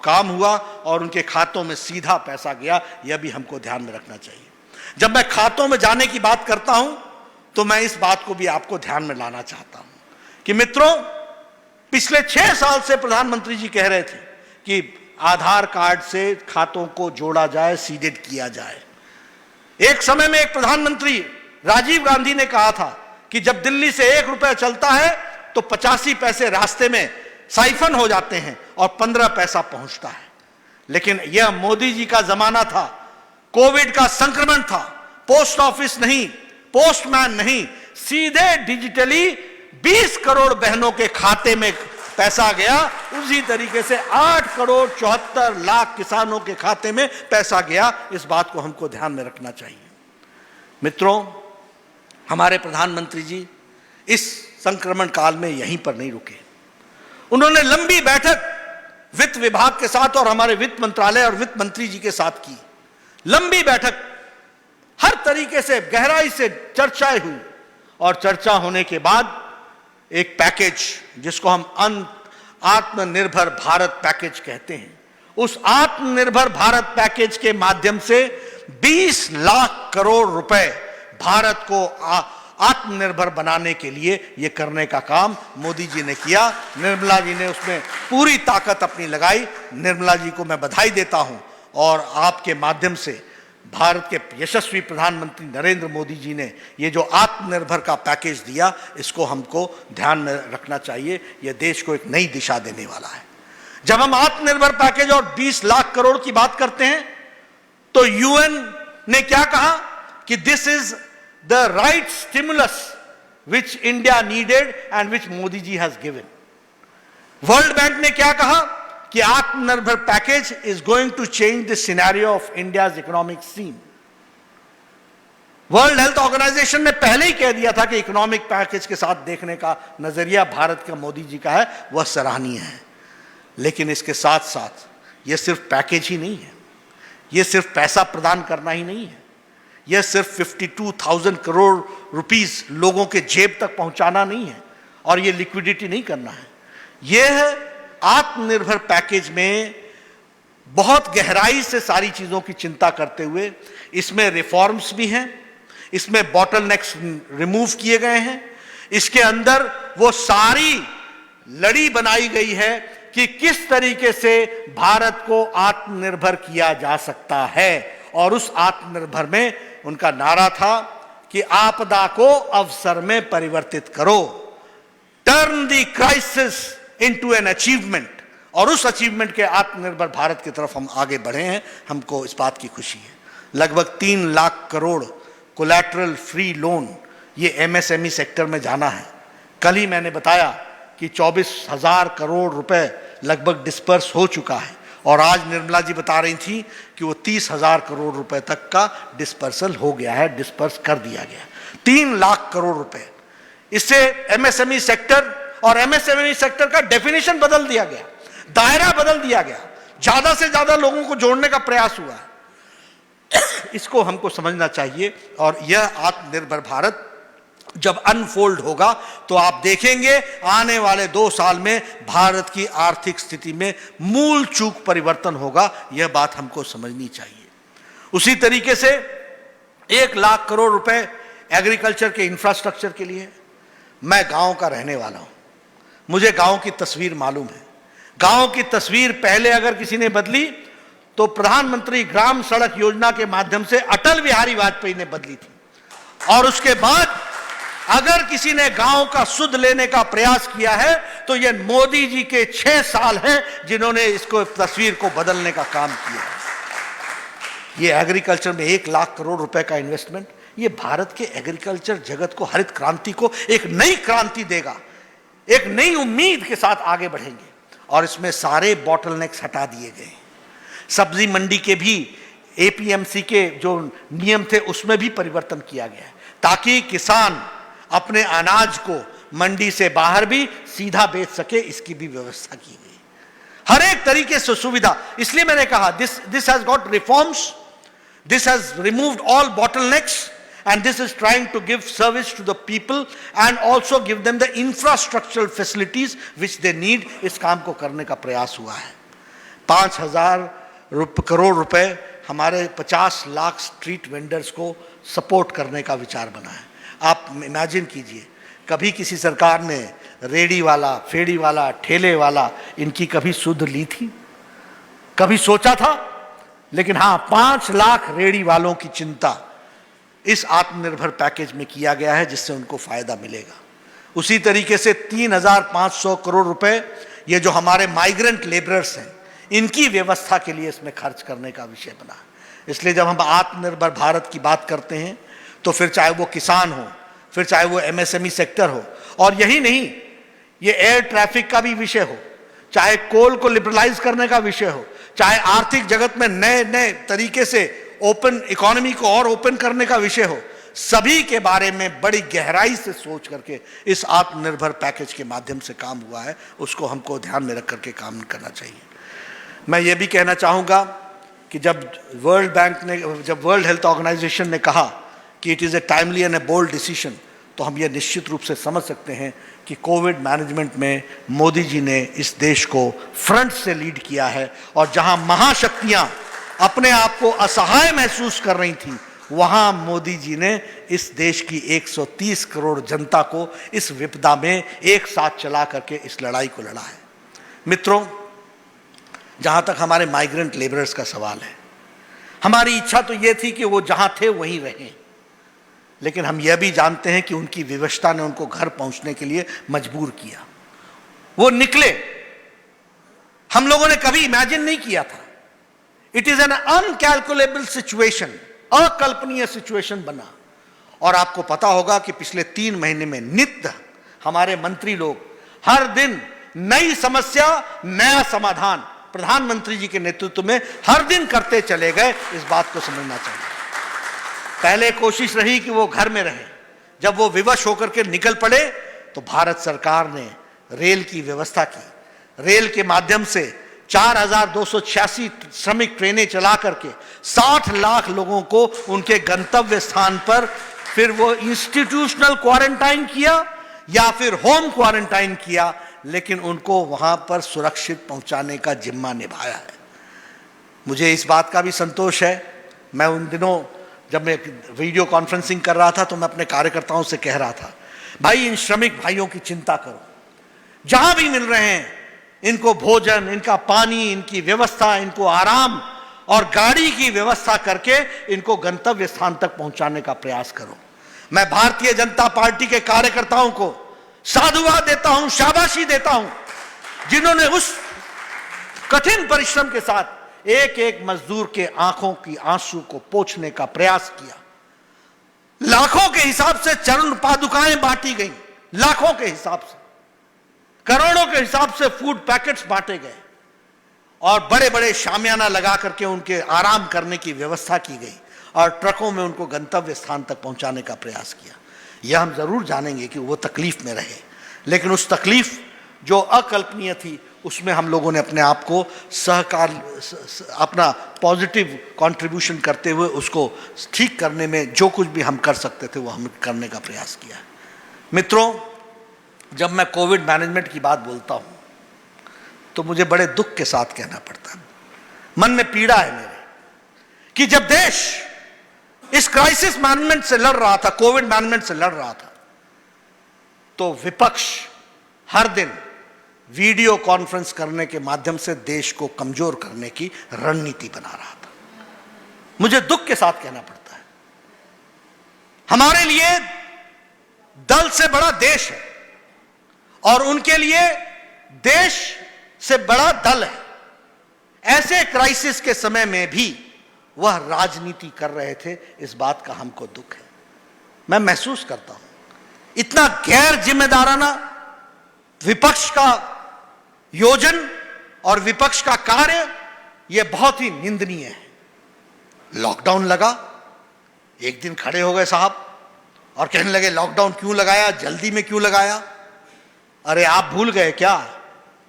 काम हुआ और उनके खातों में सीधा पैसा गया। यह भी हमको ध्यान में रखना चाहिए। जब मैं खातों में जाने की बात करता हूं तो मैं इस बात को भी आपको ध्यान में लाना चाहता हूं कि मित्रों, पिछले 6 साल से प्रधानमंत्री जी कह रहे थे कि आधार कार्ड से खातों को जोड़ा जाए, सीडेड किया जाए। एक समय में एक प्रधानमंत्री राजीव गांधी ने कहा था कि जब दिल्ली से 1 रुपया चलता है तो 85 पैसे रास्ते में साइफन हो जाते हैं और 15 पैसा पहुंचता है। लेकिन यह मोदी जी का जमाना था, कोविड का संक्रमण था, पोस्ट ऑफिस नहीं, पोस्टमैन नहीं, सीधे डिजिटली 20 करोड़ बहनों के खाते में पैसा गया। उसी तरीके से 8 करोड़ 74 लाख किसानों के खाते में पैसा गया। इस बात को हमको ध्यान में रखना चाहिए। मित्रों, हमारे प्रधानमंत्री जी इस संक्रमण काल में यहीं पर नहीं रुके। उन्होंने लंबी बैठक वित्त विभाग के साथ और हमारे वित्त मंत्रालय और वित्त मंत्री जी के साथ की। लंबी बैठक, हर तरीके से गहराई से चर्चाएं हुई और चर्चा होने के बाद एक पैकेज जिसको हम आत्मनिर्भर भारत पैकेज कहते हैं, उस आत्मनिर्भर भारत पैकेज के माध्यम से 20 लाख करोड़ रुपए भारत को आत्मनिर्भर बनाने के लिए यह करने का काम मोदी जी ने किया। निर्मला जी ने उसमें पूरी ताकत अपनी लगाई। निर्मला जी को मैं बधाई देता हूं और आपके माध्यम से भारत के यशस्वी प्रधानमंत्री नरेंद्र मोदी जी ने ये जो आत्मनिर्भर का पैकेज दिया, इसको हमको ध्यान में रखना चाहिए। यह देश को एक नई दिशा देने वाला है। जब हम आत्मनिर्भर पैकेज और 20 लाख करोड़ की बात करते हैं तो यूएन ने क्या कहा कि this is the right stimulus which India needed and which Modi ji has given. World Bank ने क्या कहा कि Atmanirbhar package is going to change the scenario of India's economic scene. World Health Organisation ने पहले ही कह दिया था कि इकोनॉमिक पैकेज के साथ देखने का नजरिया भारत का मोदी जी का है, वह सराहनीय है। लेकिन इसके साथ साथ यह सिर्फ पैकेज ही नहीं है, यह सिर्फ पैसा प्रदान करना ही नहीं है, यह सिर्फ 52,000 करोड़ रुपीस लोगों के जेब तक पहुंचाना नहीं है और यह लिक्विडिटी नहीं करना है। यह आत्मनिर्भर पैकेज में बहुत गहराई से सारी चीजों की चिंता करते हुए इसमें रिफॉर्म्स भी हैं, इसमें बॉटलनेक्स रिमूव किए गए हैं, इसके अंदर वो सारी लड़ी बनाई गई है कि किस तरीके से भारत को आत्मनिर्भर किया जा सकता है। और उस आत्मनिर्भर में उनका नारा था कि आपदा को अवसर में परिवर्तित करो, turn the crisis into an achievement. और उस अचीवमेंट के आत्मनिर्भर भारत की तरफ हम आगे बढ़े हैं, हमको इस बात की खुशी है। लगभग 3 lakh crore collateral free loan ये एमएसएमई सेक्टर में जाना है। कल ही मैंने बताया कि 24,000 करोड़ रुपए लगभग डिस्पर्स हो चुका है और आज निर्मला जी बता रही थी कि वो 30,000 करोड़ रुपए तक का डिस्पर्सल हो गया है, डिस्पर्स कर दिया गया। 3 लाख करोड़ रुपए, इससे एमएसएमई सेक्टर और एमएसएमई सेक्टर का डेफिनेशन बदल दिया गया, दायरा बदल दिया गया, ज्यादा से ज्यादा लोगों को जोड़ने का प्रयास हुआ है। इसको हमको समझना चाहिए और यह आत्मनिर्भर भारत जब अनफोल्ड होगा तो आप देखेंगे आने वाले 2 साल में भारत की आर्थिक स्थिति में मूल चूक परिवर्तन होगा। यह बात हमको समझनी चाहिए। उसी तरीके से 1 लाख करोड़ रुपए एग्रीकल्चर के इंफ्रास्ट्रक्चर के लिए। मैं गांव का रहने वाला हूं, मुझे गांव की तस्वीर मालूम है। गांव की तस्वीर पहले अगर किसी ने बदली तो प्रधानमंत्री ग्राम सड़क योजना के माध्यम से अटल बिहारी वाजपेयी ने बदली थी। और उसके बाद अगर किसी ने गांव का सुध लेने का प्रयास किया है तो यह मोदी जी के 6 साल हैं जिन्होंने इसको तस्वीर को बदलने का काम किया है। ये एग्रीकल्चर में 1 लाख करोड़ रुपए का इन्वेस्टमेंट, ये भारत के एग्रीकल्चर जगत को, हरित क्रांति को एक नई क्रांति देगा, एक नई उम्मीद के साथ आगे बढ़ेंगे। और इसमें सारे बॉटलनेक्स हटा दिए गए। सब्जी मंडी के भी एपीएमसी के जो नियम थे उसमें भी परिवर्तन किया गया है, ताकि किसान अपने अनाज को मंडी से बाहर भी सीधा बेच सके, इसकी भी व्यवस्था की गई। हर एक तरीके से सुविधा, इसलिए मैंने कहा this has got reforms, this has removed all bottlenecks, and this is trying to give service to the people and also give them the infrastructural facilities which they need। इस काम को करने का प्रयास हुआ है। 5,000 करोड़ रुपए हमारे 50 लाख स्ट्रीट वेंडर्स को सपोर्ट करने का विचार बना है। आप इमेजिन कीजिए, कभी किसी सरकार ने रेडी वाला, फेड़ी वाला, ठेले वाला इनकी कभी सुध ली थी? कभी सोचा था? लेकिन हाँ, 5 लाख रेडी वालों की चिंता इस आत्मनिर्भर पैकेज में किया गया है, जिससे उनको फायदा मिलेगा। उसी तरीके से 3,500 करोड़ रुपए ये जो हमारे माइग्रेंट लेबरर्स हैं, इनकी व्यवस्था के लिए इसमें खर्च करने का विषय बना। इसलिए जब हम आत्मनिर्भर भारत की बात करते हैं तो फिर चाहे वो किसान हो, फिर चाहे वो एमएसएमई सेक्टर हो, और यही नहीं, ये एयर ट्रैफिक का भी विषय हो, चाहे कोल को लिबरलाइज करने का विषय हो, चाहे आर्थिक जगत में नए नए तरीके से ओपन इकोनॉमी को और ओपन करने का विषय हो, सभी के बारे में बड़ी गहराई से सोच करके इस आत्मनिर्भर पैकेज के माध्यम से काम हुआ है। उसको हमको ध्यान में रख करके काम करना चाहिए। मैं ये भी कहना चाहूँगा कि जब वर्ल्ड हेल्थ ऑर्गेनाइजेशन ने कहा कि it is a timely and a bold decision, तो हम ये निश्चित रूप से समझ सकते हैं कि कोविड मैनेजमेंट में मोदी जी ने इस देश को फ्रंट से लीड किया है, और जहाँ महाशक्तियाँ अपने आप को असहाय महसूस कर रही थी, वहां मोदी जी ने इस देश की 130 करोड़ जनता को इस विपदा में एक साथ चला करके इस लड़ाई को लड़ा है। मित्रों, जहां तक हमारे माइग्रेंट लेबरर्स का सवाल है, हमारी इच्छा तो यह थी कि वो जहां थे वहीं रहें, लेकिन हम यह भी जानते हैं कि उनकी विवशता ने उनको घर पहुंचने के लिए मजबूर किया। वो निकले, हम लोगों ने कभी इमेजिन नहीं किया था। इट इज एन अनकैलकुलेबल सिचुएशन, अकल्पनीय सिचुएशन बना। और आपको पता होगा कि पिछले 3 महीने में नित्य हमारे मंत्री लोग हर दिन नई समस्या, नया समाधान प्रधानमंत्री जी के नेतृत्व में हर दिन करते चले गए। इस बात को समझना चाहिए। पहले कोशिश रही कि वो घर में रहे, जब वो विवश होकर के निकल पड़े तो भारत सरकार ने रेल की व्यवस्था की। रेल के माध्यम से 4,286 श्रमिक ट्रेनें चला करके 60 लाख लोगों को उनके गंतव्य स्थान पर फिर वो इंस्टीट्यूशनल क्वारंटाइन किया या फिर होम क्वारंटाइन किया, लेकिन उनको वहां पर सुरक्षित पहुंचाने का जिम्मा निभाया है। मुझे इस बात का भी संतोष है। मैं उन दिनों जब मैं वीडियो कॉन्फ्रेंसिंग कर रहा था तो मैं अपने कार्यकर्ताओं से कह रहा था, भाई इन श्रमिक भाइयों की चिंता करो, जहां भी मिल रहे हैं इनको भोजन, इनका पानी, इनकी व्यवस्था, इनको आराम और गाड़ी की व्यवस्था करके इनको गंतव्य स्थान तक पहुंचाने का प्रयास करो। मैं भारतीय जनता पार्टी के कार्यकर्ताओं को साधुवाद देता हूं, शाबाशी देता हूं, जिन्होंने उस कठिन परिश्रम के साथ एक एक मजदूर के आंखों की आंसू को पोंछने का प्रयास किया। लाखों के हिसाब से चरण पादुकाएं बांटी गई, लाखों के हिसाब से, करोड़ों के हिसाब से फूड पैकेट्स बांटे गए और बड़े बड़े शामियाना लगा करके उनके आराम करने की व्यवस्था की गई और ट्रकों में उनको गंतव्य स्थान तक पहुंचाने का प्रयास किया। यह हम जरूर जानेंगे कि वो तकलीफ में रहे, लेकिन उस तकलीफ जो अकल्पनीय थी उसमें हम लोगों ने अपने आप को सहकार, अपना पॉजिटिव कंट्रीब्यूशन करते हुए उसको ठीक करने में जो कुछ भी हम कर सकते थे वो हम करने का प्रयास किया। मित्रों, जब मैं कोविड मैनेजमेंट की बात बोलता हूं तो मुझे बड़े दुख के साथ कहना पड़ता है, मन में पीड़ा है मेरे, कि जब देश इस क्राइसिस मैनेजमेंट से लड़ रहा था, कोविड मैनेजमेंट से लड़ रहा था, तो विपक्ष हर दिन वीडियो कॉन्फ्रेंस करने के माध्यम से देश को कमजोर करने की रणनीति बना रहा था। मुझे दुख के साथ कहना पड़ता है, हमारे लिए दल से बड़ा देश है और उनके लिए देश से बड़ा दल है। ऐसे क्राइसिस के समय में भी वह राजनीति कर रहे थे, इस बात का हमको दुख है। मैं महसूस करता हूं इतना गैर जिम्मेदाराना विपक्ष का योजन और विपक्ष का कार्य यह बहुत ही निंदनीय है। लॉकडाउन लगा, एक दिन खड़े हो गए साहब और कहने लगे लॉकडाउन क्यों लगाया, जल्दी में क्यों लगाया। अरे आप भूल गए क्या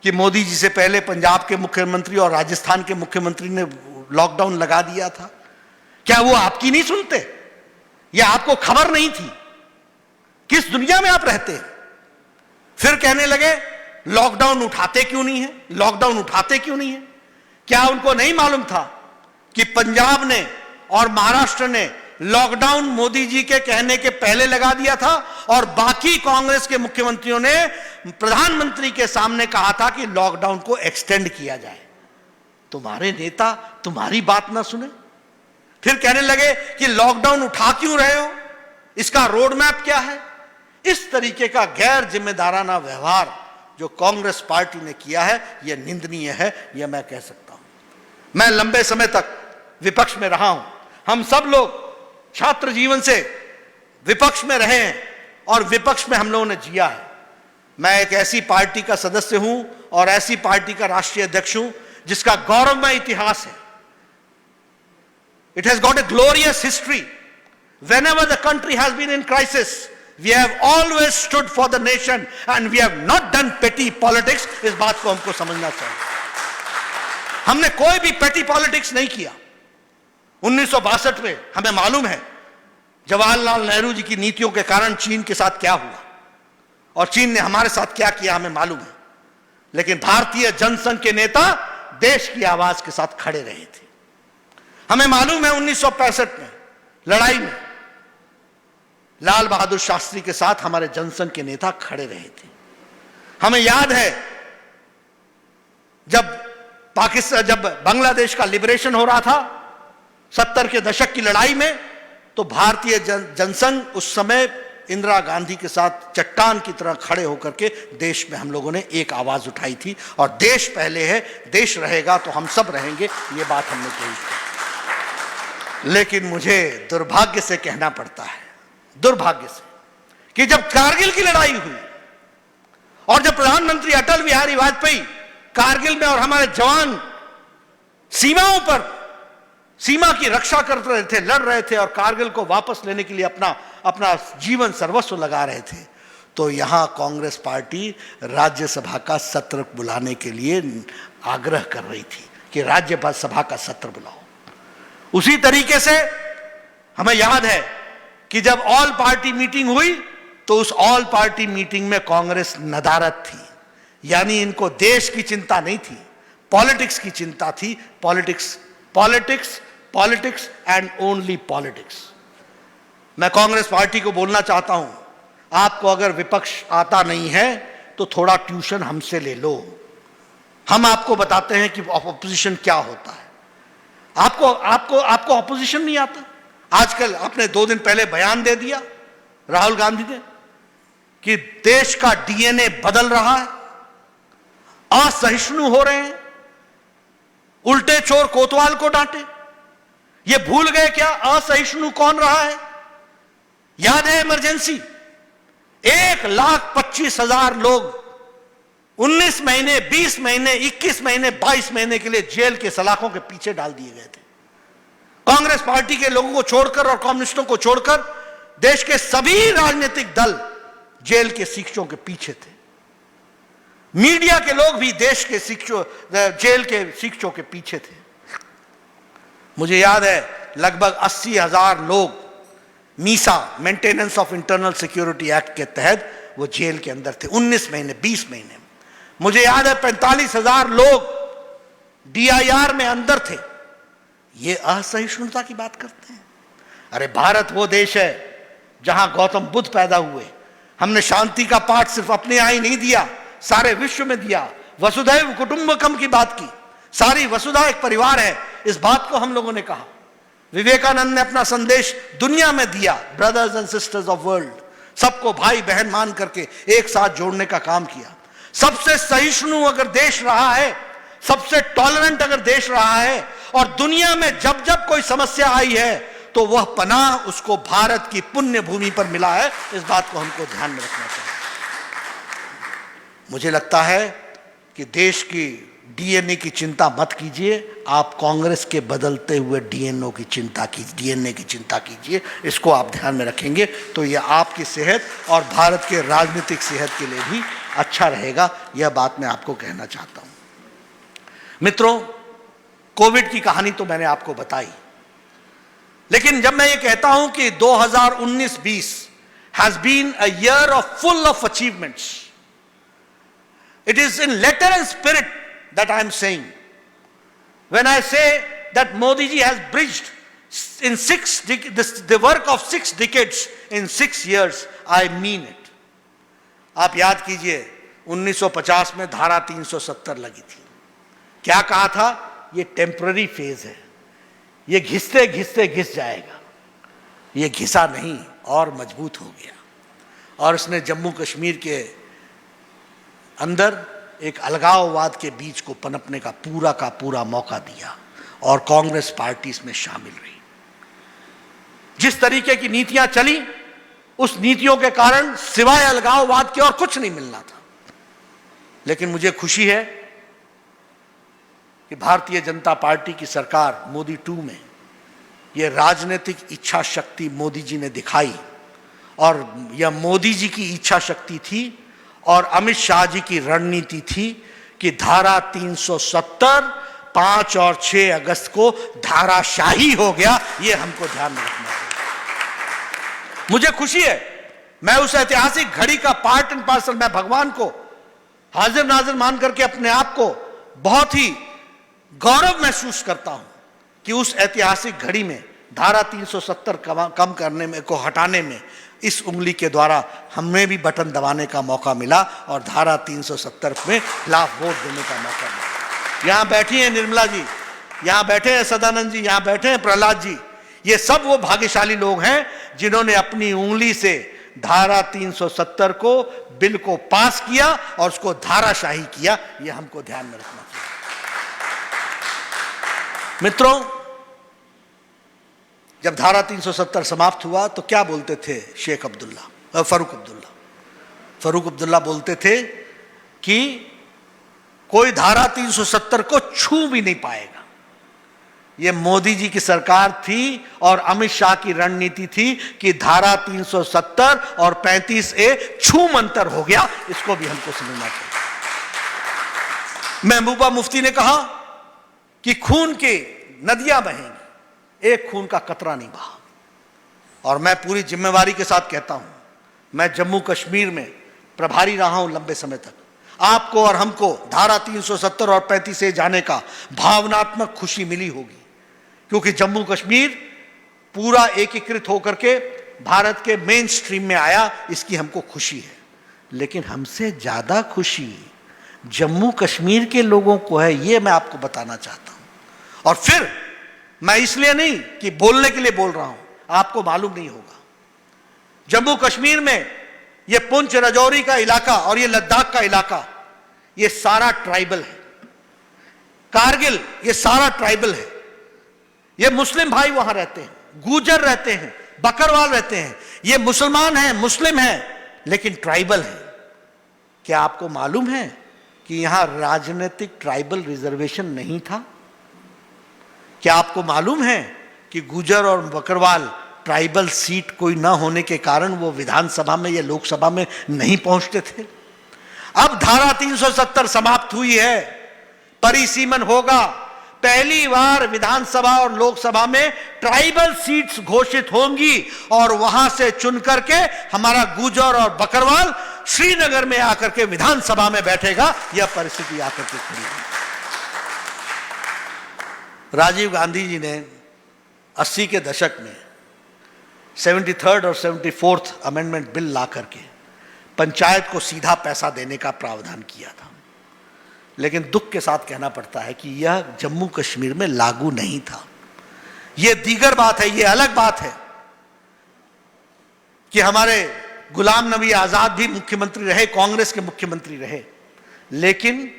कि मोदी जी से पहले पंजाब के मुख्यमंत्री और राजस्थान के मुख्यमंत्री ने लॉकडाउन लगा दिया था? क्या वो आपकी नहीं सुनते? या आपको खबर नहीं थी? किस दुनिया में आप रहते हैं? फिर कहने लगे लॉकडाउन उठाते क्यों नहीं है, लॉकडाउन उठाते क्यों नहीं है। क्या उनको नहीं मालूम था कि पंजाब ने और महाराष्ट्र ने लॉकडाउन मोदी जी के कहने के पहले लगा दिया था और बाकी कांग्रेस के मुख्यमंत्रियों ने प्रधानमंत्री के सामने कहा था कि लॉकडाउन को एक्सटेंड किया जाए। तुम्हारे नेता तुम्हारी बात ना सुने, फिर कहने लगे कि लॉकडाउन उठा क्यों रहे हो, इसका रोड मैप क्या है। इस तरीके का गैर जिम्मेदाराना व्यवहार जो कांग्रेस पार्टी ने किया है यह निंदनीय है, यह मैं कह सकता हूं। मैं लंबे समय तक विपक्ष में रहा हूं, हम सब लोग छात्र जीवन से विपक्ष में रहे हैं और विपक्ष में हम लोगों ने जिया है। मैं एक ऐसी पार्टी का सदस्य हूं और ऐसी पार्टी का राष्ट्रीय अध्यक्ष हूं जिसका गौरवमय इतिहास है। It has got a glorious history. Whenever the country has been in crisis, we have always stood for the nation and we have not done petty politics. इस बात को हमको समझना चाहिए। हमने कोई भी petty politics नहीं किया। 1962 में हमें मालूम है जवाहरलाल नेहरू जी की नीतियों के कारण चीन के साथ क्या हुआ और चीन ने हमारे साथ क्या किया हमें मालूम है। लेकिन भारतीय जनसंघ के नेता देश की आवाज के साथ खड़े रहे थे। हमें मालूम है 1965 में लड़ाई में लाल बहादुर शास्त्री के साथ हमारे जनसंघ के नेता खड़े रहे थे। हमें याद है जब बांग्लादेश का लिबरेशन हो रहा था 70 के दशक की लड़ाई में, तो भारतीय जनसंघ उस समय इंदिरा गांधी के साथ चट्टान की तरह खड़े होकर के देश में हम लोगों ने एक आवाज उठाई थी और देश पहले है, देश रहेगा तो हम सब रहेंगे, ये बात हमने कही थी। लेकिन मुझे दुर्भाग्य से कहना पड़ता है, दुर्भाग्य से, कि जब कारगिल की लड़ाई हुई और जब प्रधानमंत्री अटल बिहारी वाजपेयी कारगिल में और हमारे जवान सीमाओं पर सीमा की रक्षा कर रहे थे, लड़ रहे थे और कारगिल को वापस लेने के लिए अपना जीवन सर्वस्व लगा रहे थे, तो यहां कांग्रेस पार्टी राज्यसभा का सत्र बुलाने के लिए आग्रह कर रही थी कि राज्यसभा का सत्र बुलाओ। उसी तरीके से हमें याद है कि जब ऑल पार्टी मीटिंग हुई तो उस ऑल पार्टी मीटिंग में कांग्रेस नदारद थी, यानी इनको देश की चिंता नहीं थी, पॉलिटिक्स की चिंता थी। Politics and only politics. मैं कांग्रेस पार्टी को बोलना चाहता हूं, आपको अगर विपक्ष आता नहीं है तो थोड़ा ट्यूशन हमसे ले लो। हम आपको बताते हैं कि ऑपोजिशन क्या होता है। आपको ऑपोजिशन नहीं आता। आजकल आपने 2 दिन पहले बयान दे दिया राहुल गांधी ने कि देश का डीएनए बदल रहा है, असहिष्णु हो रहे हैं, उल्टे चोर कोतवाल को डांटे। ये भूल गए क्या असहिष्णु कौन रहा है? याद है इमरजेंसी, 1,25,000 लोग 19 महीने, 20 महीने, 21 महीने, 22 महीने के लिए जेल के सलाखों के पीछे डाल दिए गए थे। कांग्रेस पार्टी के लोगों को छोड़कर और कम्युनिस्टों को छोड़कर देश के सभी राजनीतिक दल जेल के शिक्षों के पीछे थे। मीडिया के लोग भी देश के जेल के शिक्षों के पीछे थे। मुझे याद है लगभग 80,000 लोग Misa, maintenance of internal security act के तहत वो जेल के अंदर थे 19 महीने, 20 महीने। मुझे याद है 45,000 लोग डीआईआर में अंदर थे। ये असहिष्णुता की बात करते हैं। अरे भारत वो देश है जहां गौतम बुद्ध पैदा हुए। हमने शांति का पाठ सिर्फ अपने यहां ही नहीं दिया, सारे विश्व में दिया। वसुधैव कुटुंबकम की बात की, सारी वसुधा एक परिवार है, इस बात को हम लोगों ने कहा। विवेकानंद ने अपना संदेश दुनिया में दिया, brothers and sisters of world, सबको भाई बहन मान करके एक साथ जोड़ने का काम किया। सबसे सहिष्णु अगर देश रहा है, सबसे टॉलरेंट अगर देश रहा है और दुनिया में जब जब कोई समस्या आई है तो वह पनाह उसको भारत की पुण्य भूमि पर मिला है। इस बात को हमको ध्यान में रखना चाहिए। मुझे लगता है कि देश की डीएनए की चिंता मत कीजिए, आप कांग्रेस के बदलते हुए डीएनए की चिंता कीजिए। इसको आप ध्यान में रखेंगे तो ये आपकी सेहत और भारत के राजनीतिक सेहत के लिए भी अच्छा रहेगा। यह बात मैं आपको कहना चाहता हूं। मित्रों, कोविड की कहानी तो मैंने आपको बताई, लेकिन जब मैं ये कहता हूं कि 2019-20 has been a year full of achievements, it is in letter and spirit that I am saying. When I say that Modi ji has bridged in the work of 6 decades in 6 years, I mean it. आप याद कीजिए 1950 में धारा 370 लगी थी। क्या कहा था? ये टेम्पररी फेज है, ये घिसते घिसते घिस जाएगा। ये घिसा नहीं और मजबूत हो गया, और इसने जम्मू कश्मीर के अंदर एक अलगाववाद के बीच को पनपने का पूरा मौका दिया, और कांग्रेस पार्टी इसमें शामिल रही। जिस तरीके की नीतियां चली, उस नीतियों के कारण सिवाय अलगाववाद के और कुछ नहीं मिलना था। लेकिन मुझे खुशी है कि भारतीय जनता पार्टी की सरकार मोदी 2 में यह राजनीतिक इच्छा शक्ति मोदी जी ने दिखाई, और यह मोदी जी की इच्छा शक्ति थी और अमित शाह जी की रणनीति थी कि धारा 370 5 और 6 अगस्त को धाराशाही हो गया। यह हमको ध्यान में रखना चाहिए। मुझे खुशी है, मैं उस ऐतिहासिक घड़ी का पार्ट एंड पार्सल, मैं भगवान को हाजिर नाजिर मान करके अपने आप को बहुत ही गौरव महसूस करता हूं कि उस ऐतिहासिक घड़ी में धारा 370 कम करने में को हटाने में इस उंगली के द्वारा हमें भी बटन दबाने का मौका मिला और धारा 370 में खिलाफ वोट देने का मौका मिला। यहां बैठी हैं निर्मला जी, यहां बैठे हैं सदानंद जी, यहां बैठे हैं प्रहलाद जी। ये सब वो भाग्यशाली लोग हैं जिन्होंने अपनी उंगली से धारा 370 को बिल को पास किया और उसको धाराशाही किया। यह हमको ध्यान में रखना चाहिए। मित्रों, जब धारा 370 समाप्त हुआ तो क्या बोलते थे फारूक अब्दुल्ला बोलते थे कि कोई धारा 370 को छू भी नहीं पाएगा। यह मोदी जी की सरकार थी और अमित शाह की रणनीति थी कि धारा 370 और 35A छू मंतर हो गया। इसको भी हमको समझना चाहिए। महबूबा मुफ्ती ने कहा कि खून की नदियां बहेंगी, एक खून का कतरा नहीं बहा। और मैं पूरी जिम्मेवारी के साथ कहता हूं, मैं जम्मू कश्मीर में प्रभारी रहा हूं लंबे समय तक। आपको और हमको धारा 370 और 35A जाने का भावनात्मक खुशी मिली होगी, क्योंकि जम्मू कश्मीर पूरा एकीकृत होकर के भारत के मेन स्ट्रीम में आया, इसकी हमको खुशी है। लेकिन हमसे ज्यादा खुशी जम्मू कश्मीर के लोगों को है, यह मैं आपको बताना चाहता हूं। और फिर मैं इसलिए नहीं कि बोलने के लिए बोल रहा हूं, आपको मालूम नहीं होगा, जम्मू कश्मीर में यह पुंछ राजौरी का इलाका और यह लद्दाख का इलाका, यह सारा ट्राइबल है। कारगिल, यह सारा ट्राइबल है। ये मुस्लिम भाई वहां रहते हैं, गुजर रहते हैं, बकरवाल रहते हैं। ये मुसलमान हैं, मुस्लिम हैं, लेकिन ट्राइबल हैं। क्या आपको मालूम है कि यहां राजनीतिक ट्राइबल रिजर्वेशन नहीं था? क्या आपको मालूम है कि गुजर और बकरवाल ट्राइबल सीट कोई ना होने के कारण वो विधानसभा में या लोकसभा में नहीं पहुंचते थे? अब धारा 370 समाप्त हुई है, परिसीमन होगा। पहली बार विधानसभा और लोकसभा में ट्राइबल सीट्स घोषित होंगी और वहां से चुन करके हमारा गुजर और बकरवाल श्रीनगर में आकर के विधानसभा में बैठेगा। यह परिस्थिति आकर के खड़ी है। राजीव गांधी जी ने 80 के दशक में 73rd और 74th अमेंडमेंट बिल ला करके पंचायत को सीधा पैसा देने का प्रावधान किया था। लेकिन दुख के साथ कहना पड़ता है कि यह जम्मू कश्मीर में लागू नहीं था। यह दीगर बात है, यह अलग बात है कि हमारे गुलाम नबी आजाद भी मुख्यमंत्री रहे, कांग्रेस के मुख्यमंत्री रहे, लेकिन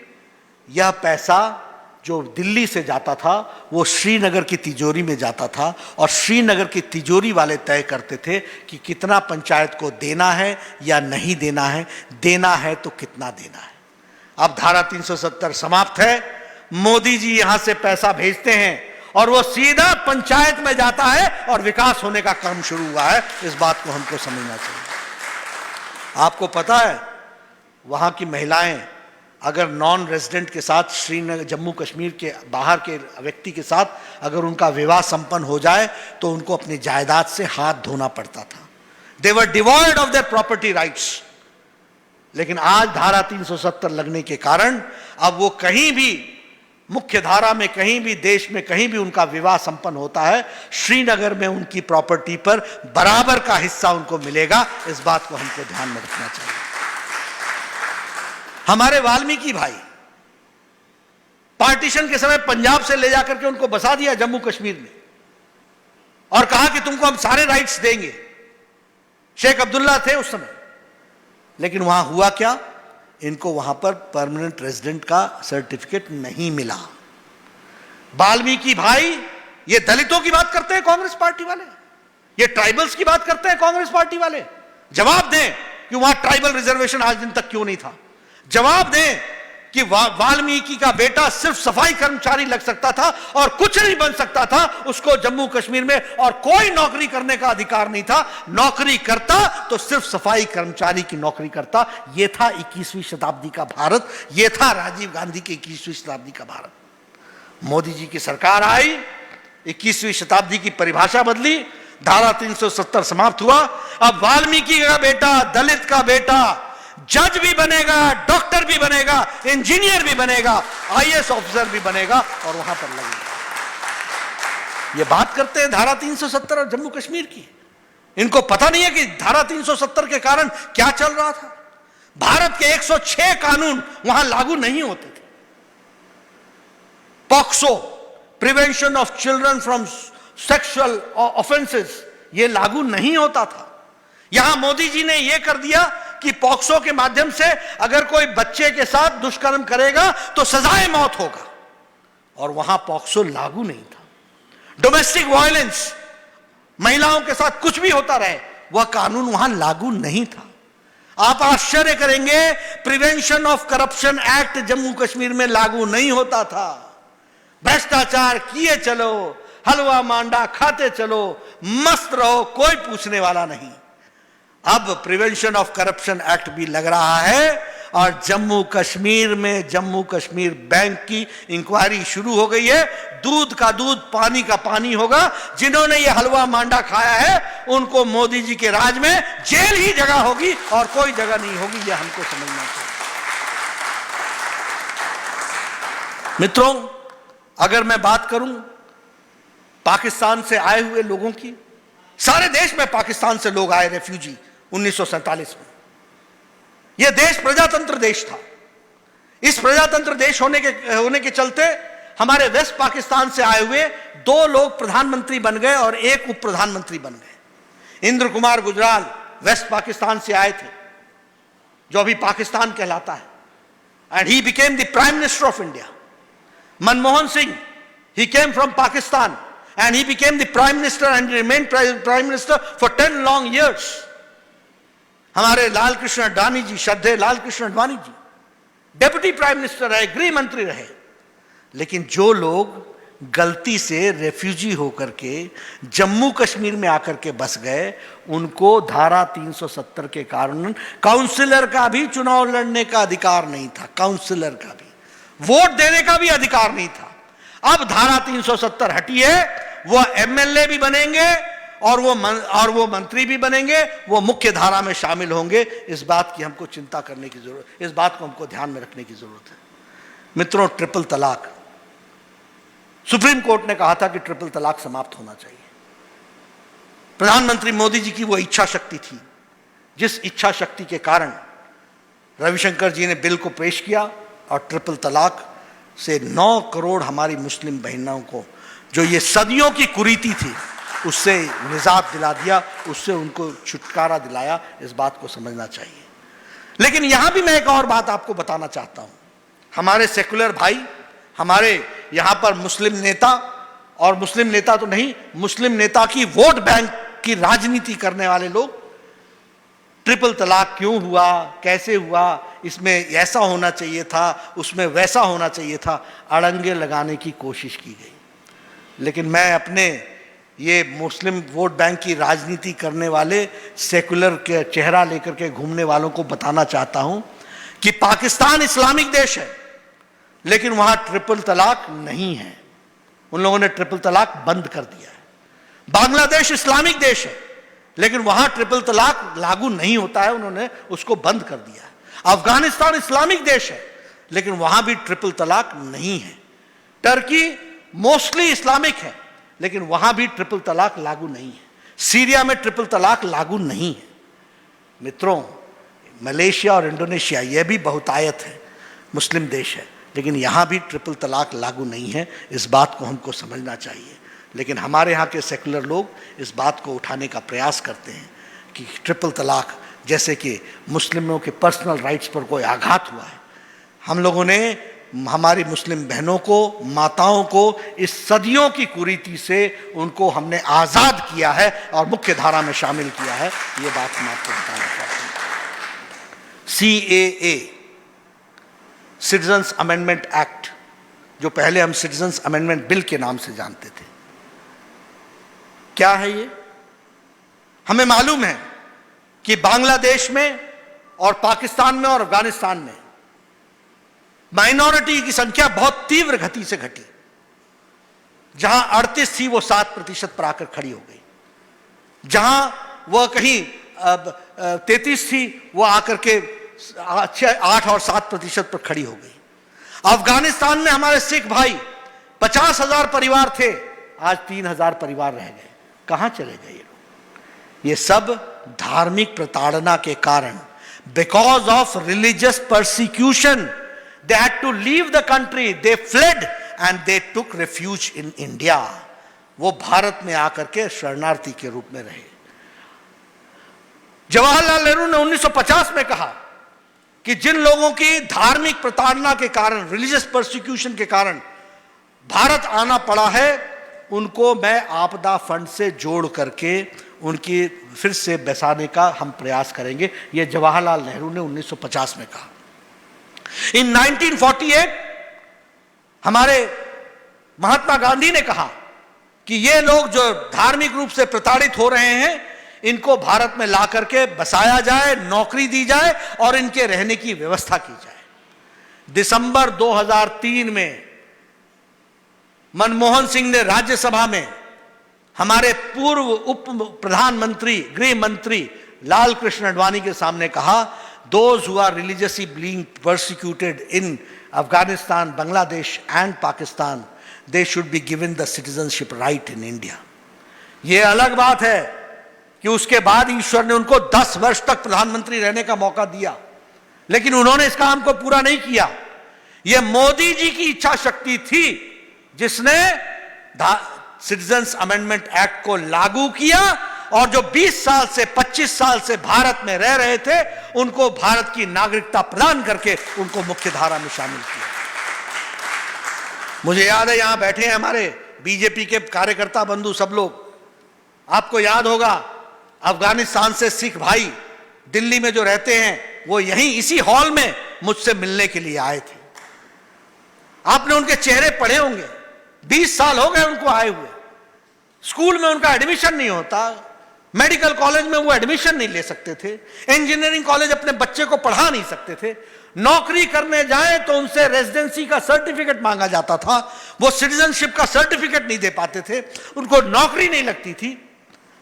यह पैसा जो दिल्ली से जाता था वो श्रीनगर की तिजोरी में जाता था और श्रीनगर की तिजोरी वाले तय करते थे कि कितना पंचायत को देना है या नहीं देना है, देना है तो कितना देना है। अब धारा 370 समाप्त है। मोदी जी यहां से पैसा भेजते हैं और वो सीधा पंचायत में जाता है और विकास होने का क्रम शुरू हुआ है। इस बात को हमको समझना चाहिए। आपको पता है वहां की महिलाएं अगर नॉन रेजिडेंट के साथ, श्रीनगर जम्मू कश्मीर के बाहर के व्यक्ति के साथ अगर उनका विवाह संपन्न हो जाए तो उनको अपनी जायदाद से हाथ धोना पड़ता था। They were devoid of their property rights. लेकिन आज धारा 370 लगने के कारण अब वो कहीं भी मुख्य धारा में, कहीं भी देश में, कहीं भी उनका विवाह संपन्न होता है, श्रीनगर में उनकी प्रॉपर्टी पर बराबर का हिस्सा उनको मिलेगा। इस बात को हमको ध्यान में रखना चाहिए। हमारे वाल्मीकि भाई पार्टीशन के समय पंजाब से ले जाकर के उनको बसा दिया जम्मू कश्मीर में और कहा कि तुमको हम सारे राइट्स देंगे। शेख अब्दुल्ला थे उस समय, लेकिन वहां हुआ क्या, इनको वहां पर परमानेंट रेजिडेंट का सर्टिफिकेट नहीं मिला। वाल्मीकि भाई ये दलितों की बात करते हैं कांग्रेस पार्टी वाले, ये ट्राइबल्स की बात करते हैं कांग्रेस पार्टी वाले। जवाब दें कि वहां ट्राइबल रिजर्वेशन आज दिन तक क्यों नहीं था। जवाब दें कि वाल्मीकि का बेटा सिर्फ सफाई कर्मचारी लग सकता था और कुछ नहीं बन सकता था। उसको जम्मू कश्मीर में और कोई नौकरी करने का अधिकार नहीं था। नौकरी करता तो सिर्फ सफाई कर्मचारी की नौकरी करता। यह था 21वीं शताब्दी का भारत, यह था राजीव गांधी की 21वीं शताब्दी का भारत। मोदी जी की सरकार आई, 21वीं शताब्दी की परिभाषा बदली, धारा 370 समाप्त हुआ। अब वाल्मीकि का बेटा, दलित का बेटा जज भी बनेगा, डॉक्टर भी बनेगा, इंजीनियर भी बनेगा, आईएएस ऑफिसर भी बनेगा और वहां पर लगेगा। ये बात करते हैं धारा 370 और जम्मू कश्मीर की। इनको पता नहीं है कि धारा 370 के कारण क्या चल रहा था। भारत के 106 कानून वहां लागू नहीं होते थे। POCSO, prevention of children from sexual offences, ये लागू नहीं होता था। यहां मोदी जी ने यह कर दिया कि पॉक्सो के माध्यम से अगर कोई बच्चे के साथ दुष्कर्म करेगा तो सजाए मौत होगा, और वहां पॉक्सो लागू नहीं था। डोमेस्टिक वायलेंस, महिलाओं के साथ कुछ भी होता रहे, वह कानून वहां लागू नहीं था। आप आश्चर्य करेंगे, prevention of corruption act Jammu Kashmir में लागू नहीं होता था। भ्रष्टाचार किए चलो, हलवा मांडा खाते चलो, मस्त रहो, कोई पूछने वाला नहीं। अब प्रिवेंशन ऑफ करप्शन एक्ट भी लग रहा है और जम्मू कश्मीर में जम्मू कश्मीर बैंक की इंक्वायरी शुरू हो गई है। दूध का दूध, पानी का पानी होगा। जिन्होंने ये हलवा मांडा खाया है उनको मोदी जी के राज में जेल ही जगह होगी और कोई जगह नहीं होगी। यह हमको समझना चाहिए। मित्रों, अगर मैं बात करूं पाकिस्तान से आए हुए लोगों की, सारे देश में पाकिस्तान से लोग आए रेफ्यूजी 1947 में। यह देश प्रजातंत्र देश था। इस प्रजातंत्र देश होने के चलते हमारे वेस्ट पाकिस्तान से आए हुए 2 लोग प्रधानमंत्री बन गए और 1 उप प्रधानमंत्री बन गए। इंद्र कुमार गुजराल वेस्ट पाकिस्तान से आए थे, जो अभी पाकिस्तान कहलाता है, and he became the prime minister of India. Manmohan Singh, he came from Pakistan and he became the prime minister and remained prime minister for 10 long years. हमारे लाल कृष्ण अडवाणी जी, श्रद्धेय Lal Krishna Advani ji deputy prime minister रहे, गृह मंत्री रहे। लेकिन जो लोग गलती से रेफ्यूजी होकर के जम्मू कश्मीर में आकर के बस गए, उनको धारा 370 के कारण काउंसिलर का भी चुनाव लड़ने का अधिकार नहीं था, काउंसिलर का भी वोट देने का भी अधिकार नहीं था। अब धारा 370 हटी है, वो एमएलए भी बनेंगे और वो मंत्री भी बनेंगे, वो मुख्य धारा में शामिल होंगे। इस बात की हमको चिंता करने की जरूरत, इस बात को हमको ध्यान में रखने की जरूरत है। मित्रों, ट्रिपल तलाक, सुप्रीम कोर्ट ने कहा था कि ट्रिपल तलाक समाप्त होना चाहिए। प्रधानमंत्री मोदी जी की वो इच्छा शक्ति थी, जिस इच्छा शक्ति के कारण रविशंकर जी ने बिल को पेश किया और ट्रिपल तलाक से 9 करोड़ हमारी मुस्लिम बहनों को, जो ये सदियों की कुरीति थी, उससे निजात दिला दिया, उससे उनको छुटकारा दिलाया। इस बात को समझना चाहिए। लेकिन यहां भी मैं एक और बात आपको बताना चाहता हूं। हमारे सेकुलर भाई, हमारे यहां पर मुस्लिम नेता, और मुस्लिम नेता तो नहीं, मुस्लिम नेता की वोट बैंक की राजनीति करने वाले लोग, ट्रिपल तलाक क्यों हुआ, कैसे हुआ, इसमें ऐसा होना चाहिए था, उसमें वैसा होना चाहिए था, अड़ंगे लगाने की कोशिश की गई। लेकिन मैं अपने ये मुस्लिम वोट बैंक की राजनीति करने वाले सेकुलर के चेहरा लेकर के घूमने वालों को बताना चाहता हूं कि पाकिस्तान इस्लामिक देश है, लेकिन वहां ट्रिपल तलाक नहीं है। उन लोगों ने ट्रिपल तलाक बंद कर दिया है। बांग्लादेश इस्लामिक देश है, लेकिन वहां ट्रिपल तलाक लागू नहीं होता है, उन्होंने उसको बंद कर दिया है। अफगानिस्तान इस्लामिक देश है, लेकिन वहां भी ट्रिपल तलाक नहीं है। टर्की मोस्टली इस्लामिक है, लेकिन वहां भी ट्रिपल तलाक लागू नहीं है। सीरिया में ट्रिपल तलाक लागू नहीं है। मित्रों, मलेशिया और इंडोनेशिया यह भी बहुतायत है, मुस्लिम देश है, लेकिन यहां भी ट्रिपल तलाक लागू नहीं है। इस बात को हमको समझना चाहिए। लेकिन हमारे यहाँ के सेकुलर लोग इस बात को उठाने का प्रयास करते हैं कि ट्रिपल तलाक जैसे कि मुस्लिमों के पर्सनल राइट्स पर कोई आघात हुआ है। हम लोगों ने हमारी मुस्लिम बहनों को, माताओं को इस सदियों की कुरीति से उनको हमने आज़ाद किया है और मुख्य धारा में शामिल किया है। ये बात मैं आपको बताना चाहता हूँ। CAA, सिटीजन्स अमेंडमेंट एक्ट, जो पहले हम सिटीजन्स अमेंडमेंट बिल के नाम से जानते थे, क्या है ये? हमें मालूम है कि बांग्लादेश में और पाकिस्तान में और अफगानिस्तान में माइनॉरिटी की संख्या बहुत तीव्र गति से घटी। जहां 38 थी वो 7% पर आकर खड़ी हो गई। जहां वह कहीं 33 थी वो आकर के 8 और 7% पर खड़ी हो गई। अफगानिस्तान में हमारे सिख भाई 50,000 परिवार थे, आज 3,000 परिवार रह गए। कहां चले गए ये लोग? ये सब धार्मिक प्रताड़ना के कारण, because of religious persecution, they had to leave the country, they fled and they took refuge in India. वो भारत में आकर के शरणार्थी के रूप में रहे। जवाहरलाल नेहरू ने 1950 में कहा कि जिन लोगों की धार्मिक प्रताड़ना के कारण, रिलीजियस परसिक्यूशन के कारण भारत आना पड़ा है, उनको मैं आपदा फंड से जोड़ करके उनकी फिर से बसाने का हम प्रयास करेंगे। यह जवाहरलाल नेहरू ने 1950 में कहा। इन 1948 हमारे महात्मा गांधी ने कहा कि ये लोग जो धार्मिक रूप से प्रताड़ित हो रहे हैं, इनको भारत में ला करके बसाया जाए, नौकरी दी जाए और इनके रहने की व्यवस्था की जाए। दिसंबर 2003 में मनमोहन सिंह ने राज्यसभा में हमारे पूर्व उप प्रधानमंत्री, गृह मंत्री लाल कृष्ण आडवाणी के सामने कहा, those who are religiously being persecuted in Afghanistan, Bangladesh and Pakistan, they should be given the citizenship right in India. ये अलग बात है कि उसके बाद ईश्वर ने उनको 10 वर्ष तक प्रधानमंत्री रहने का मौका दिया, लेकिन उन्होंने इस काम को पूरा नहीं किया। यह मोदी जी की इच्छा शक्ति थी जिसने सिटीजन्स अमेंडमेंट एक्ट को लागू किया और जो 20 साल से 25 साल से भारत में रह रहे थे, उनको भारत की नागरिकता प्रदान करके उनको मुख्य धारा में शामिल किया। मुझे याद है यहां बैठे हैं हमारे बीजेपी के कार्यकर्ता बंधु सब लोग। आपको याद होगा अफगानिस्तान से सिख भाई दिल्ली में जो रहते हैं, वो यहीं इसी हॉल में मुझसे मिलने के लिए आए थे। आपने उनके चेहरे पढ़े होंगे। 20 साल हो गए उनको आए हुए। स्कूल में उनका एडमिशन नहीं होता, मेडिकल कॉलेज में वो एडमिशन नहीं ले सकते थे, इंजीनियरिंग कॉलेज अपने बच्चे को पढ़ा नहीं सकते थे, नौकरी करने जाए तो उनसे रेजिडेंसी का सर्टिफिकेट मांगा जाता था, वो सिटीजनशिप का सर्टिफिकेट नहीं दे पाते थे, उनको नौकरी नहीं लगती थी।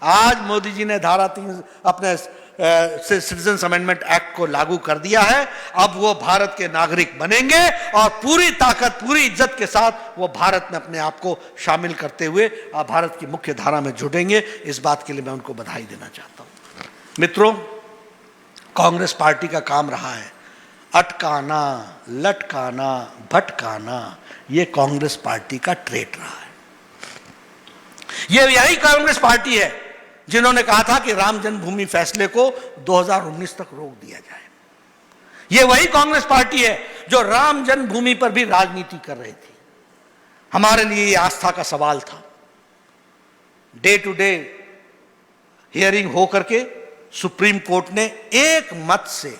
आज मोदी जी ने धारा 3 अपने सिटीजन्स अमेंडमेंट एक्ट को लागू कर दिया है। अब वो भारत के नागरिक बनेंगे और पूरी ताकत, पूरी इज्जत के साथ वो भारत में अपने आप को शामिल करते हुए भारत की मुख्य धारा में जुड़ेंगे। इस बात के लिए मैं उनको बधाई देना चाहता हूं। मित्रों, कांग्रेस पार्टी का काम रहा है अटकाना, लटकाना, भटकाना। ये कांग्रेस पार्टी का ट्रेट रहा है। ये यही कांग्रेस पार्टी है जिन्होंने कहा था कि राम जन्मभूमि फैसले को 2019 तक रोक दिया जाए। यह वही कांग्रेस पार्टी है जो राम जन्मभूमि पर भी राजनीति कर रही थी। हमारे लिए यह आस्था का सवाल था। डे टू डे हियरिंग होकर के सुप्रीम कोर्ट ने एक मत से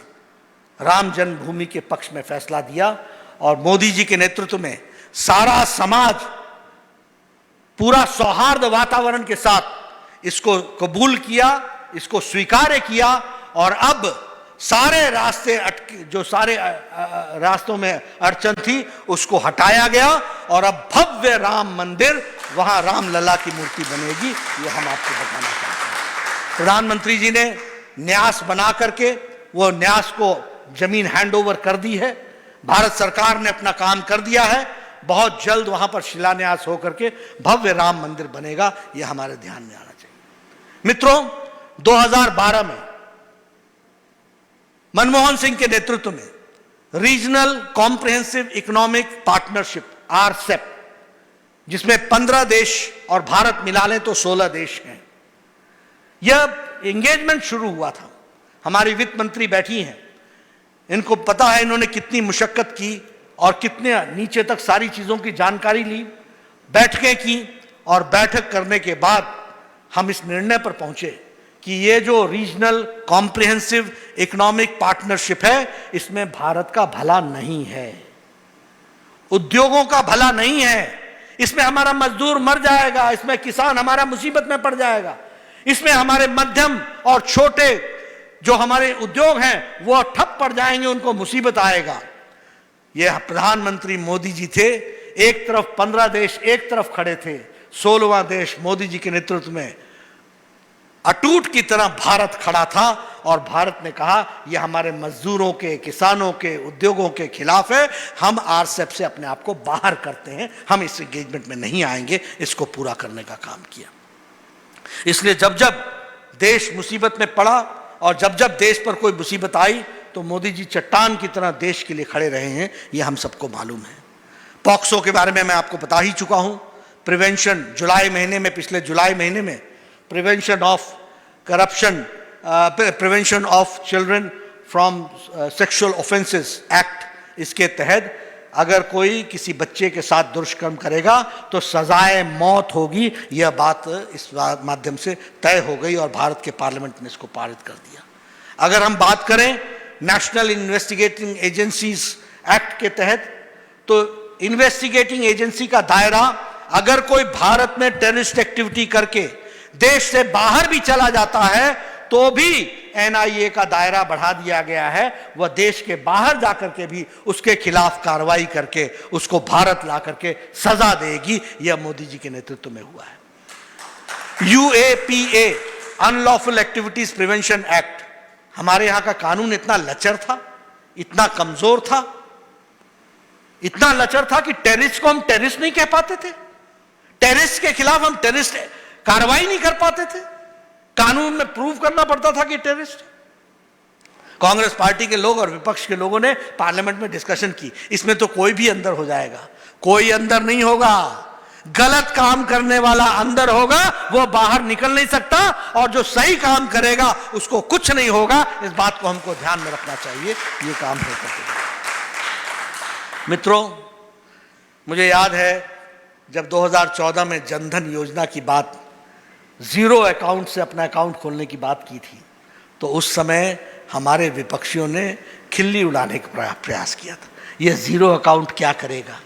राम जन्मभूमि के पक्ष में फैसला दिया और मोदी जी के नेतृत्व में सारा समाज पूरा सौहार्द वातावरण के साथ इसको कबूल किया, इसको स्वीकार किया और अब सारे रास्ते अटके, जो सारे रास्तों में अड़चन थी उसको हटाया गया और अब भव्य राम मंदिर, वहां रामलला की मूर्ति बनेगी। ये हम आपको बताना चाहते हैं। प्रधानमंत्री जी ने न्यास बना करके वो न्यास को जमीन हैंडओवर कर दी है। भारत सरकार ने अपना काम कर दिया है। बहुत जल्द वहां पर शिलान्यास होकर के भव्य राम मंदिर बनेगा। ये हमारे ध्यान में आना चाहिए। मित्रों, 2012 में मनमोहन सिंह के नेतृत्व में regional comprehensive economic partnership RCEP, जिसमें 15 देश और भारत मिला लें तो 16 देश हैं, यह एंगेजमेंट शुरू हुआ था। हमारी वित्त मंत्री बैठी हैं, इनको पता है इन्होंने कितनी मुशक्कत की और कितने नीचे तक सारी चीजों की जानकारी ली, बैठकें की और बैठक करने के बाद हम इस निर्णय पर पहुंचे कि ये जो रीजनल कॉम्प्रिहेंसिव इकोनॉमिक पार्टनरशिप है, इसमें भारत का भला नहीं है, उद्योगों का भला नहीं है। इसमें हमारा मजदूर मर जाएगा, इसमें किसान हमारा मुसीबत में पड़ जाएगा, इसमें हमारे मध्यम और छोटे जो हमारे उद्योग हैं वो ठप पड़ जाएंगे, उनको मुसीबत आएगा। ये प्रधानमंत्री मोदी जी थे, एक तरफ 15 देश एक तरफ खड़े थे, 16वां देश मोदी जी के नेतृत्व में अटूट की तरह भारत खड़ा था और भारत ने कहा यह हमारे मजदूरों के, किसानों के, उद्योगों के खिलाफ है, हम आरसेप से अपने आप को बाहर करते हैं, हम इस एंगेजमेंट में नहीं आएंगे। इसको पूरा करने का काम किया। इसलिए जब जब देश मुसीबत में पड़ा और जब जब देश पर कोई मुसीबत आई तो मोदी जी चट्टान की तरह देश के लिए खड़े रहे हैं, यह हम सबको मालूम है। पॉक्सो के बारे में मैं आपको बता ही चुका हूं। प्रिवेंशन, जुलाई महीने में, पिछले जुलाई महीने में prevention of corruption, prevention of children from sexual offences act, इसके तहत अगर कोई किसी बच्चे के साथ दुष्कर्म करेगा तो सजाए मौत होगी। यह बात इस माध्यम से तय हो गई और भारत के पार्लियामेंट ने इसको पारित कर दिया। अगर हम बात करें नेशनल इन्वेस्टिगेटिंग एजेंसीज एक्ट के तहत, तो इन्वेस्टिगेटिंग एजेंसी का दायरा अगर कोई भारत में टेररिस्ट एक्टिविटी करके देश से बाहर भी चला जाता है तो भी एनआईए का दायरा बढ़ा दिया गया है। वह देश के बाहर जाकर के भी उसके खिलाफ कार्रवाई करके उसको भारत ला करके सजा देगी। यह मोदी जी के नेतृत्व में हुआ है। UAPA, unlawful activities prevention act, हमारे यहां का कानून इतना लचर था, इतना कमजोर था, इतना लचर था कि टेररिस्ट को हम टेररिस्ट नहीं कह पाते थे, टेररिस्ट के खिलाफ हम टेररिस्ट कार्रवाई नहीं कर पाते थे, कानून में प्रूव करना पड़ता था कि टेररिस्ट। कांग्रेस पार्टी के लोग और विपक्ष के लोगों ने पार्लियामेंट में डिस्कशन की, इसमें तो कोई भी अंदर हो जाएगा। कोई अंदर नहीं होगा, गलत काम करने वाला अंदर होगा, वो बाहर निकल नहीं सकता, और जो सही काम करेगा उसको कुछ नहीं होगा। इस बात को हमको ध्यान में रखना चाहिए। ये काम हो सकता। मित्रों, मुझे याद है जब 2014 में जनधन योजना की बात, जीरो अकाउंट से अपना अकाउंट खोलने की बात की थी, तो उस समय हमारे विपक्षियों ने खिल्ली उड़ाने का प्रयास किया था। यह जीरो अकाउंट क्या करेगा,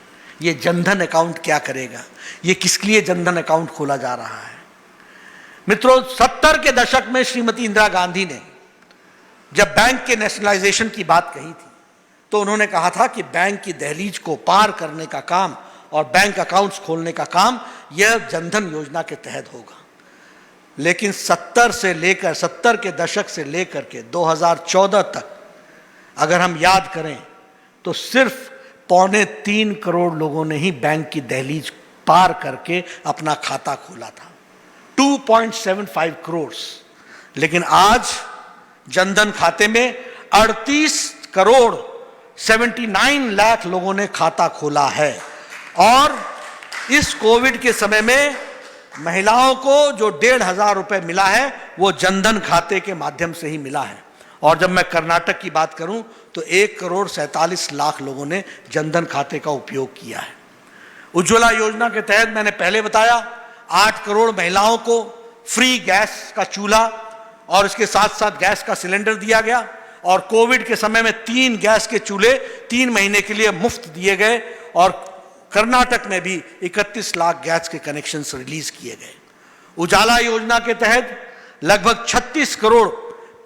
ये जनधन अकाउंट क्या करेगा, ये किसके लिए जनधन अकाउंट खोला जा रहा है। मित्रों, 70 के दशक में श्रीमती इंदिरा गांधी ने जब बैंक के नेशनलाइजेशन की बात कही थी तो उन्होंने कहा था कि बैंक की दहलीज को पार करने का काम और बैंक अकाउंट्स खोलने का काम यह जनधन योजना के तहत होगा। लेकिन 70 के दशक से लेकर के 2014 तक अगर हम याद करें तो सिर्फ 2.25 करोड़ लोगों ने ही बैंक की दहलीज पार करके अपना खाता खोला था, 2.75 करोड़। लेकिन आज जनधन खाते में 38 करोड़ 79 लाख लोगों ने खाता खोला है। और इस कोविड के समय में महिलाओं को जो 1,500 रुपए मिला है वो जनधन खाते के माध्यम से ही मिला है। और जब मैं कर्नाटक की बात करूं तो 1 करोड़ 47 लाख लोगों ने जनधन खाते का उपयोग किया है। उज्ज्वला योजना के तहत मैंने पहले बताया 8 करोड़ महिलाओं को फ्री गैस का चूल्हा और इसके साथ साथ गैस का सिलेंडर दिया गया। और कोविड के समय में 3 गैस के चूल्हे 3 महीने के लिए मुफ्त दिए गए और कर्नाटक में भी 31 लाख गैस के कनेक्शंस रिलीज किए गए। उजाला योजना के तहत लगभग 36 करोड़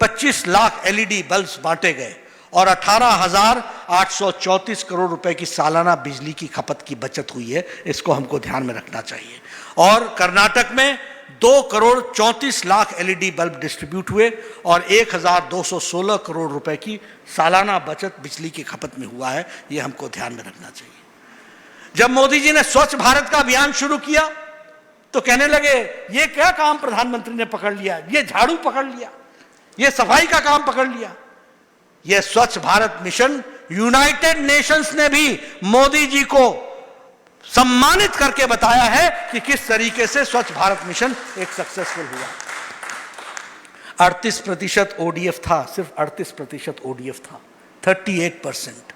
25 लाख एलईडी बल्ब्स बांटे गए और 18,834 करोड़ रुपए की सालाना बिजली की खपत की बचत हुई है। इसको हमको ध्यान में रखना चाहिए। और कर्नाटक में 2 crore 34 lakh LED bulb distribute हुए और 1,216 करोड़ रुपए की सालाना बचत बिजली की खपत में हुआ है। यह हमको ध्यान में रखना चाहिए। जब मोदी जी ने स्वच्छ भारत का अभियान शुरू किया तो कहने लगे ये क्या काम प्रधानमंत्री ने पकड़ लिया, ये झाड़ू पकड़ लिया, ये सफाई का काम पकड़ लिया। यह स्वच्छ भारत मिशन यूनाइटेड नेशंस ने भी मोदी जी को सम्मानित करके बताया है कि किस तरीके से स्वच्छ भारत मिशन एक सक्सेसफुल हुआ। 38% ओडीएफ था, सिर्फ 38% ओडीएफ था, 38%।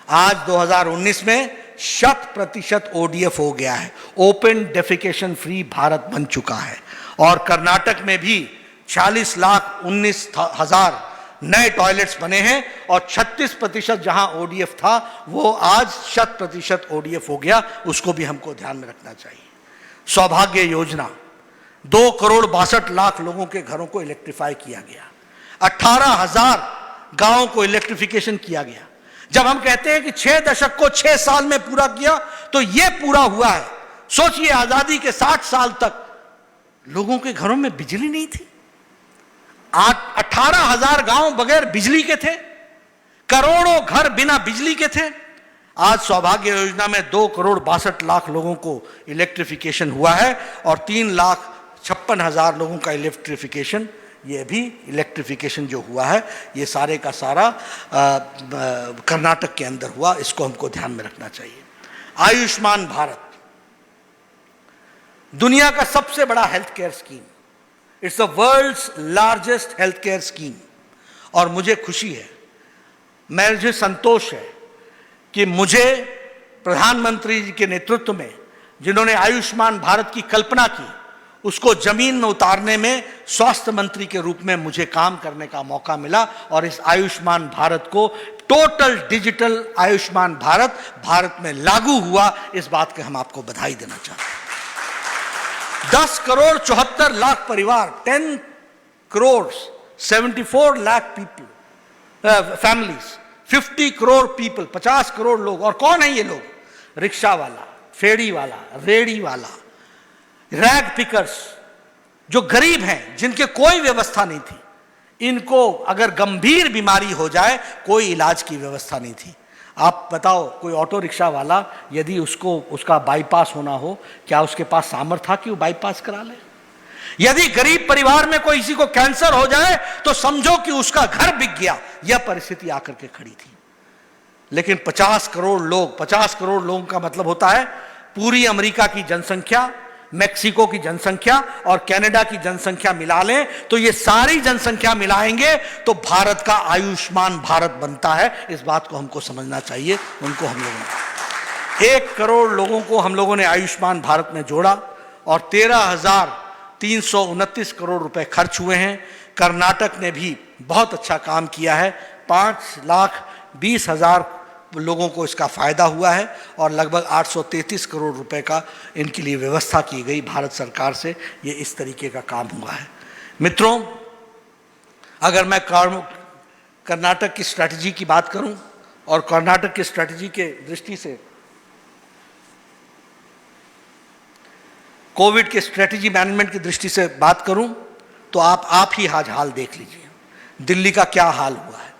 आज 2019 में 100% ओडीएफ हो गया है। ओपन डेफिकेशन फ्री भारत बन चुका है और कर्नाटक में भी 46,19,000 नए टॉयलेट्स बने हैं और 36% जहां ओडीएफ था वो आज 100% ओडीएफ हो गया। उसको भी हमको ध्यान में रखना चाहिए। सौभाग्य योजना 2 करोड़ 62 लाख लोगों के घरों को इलेक्ट्रीफाई किया गया। 18,000 गांवों को इलेक्ट्रिफिकेशन किया गया। जब हम कहते हैं कि 6 दशक को 6 साल में पूरा किया तो यह पूरा हुआ है। सोचिए, आजादी के 60 साल तक लोगों के घरों में बिजली नहीं थी। 18,000 गांव बगैर बिजली के थे, करोड़ों घर बिना बिजली के थे। आज सौभाग्य योजना में 2 करोड़ 62 लाख लोगों को इलेक्ट्रिफिकेशन हुआ है और 3,56,000 लोगों का इलेक्ट्रिफिकेशन, ये भी इलेक्ट्रिफिकेशन जो हुआ है ये सारे का सारा कर्नाटक के अंदर हुआ। इसको हमको ध्यान में रखना चाहिए। आयुष्मान भारत दुनिया का सबसे बड़ा health care scheme, it's the world's largest health care scheme. और मुझे खुशी है, मुझे संतोष है कि मुझे प्रधानमंत्री जी के नेतृत्व में जिन्होंने आयुष्मान भारत की कल्पना की उसको जमीन में उतारने में स्वास्थ्य मंत्री के रूप में मुझे काम करने का मौका मिला और इस आयुष्मान भारत को टोटल डिजिटल आयुष्मान भारत में लागू हुआ। इस बात के हम आपको बधाई देना चाहते हैं। 10 करोड़ 74 लाख परिवार, 10 crore 74 lakh people families, 50 crore people, 50 crore लोग। और कौन है ये लोग? रिक्शा वाला, फेरी वाला, रेड़ी वाला, रैग पिकर्स, जो गरीब हैं, जिनके कोई व्यवस्था नहीं थी। इनको अगर गंभीर बीमारी हो जाए कोई इलाज की व्यवस्था नहीं थी। आप बताओ, कोई ऑटो रिक्शा वाला यदि उसको उसका बाईपास होना हो, क्या उसके पास सामर्थ्य था कि वो बाईपास करा ले? यदि गरीब परिवार में कोई किसी को कैंसर हो जाए तो समझो कि उसका घर बिक गया। यह परिस्थिति आकर के खड़ी थी। लेकिन 50 करोड़ लोग, 50 करोड़ लोगों का मतलब होता है पूरी अमेरिका की जनसंख्या, मैक्सिको की जनसंख्या और कनाडा की जनसंख्या मिला लें तो ये सारी जनसंख्या मिलाएंगे तो भारत का आयुष्मान भारत बनता है। इस बात को हमको समझना चाहिए। उनको हम लोगों ने 1 करोड़ लोगों को हम लोगों ने आयुष्मान भारत में जोड़ा और 13,329 करोड़ रुपए खर्च हुए हैं। कर्नाटक ने भी बहुत अच्छा काम किया है। 5,20,000 लोगों को इसका फायदा हुआ है और लगभग 833 करोड़ रुपए का इनके लिए व्यवस्था की गई भारत सरकार से। ये इस तरीके का काम हुआ है। मित्रों, अगर मैं कर्नाटक की स्ट्रैटेजी की बात करूं और कर्नाटक की स्ट्रैटेजी के दृष्टि से कोविड के स्ट्रैटेजी मैनेजमेंट की दृष्टि से बात करूं तो आप ही आज हाल देख लीजिए। दिल्ली का क्या हाल हुआ है।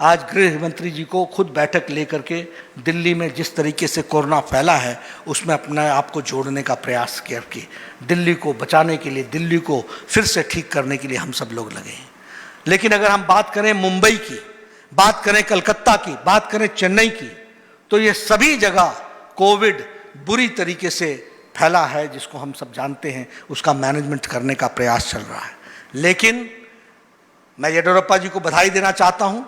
आज गृह मंत्री जी को खुद बैठक लेकर के दिल्ली में जिस तरीके से कोरोना फैला है उसमें अपने आप को जोड़ने का प्रयास करके दिल्ली को बचाने के लिए, दिल्ली को फिर से ठीक करने के लिए हम सब लोग लगे हैं। लेकिन अगर हम बात करें मुंबई की, बात करें कलकत्ता की, बात करें चेन्नई की, तो ये सभी जगह कोविड बुरी तरीके से फैला है, जिसको हम सब जानते हैं। उसका मैनेजमेंट करने का प्रयास चल रहा है। लेकिन मैं येडियुरप्पा जी को बधाई देना चाहता हूं।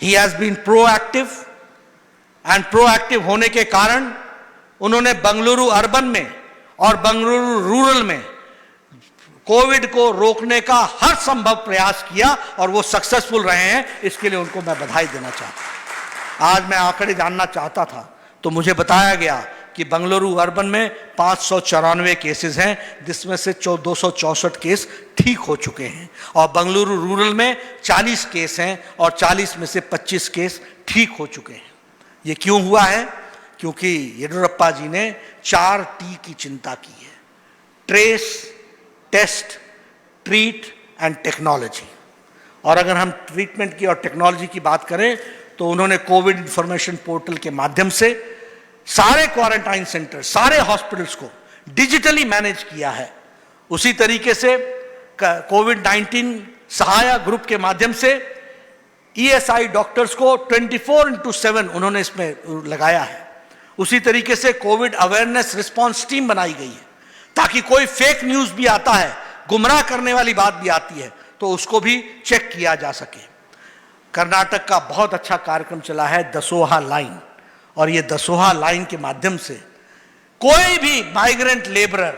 He has been proactive and proactive होने के कारण उन्होंने बंगलुरु अर्बन में और बंगलुरु रूरल में कोविड को रोकने का हर संभव प्रयास किया और वो सक्सेसफुल रहे हैं, इसके लिए उनको मैं बधाई देना चाहता हूं। आज मैं आंकड़े जानना चाहता था तो मुझे बताया गया कि बेंगलुरु अर्बन में 594 केसेस हैं, जिसमें से 264 केस ठीक हो चुके हैं, और बेंगलुरु रूरल में 40 केस हैं और 40 में से 25 केस ठीक हो चुके हैं। ये क्यों हुआ है? क्योंकि येडियुरप्पा जी ने 4T की चिंता की है: trace, test, treat and technology. और अगर हम ट्रीटमेंट की और टेक्नोलॉजी की बात करें तो उन्होंने कोविड इंफॉर्मेशन पोर्टल के माध्यम से सारे क्वारंटाइन सेंटर, सारे हॉस्पिटल्स को डिजिटली मैनेज किया है। उसी तरीके से कोविड-19 सहायक ग्रुप के माध्यम से ESI डॉक्टर्स को 24/7 उन्होंने इसमें लगाया है। उसी तरीके से कोविड अवेयरनेस रिस्पांस टीम बनाई गई है, ताकि कोई फेक न्यूज भी आता है, गुमराह करने वाली बात भी आती है, तो उसको भी चेक किया जा सके। कर्नाटक का बहुत अच्छा कार्यक्रम चला है दसोहा लाइन, और ये दसोहा लाइन के माध्यम से कोई भी माइग्रेंट लेबरर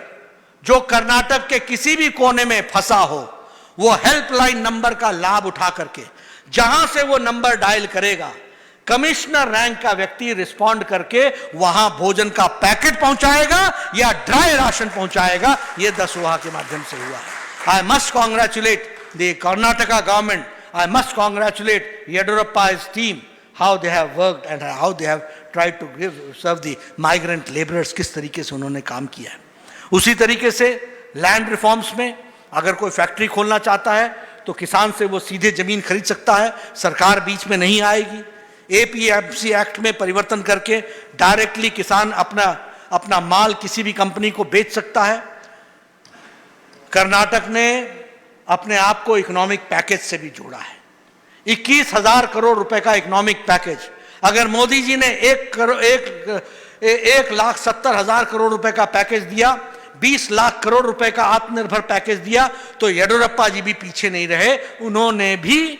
जो कर्नाटक के किसी भी कोने में फंसा हो, वो हेल्पलाइन नंबर का लाभ उठा करके जहां से वो नंबर डायल करेगा, कमिश्नर रैंक का व्यक्ति रिस्पॉन्ड करके वहां भोजन का पैकेट पहुंचाएगा या ड्राई राशन पहुंचाएगा। ये दसोहा के माध्यम से हुआ है। I must congratulate the Karnataka government, I must congratulate Yediyurappa's team, how they have worked and how they have tried to serve the migrant laborers, किस तरीके से उन्होंने काम किया है। उसी तरीके से लैंड रिफॉर्म्स में अगर कोई फैक्ट्री खोलना चाहता है तो किसान से वो सीधे जमीन खरीद सकता है, सरकार बीच में नहीं आएगी। APMC एक्ट में परिवर्तन करके डायरेक्टली किसान अपना माल किसी भी कंपनी को बेच सकता है। कर्नाटक ने अपने आप को इकोनॉमिक पैकेज से भी जोड़ा है। 21,000 करोड़ रुपए का इकोनॉमिक पैकेज। अगर मोदी जी ने 1,70,000 करोड़ रुपए का पैकेज दिया, 20 लाख करोड़ रुपए का आत्मनिर्भर पैकेज दिया, तो येडियुरप्पा जी भी पीछे नहीं रहे। उन्होंने भी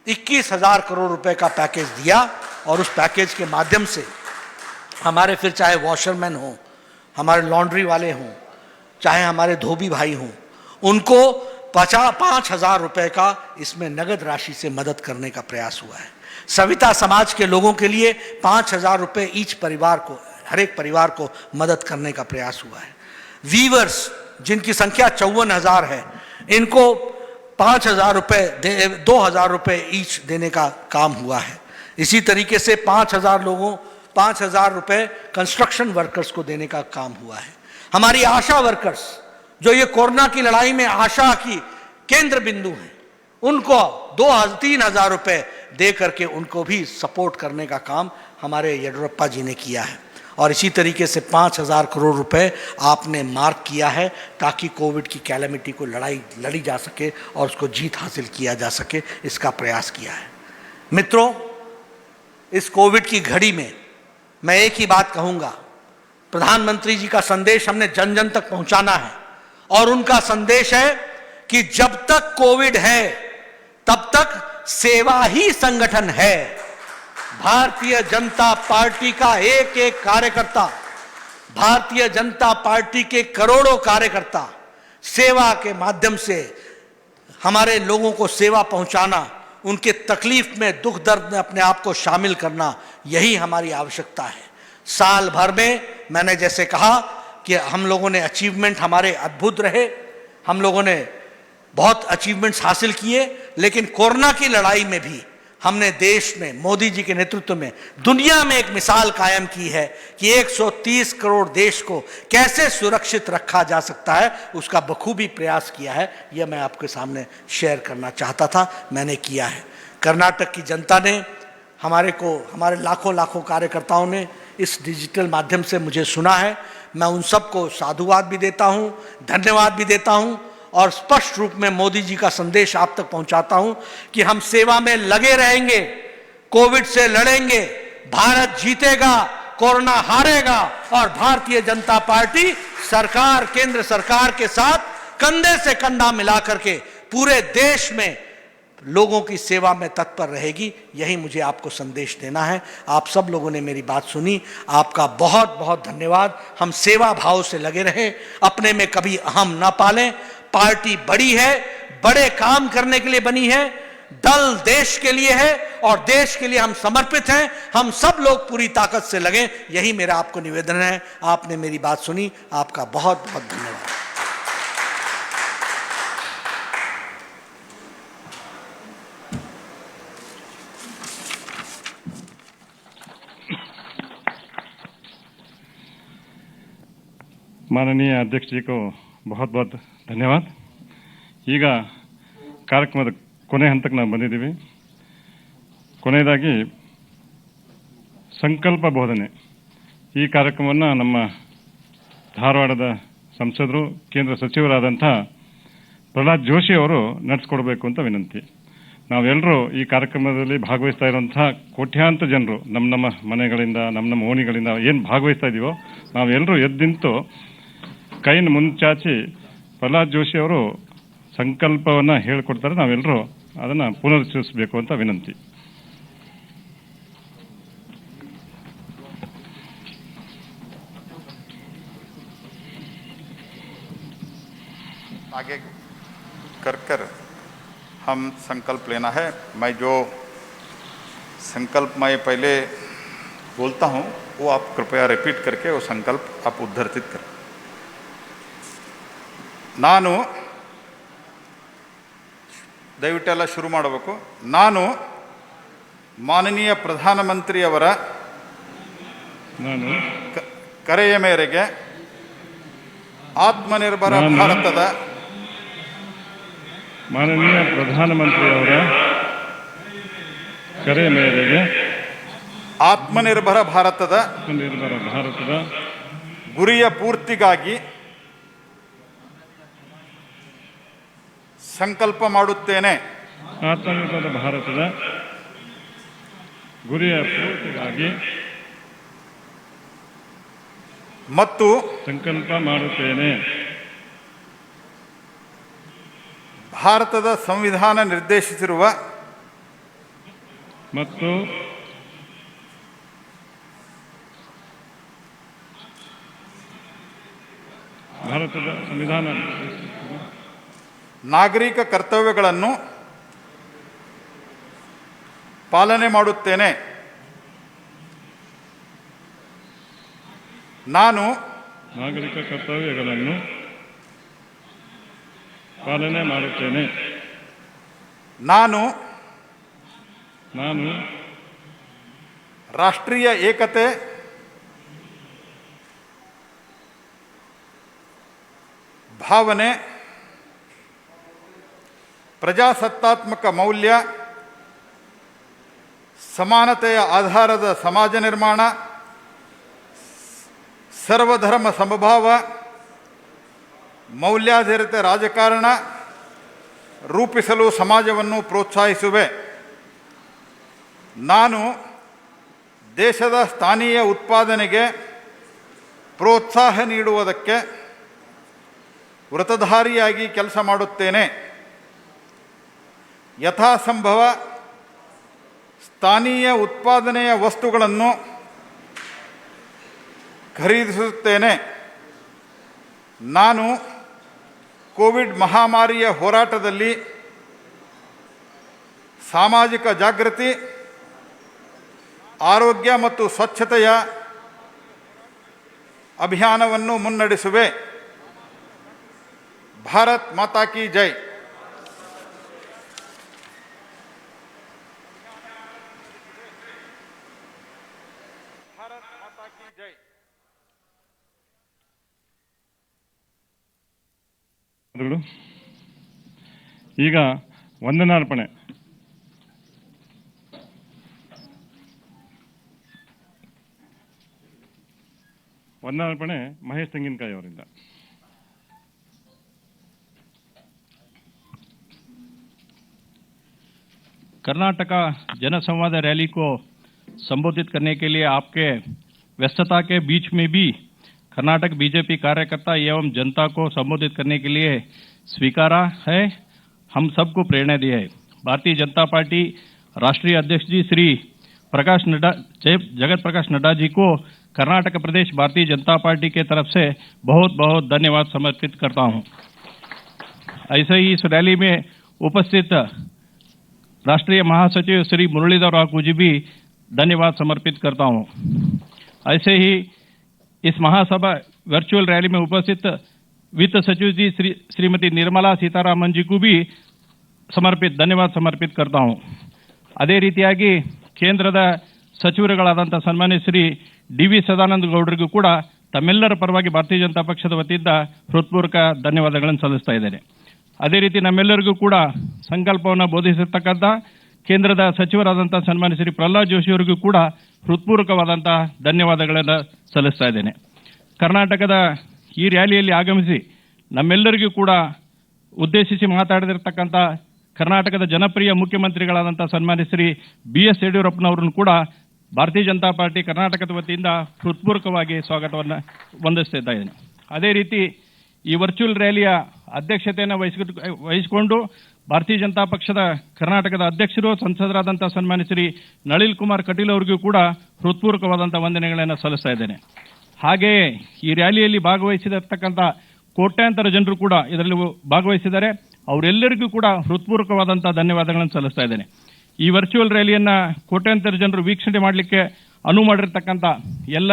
21,000 करोड़ रुपए का पैकेज दिया, और उस पैकेज के माध्यम से हमारे फिर चाहे वॉशरमैन हो, हमारे लॉन्ड्री वाले हों, चाहे हमारे धोबी भाई हों, उनको 5,000 रुपए का इसमें नगद राशि से मदद करने का प्रयास हुआ है। सविता समाज के लोगों के लिए 5,000 रुपए ईच परिवार को, हर एक परिवार को मदद करने का प्रयास हुआ है। वीवर्स जिनकी संख्या 54,000 है, इनको 5,000 रुपए 2,000 रुपए ईच देने का काम हुआ है। इसी तरीके से 5,000 रुपए कंस्ट्रक्शन वर्कर्स को देने का काम हुआ है। हमारी आशा वर्कर्स जो ये कोरोना की लड़ाई में आशा की केंद्र बिंदु हैं, उनको 2,000-3,000 रुपए दे करके उनको भी सपोर्ट करने का काम हमारे येडियुरप्पा जी ने किया है। और इसी तरीके से 5,000 करोड़ रुपए आपने मार्क किया है, ताकि कोविड की कैलेमिटी को लड़ी जा सके और उसको जीत हासिल किया जा सके, इसका प्रयास किया है। मित्रों, इस कोविड की घड़ी में मैं एक ही बात कहूंगा, प्रधानमंत्री जी का संदेश हमने जन जन तक पहुंचाना है, और उनका संदेश है कि जब तक कोविड है तब तक सेवा ही संगठन है। भारतीय जनता पार्टी का एक एक कार्यकर्ता, भारतीय जनता पार्टी के करोड़ों कार्यकर्ता सेवा के माध्यम से हमारे लोगों को सेवा पहुंचाना, उनके तकलीफ में, दुख दर्द में अपने आप को शामिल करना, यही हमारी आवश्यकता है। साल भर में मैंने जैसे कहा कि हम लोगों ने अचीवमेंट हमारे अद्भुत रहे, हम लोगों ने बहुत अचीवमेंट्स हासिल किए, लेकिन कोरोना की लड़ाई में भी हमने देश में मोदी जी के नेतृत्व में दुनिया में एक मिसाल कायम की है कि 130 करोड़ देश को कैसे सुरक्षित रखा जा सकता है, उसका बखूबी प्रयास किया है। यह मैं आपके सामने शेयर करना चाहता था, मैंने किया है। कर्नाटक की जनता ने हमारे लाखों कार्यकर्ताओं ने इस डिजिटल माध्यम से मुझे सुना है। मैं उन सबको साधुवाद भी देता हूं, धन्यवाद भी देता हूं, और स्पष्ट रूप में मोदी जी का संदेश आप तक पहुंचाता हूं कि हम सेवा में लगे रहेंगे, कोविड से लड़ेंगे, भारत जीतेगा, कोरोना हारेगा, और भारतीय जनता पार्टी सरकार, केंद्र सरकार के साथ कंधे से कंधा मिलाकर के पूरे देश में लोगों की सेवा में तत्पर रहेगी। यही मुझे आपको संदेश देना है। आप सब लोगों ने मेरी बात सुनी, आपका बहुत बहुत धन्यवाद। हम सेवा भाव से लगे रहें, अपने में कभी अहम ना पालें, पार्टी बड़ी है, बड़े काम करने के लिए बनी है, दल देश के लिए है और देश के लिए हम समर्पित हैं। हम सब लोग पूरी ताकत से लगे, यही मेरा आपको निवेदन है। आपने मेरी बात सुनी, आपका बहुत बहुत धन्यवाद। ಮಾನನೀಯ ಅಧ್ಯಕ್ಷರಿಗೂ बहुत बहुत ಧನ್ಯವಾದ। ಈಗ ಕಾರ್ಯಕ್ರಮದ ಕೊನೆ ಹಂತಕ್ಕೆ ನಾವು ಬಂದಿದ್ದೀವಿ। ಕೊನೆಯದಾಗಿ ಸಂಕಲ್ಪ ಬೋಧನೆ ಈ ಕಾರ್ಯಕ್ರಮವನ್ನು ನಮ್ಮ ಧಾರವಾಡದ ಸಂಸದರು ಕೇಂದ್ರ ಸಚಿವರಾದಂಥ ಪ್ರಹ್ಲಾದ್ ಜೋಶಿ ಅವರು ನಡೆಸಿಕೊಡಬೇಕು ಅಂತ ವಿನಂತಿ। ನಾವೆಲ್ಲರೂ ಈ ಕಾರ್ಯಕ್ರಮದಲ್ಲಿ ಭಾಗವಹಿಸ್ತಾ ಇರುವಂತಹ ಕೋಟ್ಯಾಂತರ ಜನರು ನಮ್ಮ ಮನೆಗಳಿಂದ ನಮ್ಮ ಓಣಿಗಳಿಂದ ಏನು ಭಾಗವಹಿಸ್ತಾ ಇದೀವೋ ನಾವೆಲ್ಲರೂ ಎದ್ದಿಂತು ಕೈನ ಮುಂಚಾಚಿ ಪ್ರಹ್ಲಾದ್ ಜೋಶಿ ಅವರು ಸಂಕಲ್ಪವನ್ನು ಹೇಳಿಕೊಡ್ತಾರೆ, ನಾವೆಲ್ಲರೂ ಅದನ್ನು ಪುನರುಚ್ಚರಿಸಬೇಕು ಅಂತ ವಿನಂತಿ। आगे कर हम संकल्प लेना है। मैं जो संकल्प मैं पहले बोलता हूं वो आप कृपया रिपीट करके वो संकल्प आप उद्धृत करें। ನಾನು ದಯವಿಟ್ಟೆಲ್ಲ ಶುರು ಮಾಡಬೇಕು। ನಾನು ಮಾನನೀಯ ಪ್ರಧಾನಮಂತ್ರಿಯವರ ಕರೆಯ ಮೇರೆಗೆ ಆತ್ಮನಿರ್ಭರ ಭಾರತದ ಮಾನನೀಯ ಪ್ರಧಾನಮಂತ್ರಿಯವರ ಕರೆ ಮೇರೆಗೆ ಆತ್ಮನಿರ್ಭರ ಭಾರತದ ಗುರಿಯ ಪೂರ್ತಿಗಾಗಿ ಸಂಕಲ್ಪ ಮಾಡುತ್ತೇನೆ। ಆತ್ಮನಿರ್ಭರ ಭಾರತದ ಗುರಿಯ ಪೂರ್ತಿಗಾಗಿ ಮತ್ತು ಸಂಕಲ್ಪ ಮಾಡುತ್ತೇನೆ। ಭಾರತದ ಸಂವಿಧಾನ ನಿರ್ದೇಶಿಸಿರುವ ಮತ್ತು ಭಾರತದ ಸಂವಿಧಾನ ನಾಗರಿಕ ಕರ್ತವ್ಯಗಳನ್ನು ಪಾಲನೆ ಮಾಡುತ್ತೇನೆ। ನಾನು ನಾಗರಿಕ ಕರ್ತವ್ಯಗಳನ್ನು ಪಾಲನೆ ಮಾಡುತ್ತೇನೆ। ನಾನು ರಾಷ್ಟ್ರೀಯ ಏಕತೆ, ಭಾವನೆ, ಪ್ರಜಾಸತ್ತಾತ್ಮಕ ಮೌಲ್ಯ, ಸಮಾನತೆಯ ಆಧಾರದ ಸಮಾಜ ನಿರ್ಮಾಣ, ಸರ್ವಧರ್ಮ ಸಮಭಾವ, ಮೌಲ್ಯಾಧಾರಿತ ರಾಜಕಾರಣ ರೂಪಿಸಲು ಸಮಾಜವನ್ನು ಪ್ರೋತ್ಸಾಹಿಸುವೆ। ನಾನು ದೇಶದ ಸ್ಥಾನೀಯ ಉತ್ಪಾದನೆಗೆ ಪ್ರೋತ್ಸಾಹ ನೀಡುವುದಕ್ಕೆ ವೃತಧಾರಿಯಾಗಿ ಕೆಲಸ ಮಾಡುತ್ತೇನೆ। ಯಥಾಸಂಭವ ಸ್ಥಾನೀಯ ಉತ್ಪಾದನೆಯ ವಸ್ತುಗಳನ್ನು ಖರೀದಿಸುತ್ತೇನೆ। ನಾನು ಕೋವಿಡ್ ಮಹಾಮಾರಿಯ ಹೋರಾಟದಲ್ಲಿ ಸಾಮಾಜಿಕ ಜಾಗೃತಿ, ಆರೋಗ್ಯ ಮತ್ತು ಸ್ವಚ್ಛತೆಯ ಅಭಿಯಾನವನ್ನು ಮುನ್ನಡೆಸುವೆ। ಭಾರತ್ ಮಾತಾ ಕಿ ಜೈ। ಈಗ ವಂದನಾರ್ಪಣೆ ಮಹೇಶ್ ತೆಂಗಿನಕಾಯಿ ಅವರಿಂದ। कर्नाटका जनसंवाद रैली को संबोधित करने के लिए आपके व्यस्तता के बीच में भी कर्नाटक बीजेपी कार्यकर्ता एवं जनता को संबोधित करने के लिए स्वीकारा है, हम सबको प्रेरणा दी है। भारतीय जनता पार्टी राष्ट्रीय अध्यक्ष जी श्री जगत प्रकाश नड्डा जी को कर्नाटक प्रदेश भारतीय जनता पार्टी के तरफ से बहुत बहुत धन्यवाद समर्पित करता हूं। ऐसे ही इस रैली में उपस्थित राष्ट्रीय महासचिव श्री मुरलीधर राव को जी भी धन्यवाद समर्पित करता हूं। ऐसे ही इस महासभा वर्चुअल रैली में उपस्थित वित्त सचिव जी श्रीमती निर्मला सीतारामन जी को भी ಧನ್ಯವಾದ ಸಮರ್ಪಿತ करता हूं। ಅದೇ ರೀತಿಯಾಗಿ ಕೇಂದ್ರದ ಸಚಿವರುಗಳಾದಂಥ ಸನ್ಮಾನ್ಯ ಶ್ರೀ ಡಿ.ವಿ. ಸದಾನಂದ ಗೌಡರಿಗೂ ಕೂಡ ತಮ್ಮೆಲ್ಲರ ಪರವಾಗಿ ಭಾರತೀಯ ಜನತಾ ಪಕ್ಷದ ವತಿಯಿಂದ ಹೃತ್ಪೂರ್ವಕ ಧನ್ಯವಾದಗಳನ್ನು ಸಲ್ಲಿಸ್ತಾ ಇದ್ದೇನೆ। ಅದೇ ರೀತಿ ನಮ್ಮೆಲ್ಲರಿಗೂ ಕೂಡ ಸಂಕಲ್ಪವನ್ನು ಬೋಧಿಸಿರ್ತಕ್ಕಂಥ ಕೇಂದ್ರದ ಸಚಿವರಾದಂಥ ಸನ್ಮಾನ್ಯ ಶ್ರೀ ಪ್ರಹ್ಲಾದ್ ಜೋಶಿ ಅವರಿಗೂ ಕೂಡ ಹೃತ್ಪೂರ್ವಕವಾದಂಥ ಧನ್ಯವಾದಗಳನ್ನು ಸಲ್ಲಿಸ್ತಾ ಇದ್ದೇನೆ। ಕರ್ನಾಟಕದ ಈ ರ್ಯಾಲಿಯಲ್ಲಿ ಆಗಮಿಸಿ ನಮ್ಮೆಲ್ಲರಿಗೂ ಕೂಡ ಉದ್ದೇಶಿಸಿ ಮಾತಾಡಿದಿರತಕ್ಕಂಥ ಕರ್ನಾಟಕದ ಜನಪ್ರಿಯ ಮುಖ್ಯಮಂತ್ರಿಗಳಾದಂಥ ಸನ್ಮಾನ್ಯ ಶ್ರೀ ಬಿ.ಎಸ್. ಯಡಿಯೂರಪ್ಪನವರನ್ನು ಕೂಡ ಭಾರತೀಯ ಜನತಾ ಪಾರ್ಟಿ ಕರ್ನಾಟಕದ ವತಿಯಿಂದ ಹೃತ್ಪೂರ್ವಕವಾಗಿ ಸ್ವಾಗತವನ್ನು ವಂದಿಸ್ತಾ ಇದ್ದೇನೆ। ಅದೇ ರೀತಿ ಈ ವರ್ಚುವಲ್ ರ್ಯಾಲಿಯ ಅಧ್ಯಕ್ಷತೆಯನ್ನು ವಹಿಸಿಕೊಂಡು ಭಾರತೀಯ ಜನತಾ ಪಕ್ಷದ ಕರ್ನಾಟಕದ ಅಧ್ಯಕ್ಷರು ಸಂಸದರಾದಂಥ ಸನ್ಮಾನ್ಯ ಶ್ರೀ ನಳಿನ್ ಕುಮಾರ್ ಕಟೀಲ್ ಅವರಿಗೂ ಕೂಡ ಹೃತ್ಪೂರ್ವಕವಾದಂಥ ವಂದನೆಗಳನ್ನು ಸಲ್ಲಿಸ್ತಾ ಇದ್ದೇನೆ। ಹಾಗೆಯೇ ಈ ರ್ಯಾಲಿಯಲ್ಲಿ ಭಾಗವಹಿಸಿರತಕ್ಕಂಥ ಕೋಟ್ಯಾಂತರ ಜನರು ಕೂಡ ಇದರಲ್ಲಿ ಭಾಗವಹಿಸಿದ್ದಾರೆ, ಅವರೆಲ್ಲರಿಗೂ ಕೂಡ ಹೃತ್ಪೂರ್ವಕವಾದಂಥ ಧನ್ಯವಾದಗಳನ್ನು ಸಲ್ಲಿಸ್ತಾ ಇದ್ದೇನೆ। ಈ ವರ್ಚುವಲ್ ರ್ಯಾಲಿಯನ್ನ ಕೋಟ್ಯಾಂತರ ಜನರು ವೀಕ್ಷಣೆ ಮಾಡಲಿಕ್ಕೆ ಅನುವು ಮಾಡಿರ್ತಕ್ಕಂಥ ಎಲ್ಲ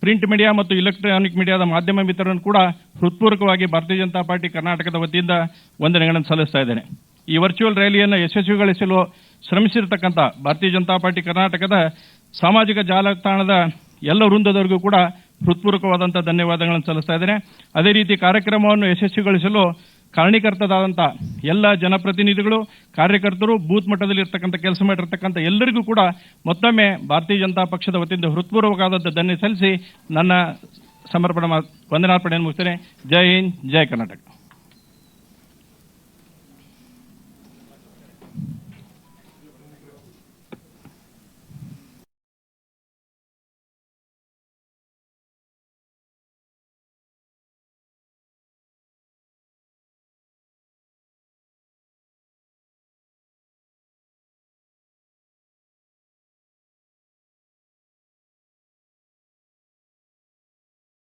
ಪ್ರಿಂಟ್ ಮೀಡಿಯಾ ಮತ್ತು ಇಲೆಕ್ಟ್ರಾನಿಕ್ ಮೀಡಿಯಾದ ಮಾಧ್ಯಮ ಮಿತ್ರರನ್ನು ಕೂಡ ಹೃತ್ಪೂರ್ವಕವಾಗಿ ಭಾರತೀಯ ಜನತಾ ಪಾರ್ಟಿ ಕರ್ನಾಟಕದ ವತಿಯಿಂದ ವಂದನೆಗಳನ್ನು ಸಲ್ಲಿಸ್ತಾ ಇದ್ದೇನೆ। ಈ ವರ್ಚುವಲ್ ರ್ಯಾಲಿಯನ್ನು ಯಶಸ್ವಿಗೊಳಿಸಲು ಶ್ರಮಿಸಿರತಕ್ಕಂಥ ಭಾರತೀಯ ಜನತಾ ಪಾರ್ಟಿ ಕರ್ನಾಟಕದ ಸಾಮಾಜಿಕ ಜಾಲತಾಣದ ಎಲ್ಲ ವೃಂದದವರಿಗೂ ಕೂಡ ಹೃತ್ಪೂರ್ವಕವಾದಂಥ ಧನ್ಯವಾದಗಳನ್ನು ಸಲ್ಲಿಸ್ತಾ ಇದ್ದೇನೆ। ಅದೇ ರೀತಿ ಕಾರ್ಯಕ್ರಮವನ್ನು ಯಶಸ್ವಿಗೊಳಿಸಲು ಕಾರಣೀಕರ್ತರಾದಂಥ ಎಲ್ಲ ಜನಪ್ರತಿನಿಧಿಗಳು, ಕಾರ್ಯಕರ್ತರು, ಬೂತ್ ಮಟ್ಟದಲ್ಲಿ ಇರತಕ್ಕಂಥ ಕೆಲಸ ಮಾಡಿರ್ತಕ್ಕಂಥ ಎಲ್ಲರಿಗೂ ಕೂಡ ಮತ್ತೊಮ್ಮೆ ಭಾರತೀಯ ಜನತಾ ಪಕ್ಷದ ವತಿಯಿಂದ ಹೃತ್ಪೂರ್ವಕವಾದಂಥ ಧನ್ಯ ಸಲ್ಲಿಸಿ ನನ್ನ ವಂದನಾರ್ಪಣೆಯನ್ನು ಮುಗಿಸ್ತೇನೆ। ಜೈ ಹಿಂದ್, ಜೈ ಕರ್ನಾಟಕ।